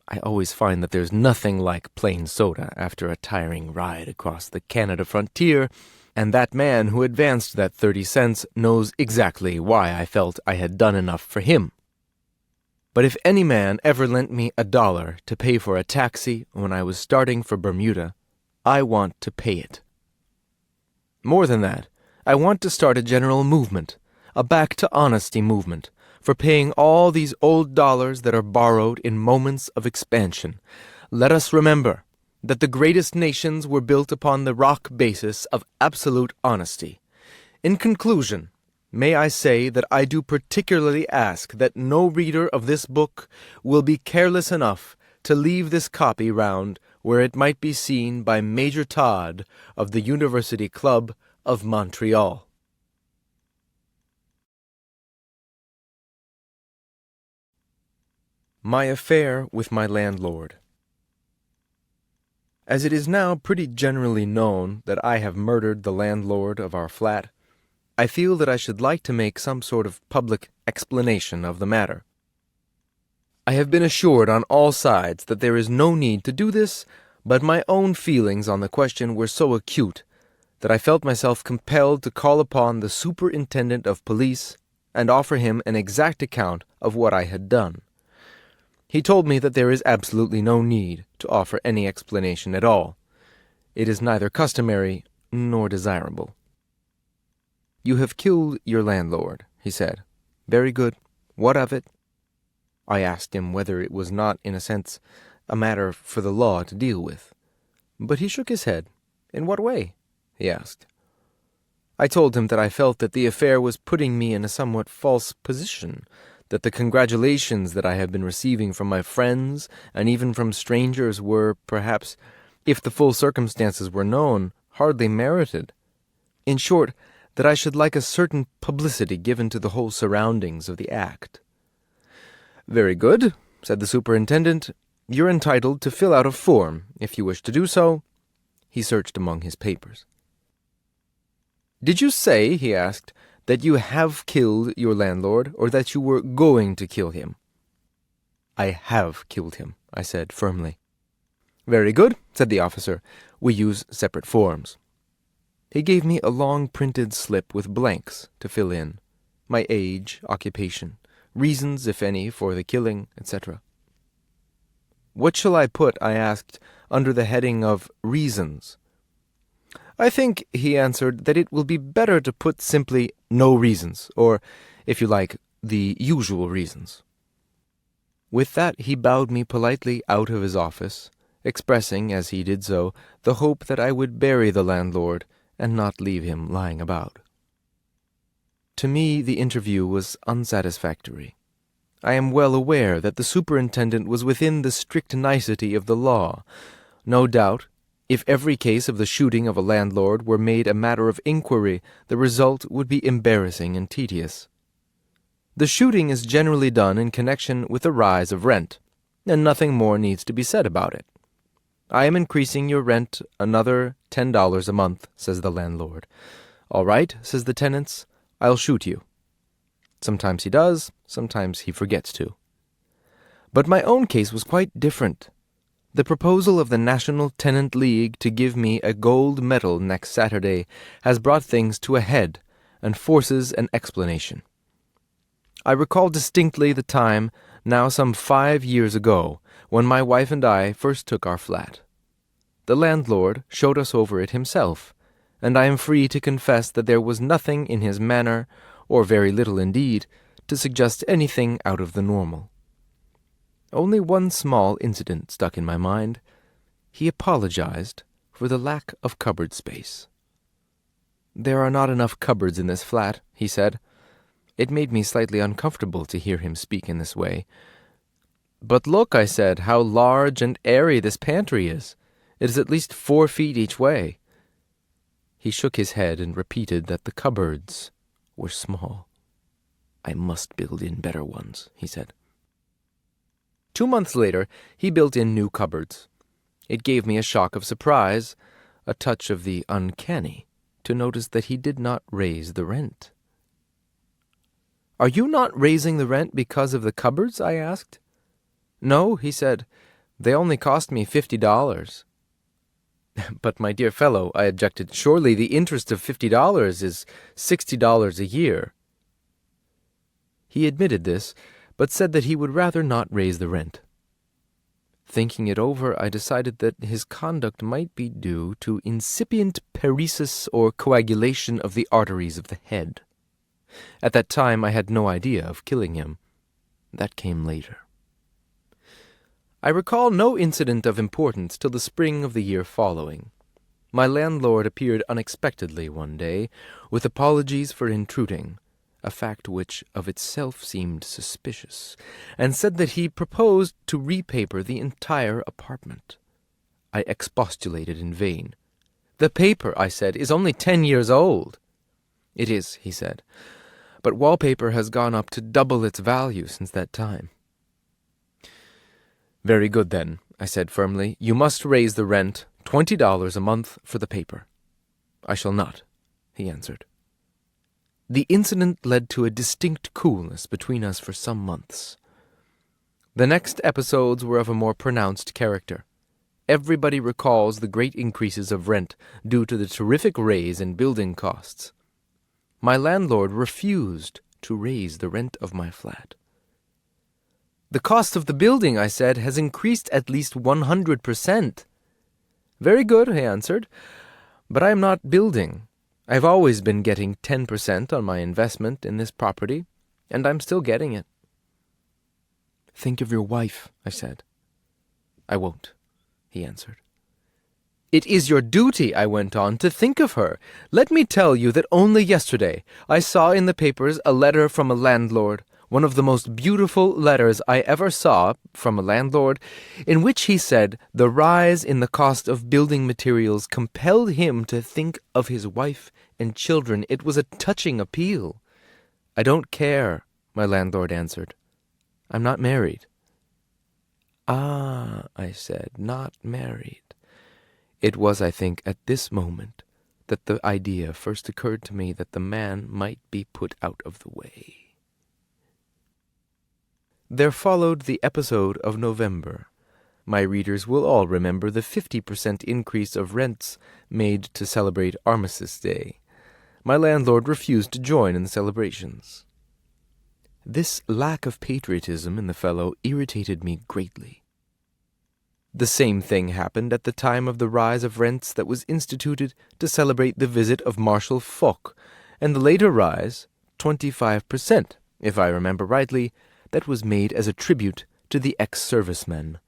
[SPEAKER 1] I always find that there's nothing like plain soda after a tiring ride across the Canada frontier, and that man who advanced that 30 cents knows exactly why I felt I had done enough for him. but if any man ever lent me $1 to pay for a taxi when I was starting for Bermuda, I want to pay it. More than that, I want to start a general movement, a back to honesty movement, for paying all these old dollars that are borrowed in moments of expansion. Let us remember that the greatest nations were built upon the rock basis of absolute honesty. In conclusion, may I say that I do particularly ask that no reader of this book will be careless enough to leave this copy round where it might be seen by Major Todd of the University Club of Montreal. My affair with my landlord. As it is now pretty generally known that I have murdered the landlord of our flat, I feel that I should like to make some sort of public explanation of the matter. I have been assured on all sides that there is no need to do this, but my own feelings on the question were so acute that I felt myself compelled to call upon the superintendent of police and offer him an exact account of what I had done. He told me that there is absolutely no need to offer any explanation at all. It is neither customary nor desirable. "You have killed your landlord," he said. "Very good. What of it?" I asked him whether it was not, in a sense, a matter for the law to deal with. But he shook his head. "In what way?" he asked. I told him that I felt that the affair was putting me in a somewhat false position, that the congratulations that I have been receiving from my friends and even from strangers were, perhaps, if the full circumstances were known, hardly merited. In short, that I should like a certain publicity given to the whole surroundings of the act. "Very good," said the superintendent. "You're entitled to fill out a form, if you wish to do so." He searched among his papers. "Did you say," he asked, "that you have killed your landlord, or that you were going to kill him?" "I have killed him," I said firmly. "Very good," said the officer. "We use separate forms." He gave me a long printed slip with blanks to fill in, my age, occupation, reasons, if any, for the killing, etc. "What shall I put," I asked, "under the heading of reasons?" "I think," he answered, "that it will be better to put simply no reasons, or, if you like, the usual reasons." With that he bowed me politely out of his office, expressing, as he did so, the hope that I would bury the landlord and not leave him lying about. To me the interview was unsatisfactory. I am well aware that the superintendent was within the strict nicety of the law. No doubt, if every case of the shooting of a landlord were made a matter of inquiry, the result would be embarrassing and tedious. The shooting is generally done in connection with the rise of rent, and nothing more needs to be said about it. "I am increasing your rent another $10 a month," says the landlord. "All right," says the tenants, "I'll shoot you." Sometimes he does, sometimes he forgets to. But my own case was quite different. The proposal of the National Tenant League to give me a gold medal next Saturday has brought things to a head and forces an explanation. I recall distinctly the time, now some 5 years ago, when my wife and I first took our flat. The landlord showed us over it himself, and I am free to confess that there was nothing in his manner, or very little indeed, to suggest anything out of the normal. Only one small incident stuck in my mind. He apologized for the lack of cupboard space. "There are not enough cupboards in this flat," he said. It made me slightly uncomfortable to hear him speak in this way. "But look," I said, "how large and airy this pantry is. It is at least 4 feet each way." He shook his head and repeated that the cupboards were small. "I must build in better ones," he said. 2 months later, he built in new cupboards. It gave me a shock of surprise, a touch of the uncanny, to notice that he did not raise the rent. "Are you not raising the rent because of the cupboards?" I asked. "No," he said. "They only cost me $50. "But, my dear fellow," I objected, "surely the interest of $50 is $60 a year." He admitted this, but said that he would rather not raise the rent. Thinking it over, I decided that his conduct might be due to incipient paresis or coagulation of the arteries of the head. At that time, I had no idea of killing him. That came later. I recall no incident of importance till the spring of the year following. My landlord appeared unexpectedly one day, with apologies for intruding, a fact which of itself seemed suspicious, and said that he proposed to repaper the entire apartment. I expostulated in vain. "The paper," I said, "is only 10 years old." "It is," he said, "but wallpaper has gone up to double its value since that time." "Very good, then," I said firmly. "You must raise the rent, $20 a month for the paper." "I shall not," he answered. The incident led to a distinct coolness between us for some months. The next episodes were of a more pronounced character. Everybody recalls the great increases of rent due to the terrific raise in building costs. My landlord refused to raise the rent of my flat. "The cost of the building," I said, "has increased at least 100%. "Very good," he answered, "but I am not building. I have always been getting 10% on my investment in this property, and I'm still getting it." "Think of your wife," I said. "I won't," he answered. "It is your duty," I went on, "to think of her. Let me tell you that only yesterday I saw in the papers a letter from a landlord, one of the most beautiful letters I ever saw from a landlord, in which he said the rise in the cost of building materials compelled him to think of his wife and children. It was a touching appeal." "I don't care," my landlord answered. "I'm not married." "Ah," I said, "not married." It was, I think, at this moment that the idea first occurred to me that the man might be put out of the way. There followed the episode of November. My readers will all remember the 50% increase of rents made to celebrate Armistice Day. My landlord refused to join in the celebrations. This lack of patriotism in the fellow irritated me greatly. The same thing happened at the time of the rise of rents that was instituted to celebrate the visit of Marshal Foch, and the later rise, 25%, if I remember rightly, that was made as a tribute to the ex-servicemen.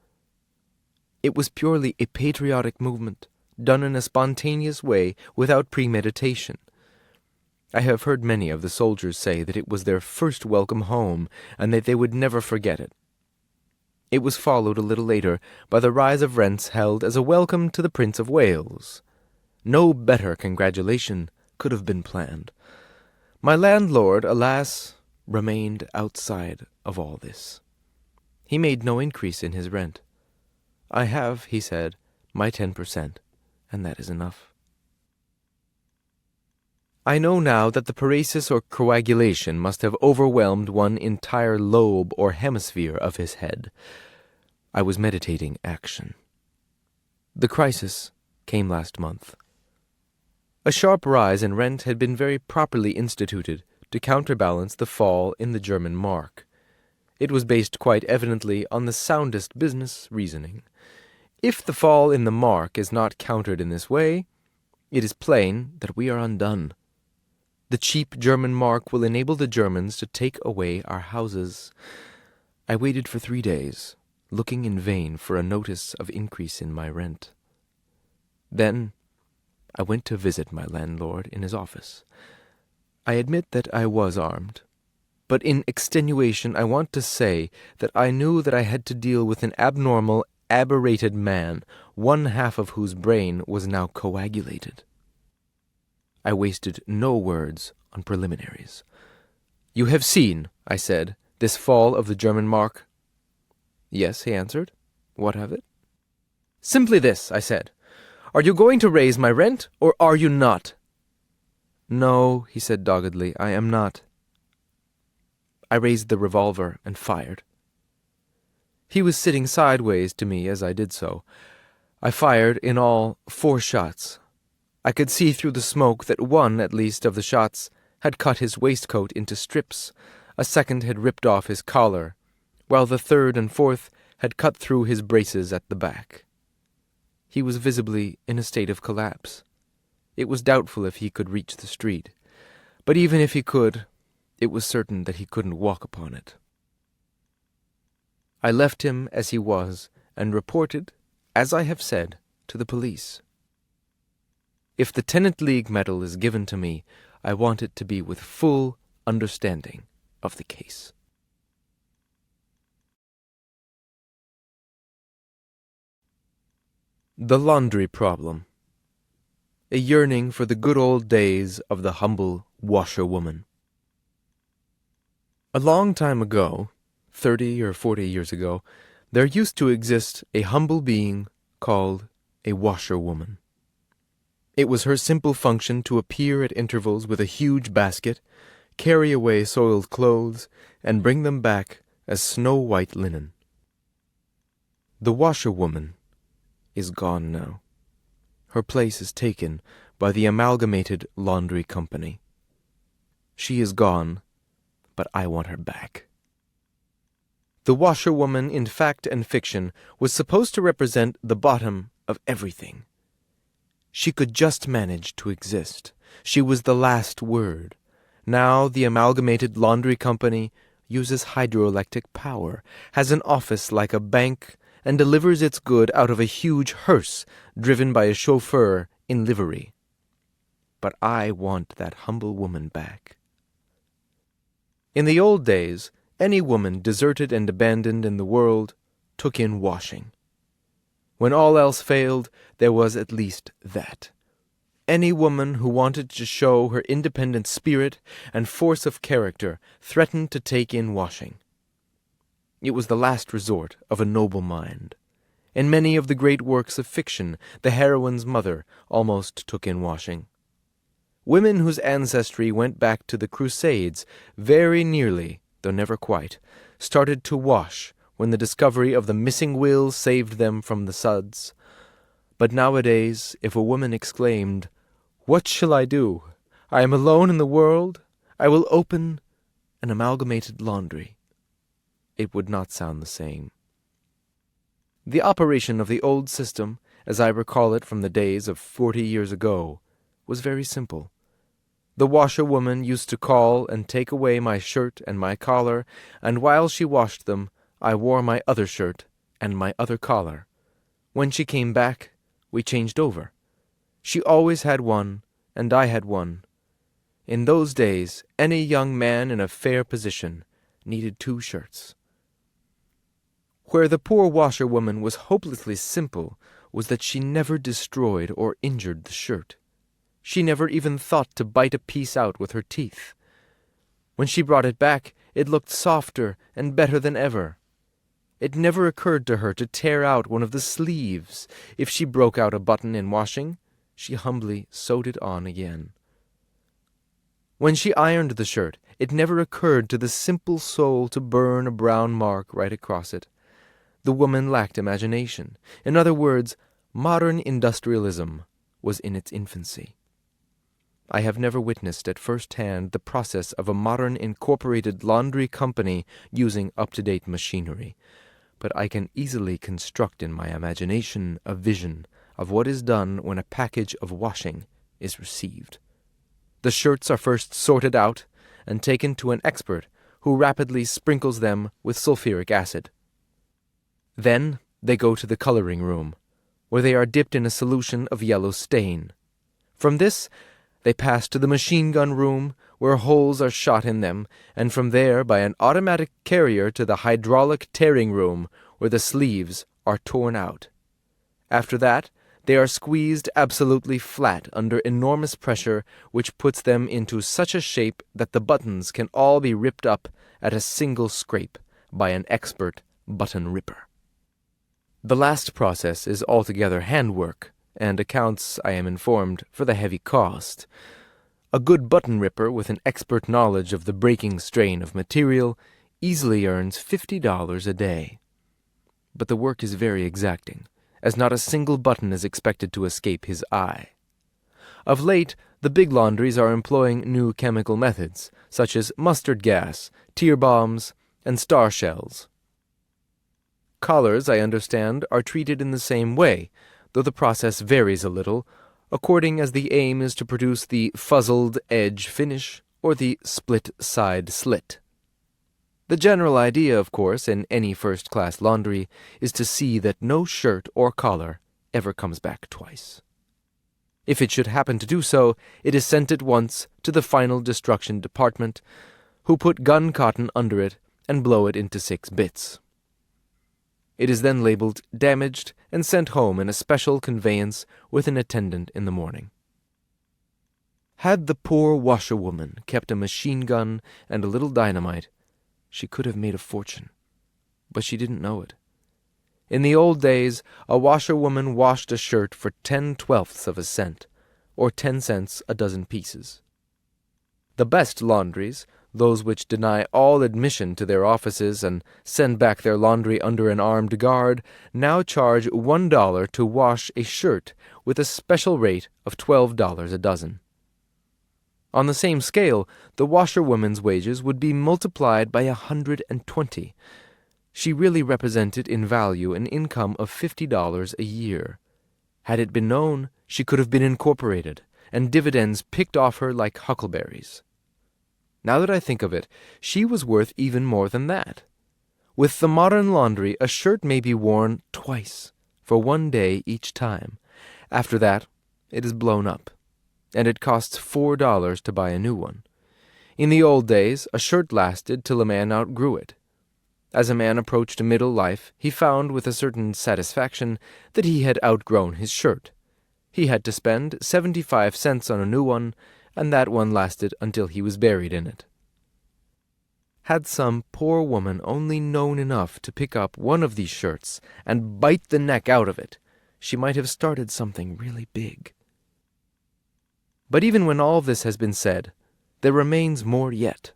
[SPEAKER 1] It was purely a patriotic movement, done in a spontaneous way without premeditation. I have heard many of the soldiers say that it was their first welcome home, and that they would never forget it. It was followed a little later by the rise of rents held as a welcome to the Prince of Wales. No better congratulation could have been planned. My landlord, alas, remained outside of all this. He made no increase in his rent. "I have," he said, "my 10%, and that is enough." I know now that the paresis or coagulation must have overwhelmed one entire lobe or hemisphere of his head. I was meditating action. The crisis came last month. A sharp rise in rent had been very properly instituted to counterbalance the fall in the German mark. It was based quite evidently on the soundest business reasoning. If the fall in the mark is not countered in this way, it is plain that we are undone. The cheap German mark will enable the Germans to take away our houses. I waited for 3 days, looking in vain for a notice of increase in my rent. Then I went to visit my landlord in his office. I admit that I was armed, but in extenuation I want to say that I knew that I had to deal with an abnormal, aberrated man, one half of whose brain was now coagulated. I wasted no words on preliminaries. "You have seen," I said, "this fall of the German mark?" "Yes," he answered. "What of it?" "Simply this," I said. "Are you going to raise my rent, or are you not?" "No," he said doggedly, "I am not." I raised the revolver and fired. He was sitting sideways to me as I did so. I fired in all 4 shots. I could see through the smoke that one, at least, of the shots had cut his waistcoat into strips. A second had ripped off his collar, while the third and fourth had cut through his braces at the back. He was visibly in a state of collapse. It was doubtful if he could reach the street, but even if he could, it was certain that he couldn't walk upon it. I left him as he was and reported, as I have said, to the police. If the Tenant League medal is given to me, I want it to be with full understanding of the case. The laundry problem. A yearning for the good old days of the humble washerwoman. A long time ago, 30 or 40 years ago, there used to exist a humble being called a washerwoman. It was her simple function to appear at intervals with a huge basket, carry away soiled clothes, and bring them back as snow-white linen. The washerwoman is gone now. Her place is taken by the Amalgamated Laundry Company. She is gone, but I want her back. The washerwoman in fact and fiction was supposed to represent the bottom of everything. She could just manage to exist. She was the last word. Now the Amalgamated Laundry Company uses hydroelectric power, has an office like a bank, and delivers its good out of a huge hearse driven by a chauffeur in livery. But I want that humble woman back. In the old days, any woman deserted and abandoned in the world took in washing. When all else failed, there was at least that. Any woman who wanted to show her independent spirit and force of character threatened to take in washing. It was the last resort of a noble mind. In many of the great works of fiction, the heroine's mother almost took in washing. Women whose ancestry went back to the Crusades very nearly, though never quite, started to wash when the discovery of the missing will saved them from the suds. But nowadays, if a woman exclaimed, "What shall I do? I am alone in the world. I will open an amalgamated laundry," it would not sound the same. The operation of the old system, as I recall it from the days of 40 years ago, was very simple. The washerwoman used to call and take away my shirt and my collar, and while she washed them, I wore my other shirt and my other collar. When she came back, we changed over. She always had one, and I had one. In those days, any young man in a fair position needed 2 shirts. Where the poor washerwoman was hopelessly simple was that she never destroyed or injured the shirt. She never even thought to bite a piece out with her teeth. When she brought it back, it looked softer and better than ever. It never occurred to her to tear out one of the sleeves. If she broke out a button in washing, she humbly sewed it on again. When she ironed the shirt, it never occurred to the simple soul to burn a brown mark right across it. The woman lacked imagination. In other words, modern industrialism was in its infancy. I have never witnessed at first hand the process of a modern incorporated laundry company using up-to-date machinery, but I can easily construct in my imagination a vision of what is done when a package of washing is received. The shirts are first sorted out and taken to an expert who rapidly sprinkles them with sulfuric acid. Then they go to the coloring room, where they are dipped in a solution of yellow stain. From this, they pass to the machine gun room, where holes are shot in them, and from there by an automatic carrier to the hydraulic tearing room, where the sleeves are torn out. After that, they are squeezed absolutely flat under enormous pressure, which puts them into such a shape that the buttons can all be ripped up at a single scrape by an expert button ripper. The last process is altogether handwork, and accounts, I am informed, for the heavy cost. A good button ripper with an expert knowledge of the breaking strain of material easily earns $50 a day. But the work is very exacting, as not a single button is expected to escape his eye. Of late, the big laundries are employing new chemical methods, such as mustard gas, tear bombs, and star shells. Collars, I understand, are treated in the same way, though the process varies a little, according as the aim is to produce the fuzzled edge finish or the split-side slit. The general idea, of course, in any first-class laundry is to see that no shirt or collar ever comes back twice. If it should happen to do so, it is sent at once to the final destruction department, who put gun cotton under it and blow it into 6 bits. It is then labeled damaged and sent home in a special conveyance with an attendant in the morning. Had the poor washerwoman kept a machine gun and a little dynamite, she could have made a fortune. But she didn't know it. In the old days, a washerwoman washed a shirt for 10/12ths of a cent, or 10 cents a dozen pieces. The best laundries, those which deny all admission to their offices and send back their laundry under an armed guard, now charge $1 to wash a shirt with a special rate of $12 a dozen. On the same scale, the washerwoman's wages would be multiplied by 120. She really represented in value an income of $50 a year. Had it been known, she could have been incorporated, and dividends picked off her like huckleberries. Now that I think of it, she was worth even more than that. With the modern laundry, a shirt may be worn twice, for 1 day each time. After that, it is blown up, and it costs $4 to buy a new one. In the old days, a shirt lasted till a man outgrew it. As a man approached middle life, he found with a certain satisfaction that he had outgrown his shirt. He had to spend 75 cents on a new one, and that one lasted until he was buried in it. Had some poor woman only known enough to pick up one of these shirts and bite the neck out of it, she might have started something really big. But even when all this has been said, there remains more yet.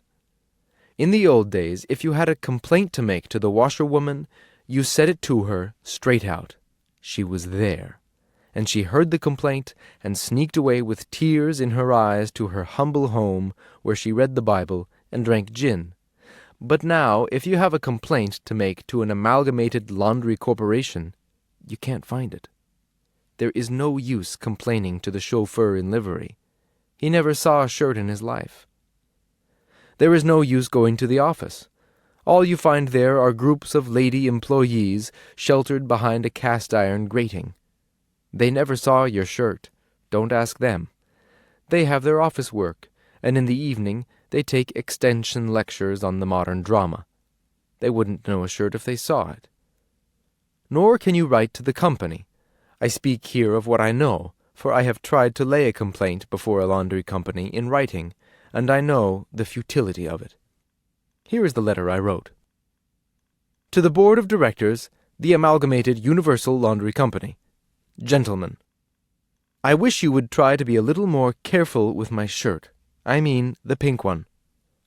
[SPEAKER 1] In the old days, if you had a complaint to make to the washerwoman, you said it to her straight out. She was there, and she heard the complaint and sneaked away with tears in her eyes to her humble home, where she read the Bible and drank gin. But now, if you have a complaint to make to an amalgamated laundry corporation, you can't find it. There is no use complaining to the chauffeur in livery. He never saw a shirt in his life. There is no use going to the office. All you find there are groups of lady employees sheltered behind a cast-iron grating. They never saw your shirt. Don't ask them. They have their office work, and in the evening they take extension lectures on the modern drama. They wouldn't know a shirt if they saw it. Nor can you write to the company. I speak here of what I know, for I have tried to lay a complaint before a laundry company in writing, and I know the futility of it. Here is the letter I wrote. To the Board of Directors, the Amalgamated Universal Laundry Company. Gentlemen, I wish you would try to be a little more careful with my shirt. I mean the pink one.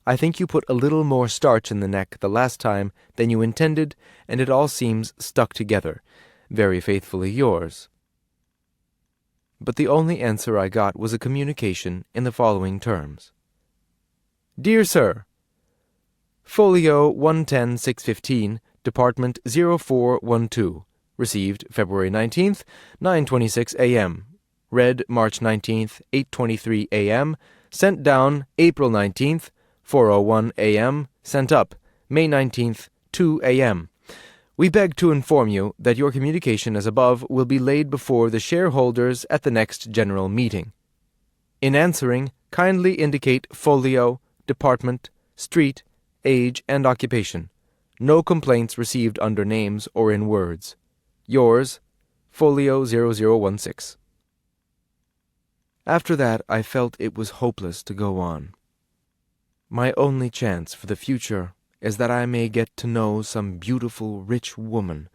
[SPEAKER 1] I think you put a little more starch in the neck the last time than you intended, and it all seems stuck together. Very faithfully yours. But the only answer I got was a communication in the following terms. Dear Sir, Folio 110-615, Department 0412, received February 19th, 9:26 a.m., read March 19th, 8:23 a.m., sent down April 19th, 4:01 a.m., sent up May 19th, 2 a.m. We beg to inform you that your communication as above will be laid before the shareholders at the next general meeting. In answering, kindly indicate folio, department, street, age, and occupation. No complaints received under names or in words. Yours, Folio 0016. After that, I felt it was hopeless to go on. My only chance for the future is that I may get to know some beautiful, rich woman,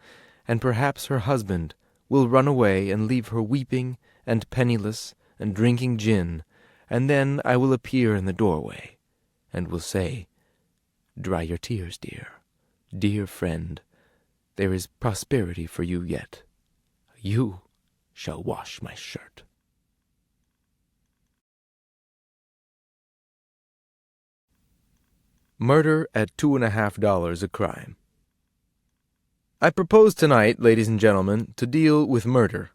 [SPEAKER 1] and perhaps her husband will run away and leave her weeping and penniless and drinking gin, and then I will appear in the doorway and will say, Dry your tears, dear, dear friend. There is prosperity for you yet. You shall wash my shirt. Murder at $2.50 a crime. I propose tonight, ladies and gentlemen, to deal with murder.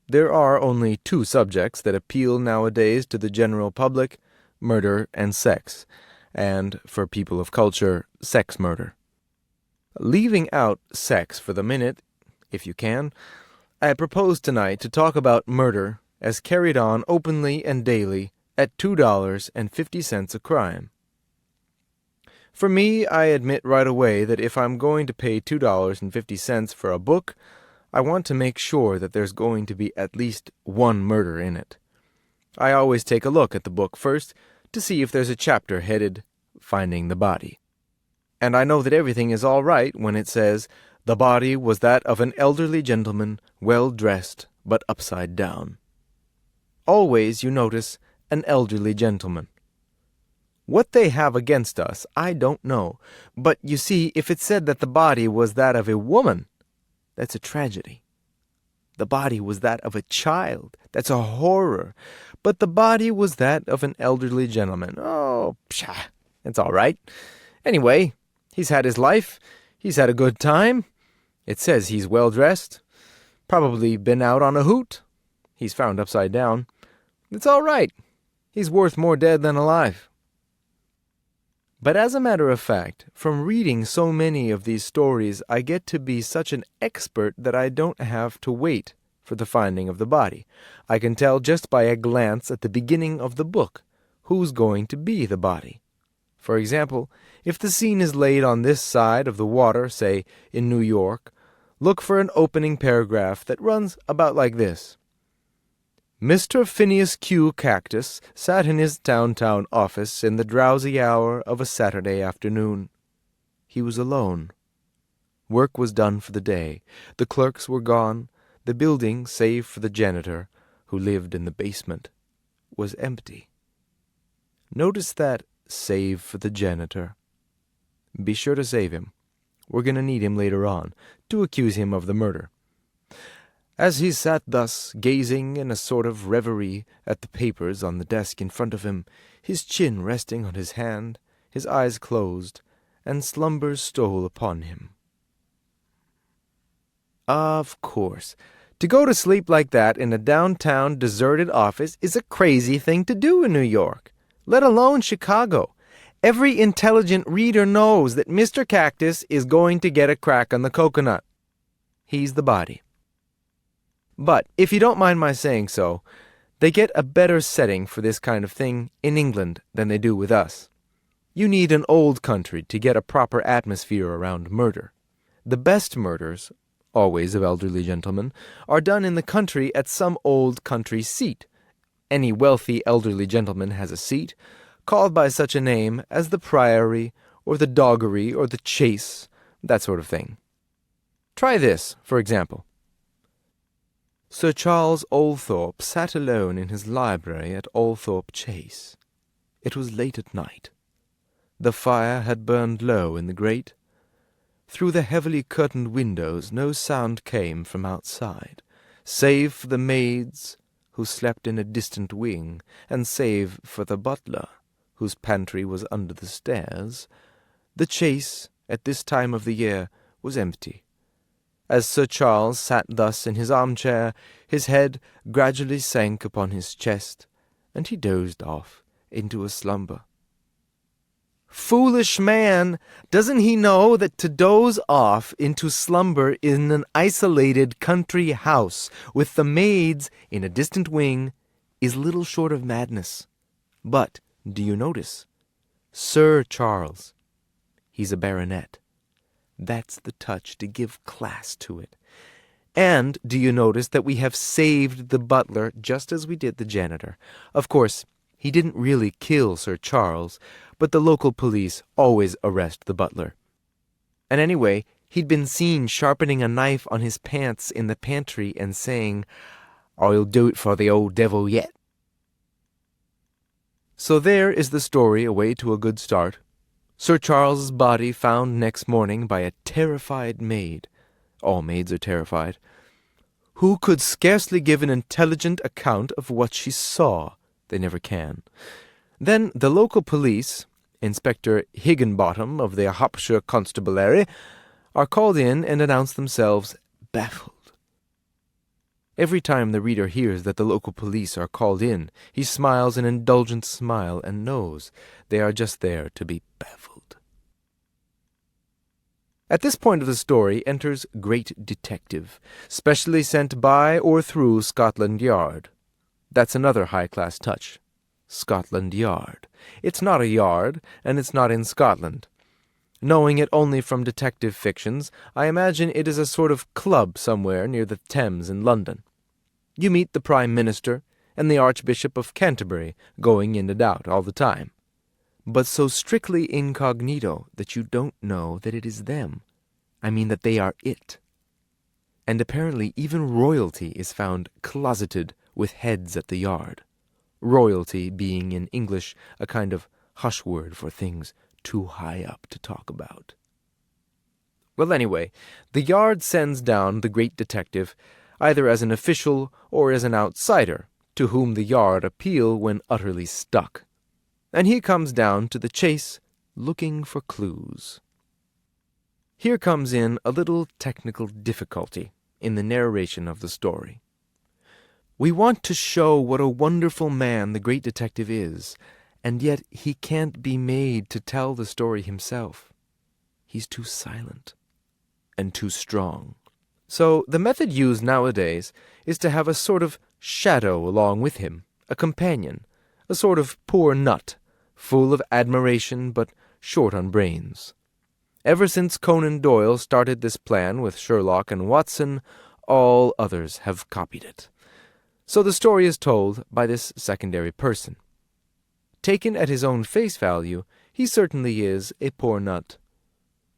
[SPEAKER 1] There are only two subjects that appeal nowadays to the general public, murder and sex, and, for people of culture, sex murder. Leaving out sex for the minute, if you can, I propose tonight to talk about murder as carried on openly and daily at $2.50 a crime. For me, I admit right away that if I'm going to pay $2.50 for a book, I want to make sure that there's going to be at least one murder in it. I always take a look at the book first to see if there's a chapter headed Finding the Body. And I know that everything is all right when it says, "The body was that of an elderly gentleman, well dressed, but upside down." Always, you notice, an elderly gentleman. What they have against us, I don't know. But you see, if it said that the body was that of a woman, that's a tragedy. The body was that of a child, that's a horror. But the body was that of an elderly gentleman. Oh, pshaw, it's all right. Anyway, he's had his life. He's had a good time. It says he's well dressed. Probably been out on a hoot. He's found upside down. It's all right. He's worth more dead than alive. But as a matter of fact, from reading so many of these stories, I get to be such an expert that I don't have to wait for the finding of the body. I can tell just by a glance at the beginning of the book who's going to be the body. For example, if the scene is laid on this side of the water, say in New York, look for an opening paragraph that runs about like this. Mr. Phineas Q. Cactus sat in his downtown office in the drowsy hour of a Saturday afternoon. He was alone. Work was done for the day. The clerks were gone. The building, save for the janitor, who lived in the basement, was empty. Notice that, save for the janitor. Be sure to save him. We're going to need him later on to accuse him of the murder. As he sat thus, gazing in a sort of reverie at the papers on the desk in front of him, his chin resting on his hand, his eyes closed, and slumber stole upon him. Of course, to go to sleep like that in a downtown deserted office is a crazy thing to do in New York, let alone Chicago. Every intelligent reader knows that Mr. Cactus is going to get a crack on the coconut. He's the body. But, if you don't mind my saying so, they get a better setting for this kind of thing in England than they do with us. You need an old country to get a proper atmosphere around murder. The best murders, always of elderly gentlemen, are done in the country at some old country seat. Any wealthy elderly gentleman has a seat, called by such a name as the Priory, or the Doggery, or the Chase, that sort of thing. Try this, for example. Sir Charles Althorpe sat alone in his library at Althorpe Chase. It was late at night. The fire had burned low in the grate. Through the heavily curtained windows no sound came from outside, save for the maids who slept in a distant wing, and save for the butler, whose pantry was under the stairs. The Chase, at this time of the year, was empty. As Sir Charles sat thus in his armchair, his head gradually sank upon his chest, and he dozed off into a slumber. Foolish man! Doesn't he know that to doze off into slumber in an isolated country house with the maids in a distant wing is little short of madness? But, do you notice? Sir Charles. He's a baronet. That's the touch to give class to it. And do you notice that we have saved the butler just as we did the janitor? Of course, he didn't really kill Sir Charles, but the local police always arrest the butler. And anyway, he'd been seen sharpening a knife on his pants in the pantry and saying, "I'll do it for the old devil yet." So there is the story away to a good start. Sir Charles's body found next morning by a terrified maid. All maids are terrified. Who could scarcely give an intelligent account of what she saw. They never can. Then the local police, Inspector Higginbottom of the Hampshire Constabulary, are called in and announce themselves baffled. Every time the reader hears that the local police are called in, he smiles an indulgent smile and knows they are just there to be baffled. At this point of the story enters Great Detective, specially sent by or through Scotland Yard. That's another high-class touch. Scotland Yard. It's not a yard, and it's not in Scotland. Knowing it only from detective fictions, I imagine it is a sort of club somewhere near the Thames in London. You meet the Prime Minister and the Archbishop of Canterbury going in and out all the time, but so strictly incognito that you don't know that it is them. I mean that they are it. And apparently even royalty is found closeted with heads at the Yard. Royalty being in English a kind of hush word for things too high up to talk about. Well, anyway, the Yard sends down the Great Detective either as an official or as an outsider to whom the Yard appeal when utterly stuck. And he comes down to the chase looking for clues. Here comes in a little technical difficulty in the narration of the story. We want to show what a wonderful man the Great Detective is, and yet he can't be made to tell the story himself. He's too silent and too strong. So the method used nowadays is to have a sort of shadow along with him, a companion, a sort of poor nut, full of admiration but short on brains. Ever since Conan Doyle started this plan with Sherlock and Watson, all others have copied it. So the story is told by this secondary person. Taken at his own face value, he certainly is a poor nut.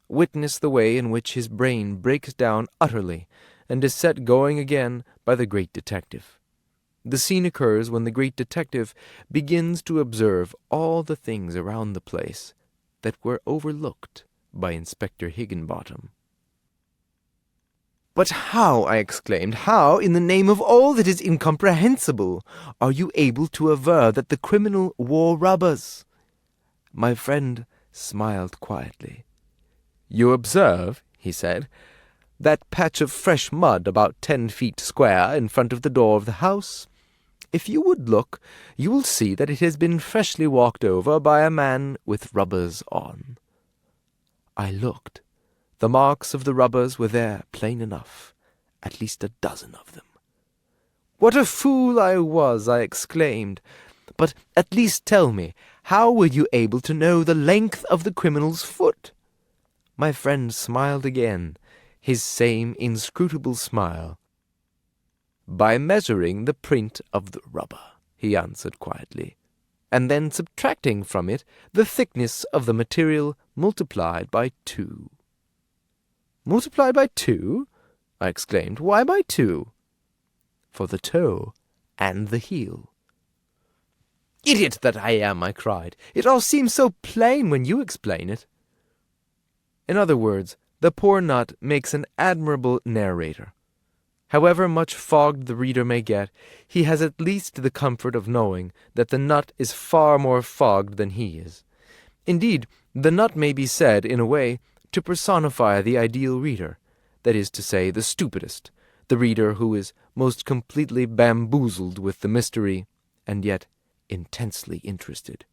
[SPEAKER 1] Witness the way in which his brain breaks down utterly and is set going again by the Great Detective. The scene occurs when the Great Detective begins to observe all the things around the place that were overlooked by Inspector Higginbottom. "But how," I exclaimed, "how, in the name of all that is incomprehensible, are you able to aver that the criminal wore rubbers?" My friend smiled quietly. "You observe," he said, "that patch of fresh mud about 10 feet square in front of the door of the house? If you would look, you will see that it has been freshly walked over by a man with rubbers on." I looked. The marks of the rubbers were there, plain enough, at least a dozen of them. "What a fool I was!" I exclaimed. "But at least tell me, how were you able to know the length of the criminal's foot?" My friend smiled again, his same inscrutable smile. "By measuring the print of the rubber," he answered quietly, "and then subtracting from it the thickness of the material multiplied by 2. "Multiplied by 2? I exclaimed. "Why by 2? "For the toe and the heel." "Idiot that I am!" I cried. "It all seems so plain when you explain it." In other words, the poor nut makes an admirable narrator. However much fogged the reader may get, he has at least the comfort of knowing that the nut is far more fogged than he is. Indeed, the nut may be said, in a way, to personify the ideal reader, that is to say, the stupidest, the reader who is most completely bamboozled with the mystery, and yet intensely interested.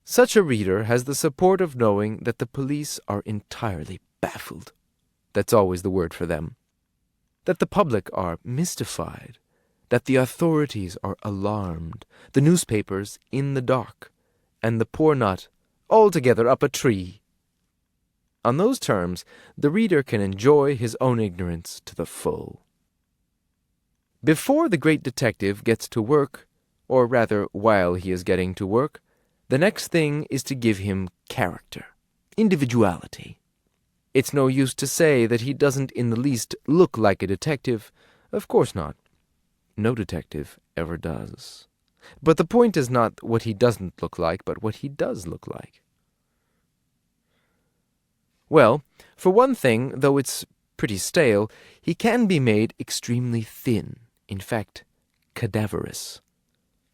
[SPEAKER 1] Such a reader has the support of knowing that the police are entirely baffled. That's always the word for them. That the public are mystified, that the authorities are alarmed, the newspapers in the dark, and the poor nut altogether up a tree. On those terms, the reader can enjoy his own ignorance to the full. Before the Great Detective gets to work, or rather while he is getting to work, the next thing is to give him character, individuality. It's no use to say that he doesn't in the least look like a detective. Of course not. No detective ever does. But the point is not what he doesn't look like, but what he does look like. Well, for one thing, though it's pretty stale, he can be made extremely thin, in fact, cadaverous.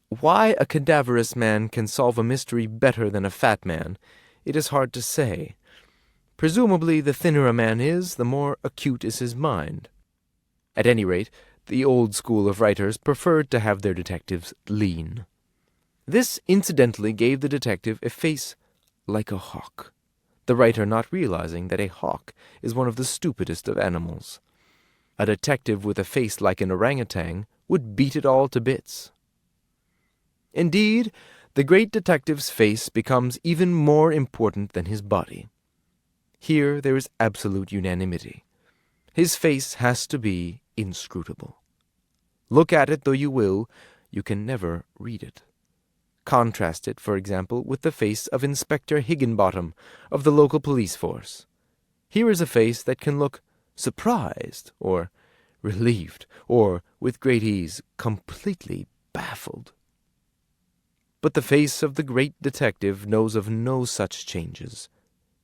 [SPEAKER 1] Why a cadaverous man can solve a mystery better than a fat man, it is hard to say. Presumably, the thinner a man is, the more acute is his mind. At any rate, the old school of writers preferred to have their detectives lean. This incidentally gave the detective a face like a hawk, the writer not realizing that a hawk is one of the stupidest of animals. A detective with a face like an orangutan would beat it all to bits. Indeed, the great detective's face becomes even more important than his body. Here there is absolute unanimity. His face has to be inscrutable. Look at it though you will, you can never read it. Contrast it, for example, with the face of Inspector Higginbottom of the local police force. Here is a face that can look surprised, or relieved, or, with great ease, completely baffled. But the face of the great detective knows of no such changes.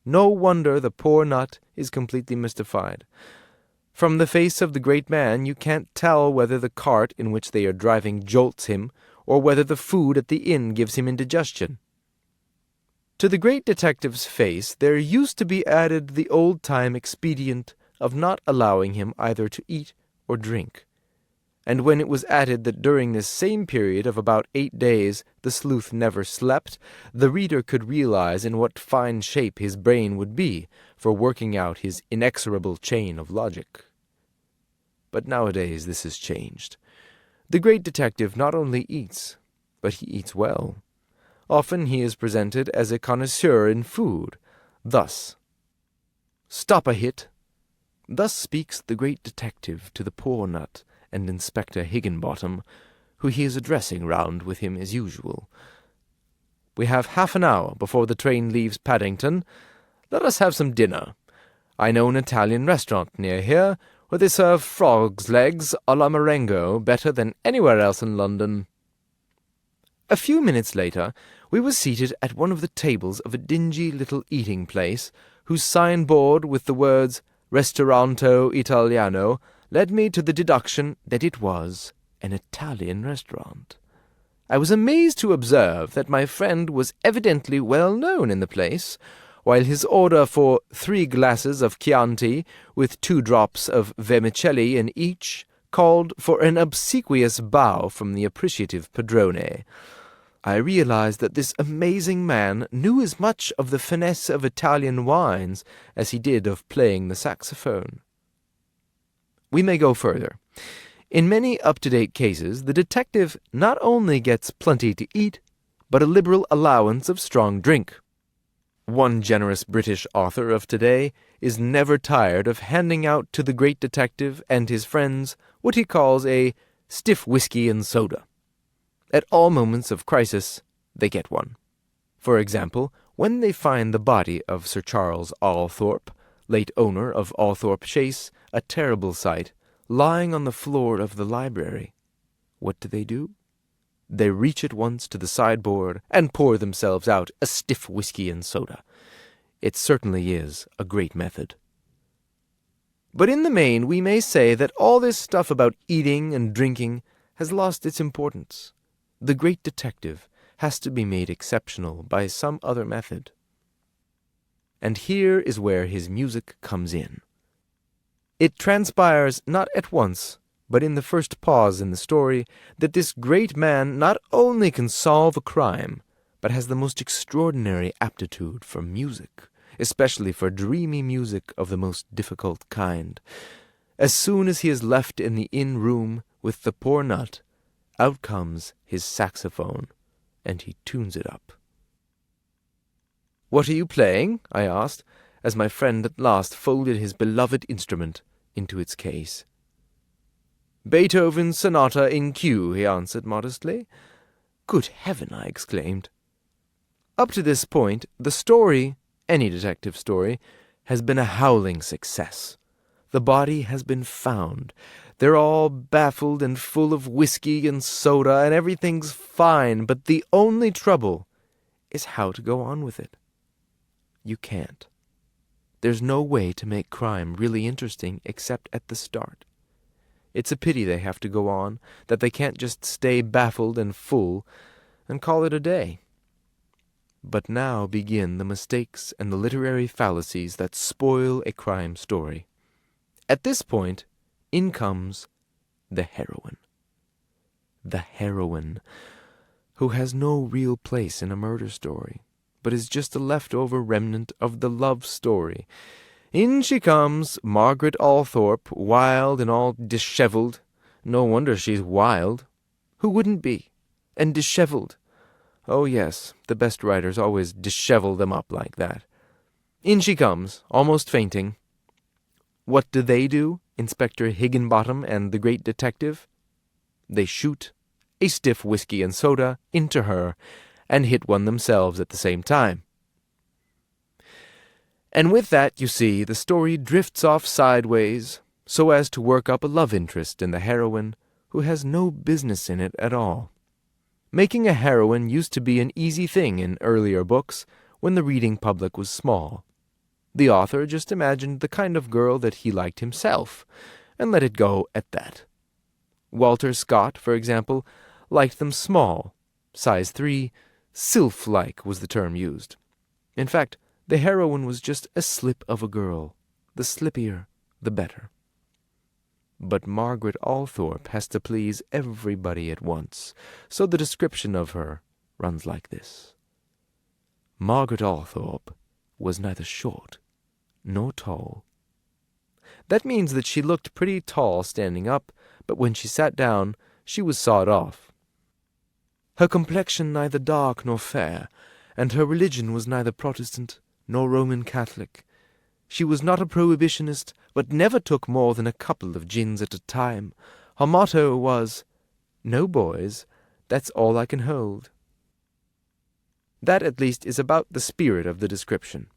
[SPEAKER 1] No wonder the poor nut is completely mystified. From the face of the great man you can't tell whether the cart in which they are driving jolts him, or whether the food at the inn gives him indigestion. To the great detective's face there used to be added the old-time expedient of not allowing him either to eat or drink. And when it was added that during this same period of about 8 days the sleuth never slept, the reader could realize in what fine shape his brain would be for working out his inexorable chain of logic. But nowadays this is changed. The great detective not only eats, but he eats well. Often he is presented as a connoisseur in food. Thus, "Stop a hit." Thus speaks the great detective to the poor nut and Inspector Higginbottom, who he is addressing round with him as usual. "We have half an hour before the train leaves Paddington. Let us have some dinner. I know an Italian restaurant near here, where they serve frogs' legs a la Marengo better than anywhere else in London." A few minutes later, we were seated at one of the tables of a dingy little eating place, whose signboard with the words Ristorante Italiano led me to the deduction that it was an Italian restaurant. I was amazed to observe that my friend was evidently well known in the place, while his order for 3 glasses of Chianti, with 2 drops of vermicelli in each, called for an obsequious bow from the appreciative padrone. I realized that this amazing man knew as much of the finesse of Italian wines as he did of playing the saxophone. We may go further. In many up-to-date cases, the detective not only gets plenty to eat, but a liberal allowance of strong drink. One generous British author of today is never tired of handing out to the great detective and his friends what he calls a stiff whiskey and soda. At all moments of crisis, they get one. For example, when they find the body of Sir Charles Althorpe, late owner of Althorpe Chase, a terrible sight, lying on the floor of the library, what do? They reach at once to the sideboard and pour themselves out a stiff whiskey and soda. It certainly is a great method. But in the main, we may say that all this stuff about eating and drinking has lost its importance. The great detective has to be made exceptional by some other method. And here is where his music comes in. It transpires not at once, but in the first pause in the story, that this great man not only can solve a crime, but has the most extraordinary aptitude for music, especially for dreamy music of the most difficult kind. As soon as he is left in the inn room with the poor nut, out comes his saxophone, and he tunes it up. "What are you playing?" I asked, as my friend at last folded his beloved instrument into its case. "Beethoven's Sonata in Q," he answered modestly. "Good heaven!" I exclaimed. Up to this point, the story, any detective story, has been a howling success. The body has been found. They're all baffled and full of whiskey and soda, and everything's fine, but the only trouble is how to go on with it. You can't. There's no way to make crime really interesting except at the start. It's a pity they have to go on, that they can't just stay baffled and full and call it a day. But now begin the mistakes and the literary fallacies that spoil a crime story. At this point, in comes the heroine. The heroine, who has no real place in a murder story, but is just a leftover remnant of the love story. In she comes, Margaret Althorpe, wild and all disheveled. No wonder she's wild. Who wouldn't be? And disheveled. Oh yes, the best writers always dishevel them up like that. In she comes, almost fainting. What do? Inspector Higginbottom and the great detective? They shoot a stiff whiskey and soda into her and hit one themselves at the same time. And with that, you see, the story drifts off sideways so as to work up a love interest in the heroine who has no business in it at all. Making a heroine used to be an easy thing in earlier books when the reading public was small. The author just imagined the kind of girl that he liked himself, and let it go at that. Walter Scott, for example, liked them small, size 3, sylph-like was the term used. In fact, the heroine was just a slip of a girl. The slippier, the better. But Margaret Althorpe has to please everybody at once, so the description of her runs like this. Margaret Althorpe was neither short nor tall. That means that she looked pretty tall standing up, but when she sat down, she was sawed off. Her complexion neither dark nor fair, and her religion was neither Protestant nor Roman Catholic. She was not a prohibitionist, but never took more than a couple of gins at a time. Her motto was, "No, boys, that's all I can hold." That, at least, is about the spirit of the description.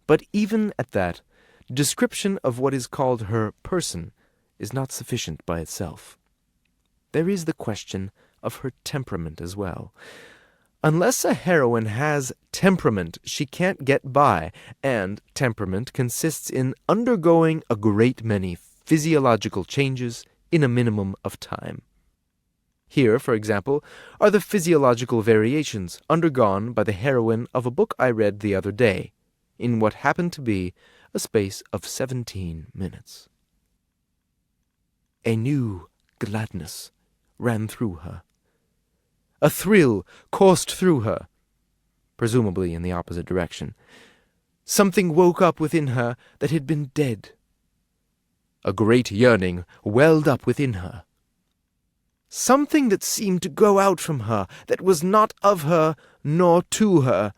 [SPEAKER 1] But even at that, description of what is called her person is not sufficient by itself. There is the question of her temperament as well. Unless a heroine has temperament, she can't get by, and temperament consists in undergoing a great many physiological changes in a minimum of time. Here, for example, are the physiological variations undergone by the heroine of a book I read the other day, in what happened to be a space of 17 minutes. A new gladness ran through her. A thrill coursed through her, presumably in the opposite direction. Something woke up within her that had been dead. A great yearning welled up within her. Something that seemed to go out from her, that was not of her nor to her.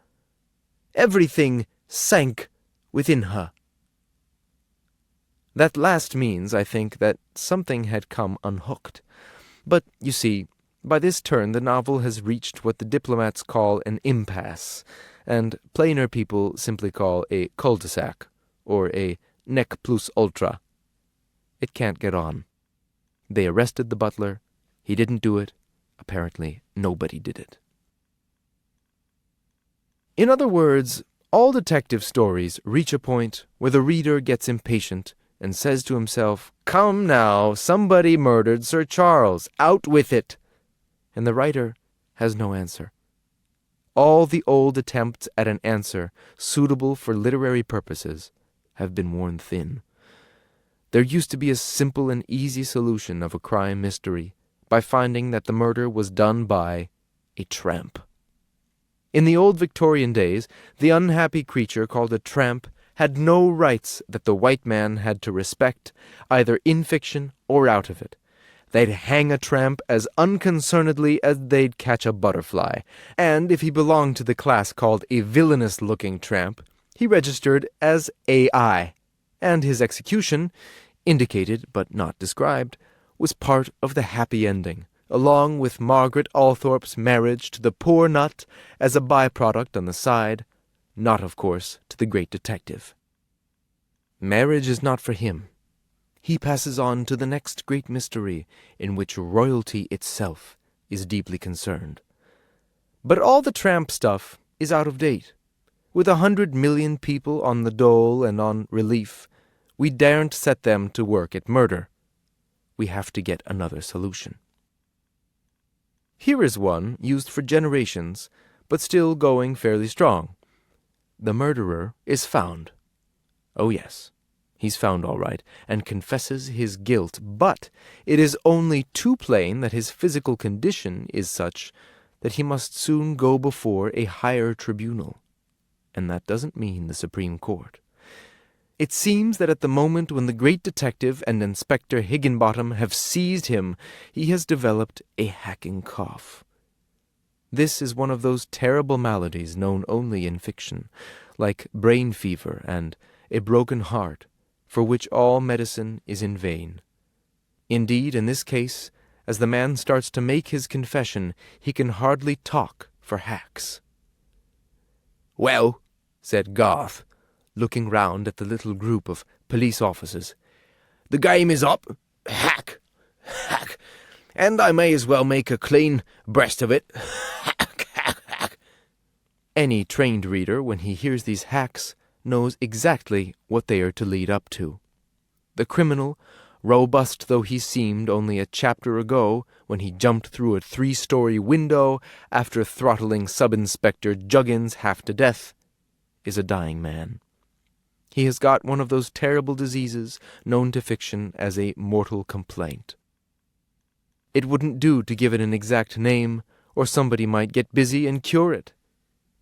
[SPEAKER 1] Everything sank within her. That last means, I think, that something had come unhooked. But, you see, by this turn the novel has reached what the diplomats call an impasse, and plainer people simply call a cul-de-sac, or a nec plus ultra. It can't get on. They arrested the butler. He didn't do it. Apparently, nobody did it. In other words, all detective stories reach a point where the reader gets impatient and says to himself, "Come now, somebody murdered Sir Charles. Out with it!" And the writer has no answer. All the old attempts at an answer suitable for literary purposes have been worn thin. There used to be a simple and easy solution of a crime mystery by finding that the murder was done by a tramp. In the old Victorian days, the unhappy creature called a tramp had no rights that the white man had to respect, either in fiction or out of it. They'd hang a tramp as unconcernedly as they'd catch a butterfly, and if he belonged to the class called a villainous-looking tramp, he registered as AI, and his execution, indicated but not described, was part of the happy ending, along with Margaret Althorpe's marriage to the poor nut as a byproduct on the side, not, of course, to the great detective. Marriage is not for him. He passes on to the next great mystery, in which royalty itself is deeply concerned. But all the tramp stuff is out of date. With 100 million people on the dole and on relief, we daren't set them to work at murder. We have to get another solution. Here is one used for generations but still going fairly strong. The murderer is found. Oh yes, he's found all right, and confesses his guilt, but it is only too plain that his physical condition is such that he must soon go before a higher tribunal, and that doesn't mean the Supreme Court. It seems that at the moment when the great detective and Inspector Higginbottom have seized him, he has developed a hacking cough. This is one of those terrible maladies known only in fiction, like brain fever and a broken heart, for which all medicine is in vain. Indeed, in this case, as the man starts to make his confession, he can hardly talk for hacks. "Well," said Garth, looking round at the little group of police officers, "the game is up. Hack! Hack! And I may as well make a clean breast of it. Hack! Hack! Hack!" Any trained reader, when he hears these hacks, knows exactly what they are to lead up to. The criminal, robust though he seemed only a chapter ago when he jumped through a 3-story window after throttling Sub-Inspector Juggins half to death, is a dying man. He has got one of those terrible diseases known to fiction as a mortal complaint. It wouldn't do to give it an exact name, or somebody might get busy and cure it.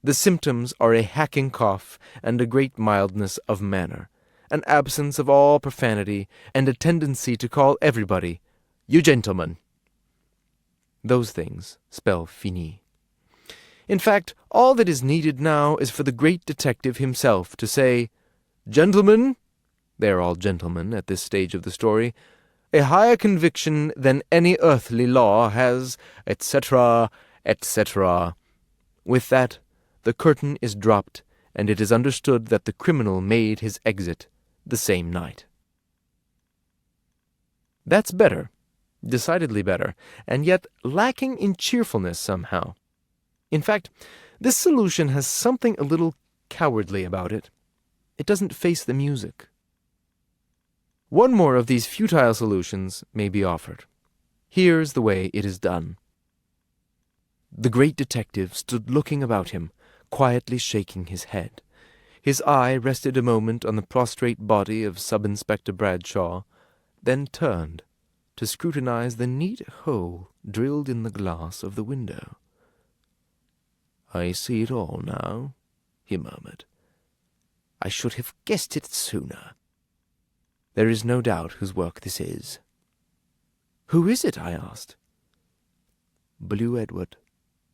[SPEAKER 1] The symptoms are a hacking cough and a great mildness of manner, an absence of all profanity, and a tendency to call everybody, "You gentlemen." Those things spell fini. In fact, all that is needed now is for the great detective himself to say, "Gentlemen," they are all gentlemen at this stage of the story, "a higher conviction than any earthly law has, etc., etc." With that, the curtain is dropped, and it is understood that the criminal made his exit the same night. That's better, decidedly better, and yet lacking in cheerfulness somehow. In fact, this solution has something a little cowardly about it. It doesn't face the music. One more of these futile solutions may be offered. Here's the way it is done. The great detective stood looking about him, quietly shaking his head. His eye rested a moment on the prostrate body of Sub-Inspector Bradshaw, then turned to scrutinize the neat hole drilled in the glass of the window. "I see it all now," he murmured. "I should have guessed it sooner. There is no doubt whose work this is." "Who is it?" I asked. "Blue Edward,"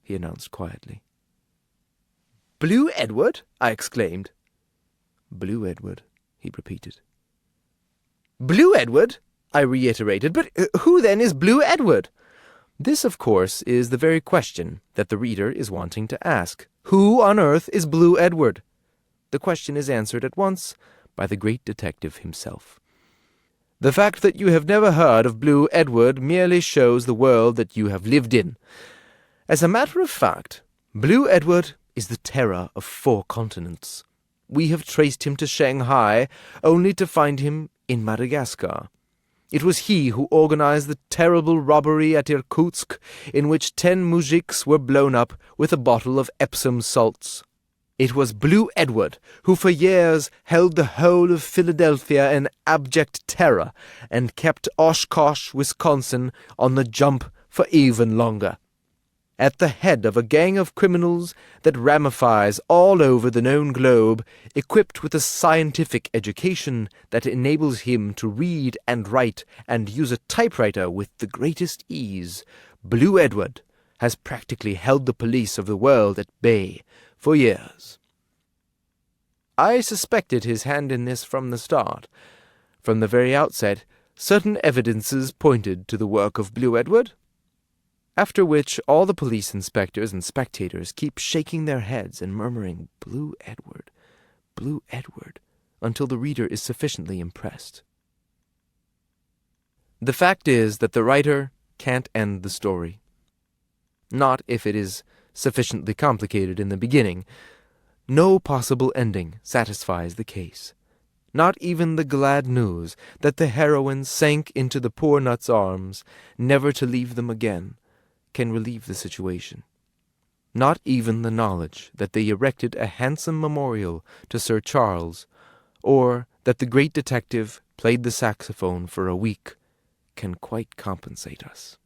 [SPEAKER 1] he announced quietly. "Blue Edward?" I exclaimed. "Blue Edward," he repeated. "Blue Edward?" I reiterated. "But who then is Blue Edward?" This, of course, is the very question that the reader is wanting to ask. Who on earth is Blue Edward? The question is answered at once by the great detective himself. The fact that you have never heard of Blue Edward merely shows the world that you have lived in. As a matter of fact, Blue Edward is the terror of 4 continents. We have traced him to Shanghai, only to find him in Madagascar. It was he who organized the terrible robbery at Irkutsk, in which 10 moujiks were blown up with a bottle of Epsom salts. It was Blue Edward who for years held the whole of Philadelphia in abject terror and kept Oshkosh, Wisconsin, on the jump for even longer. At the head of a gang of criminals that ramifies all over the known globe, equipped with a scientific education that enables him to read and write and use a typewriter with the greatest ease, Blue Edward has practically held the police of the world at bay for years. I suspected his hand in this from the start. From the very outset, certain evidences pointed to the work of Blue Edward. After which all the police inspectors and spectators keep shaking their heads and murmuring, Blue Edward, until the reader is sufficiently impressed. The fact is that the writer can't end the story. Not if it is sufficiently complicated in the beginning. No possible ending satisfies the case. Not even the glad news that the heroine sank into the poor nut's arms, never to leave them again, can relieve the situation. Not even the knowledge that they erected a handsome memorial to Sir Charles, or that the great detective played the saxophone for a week, can quite compensate us.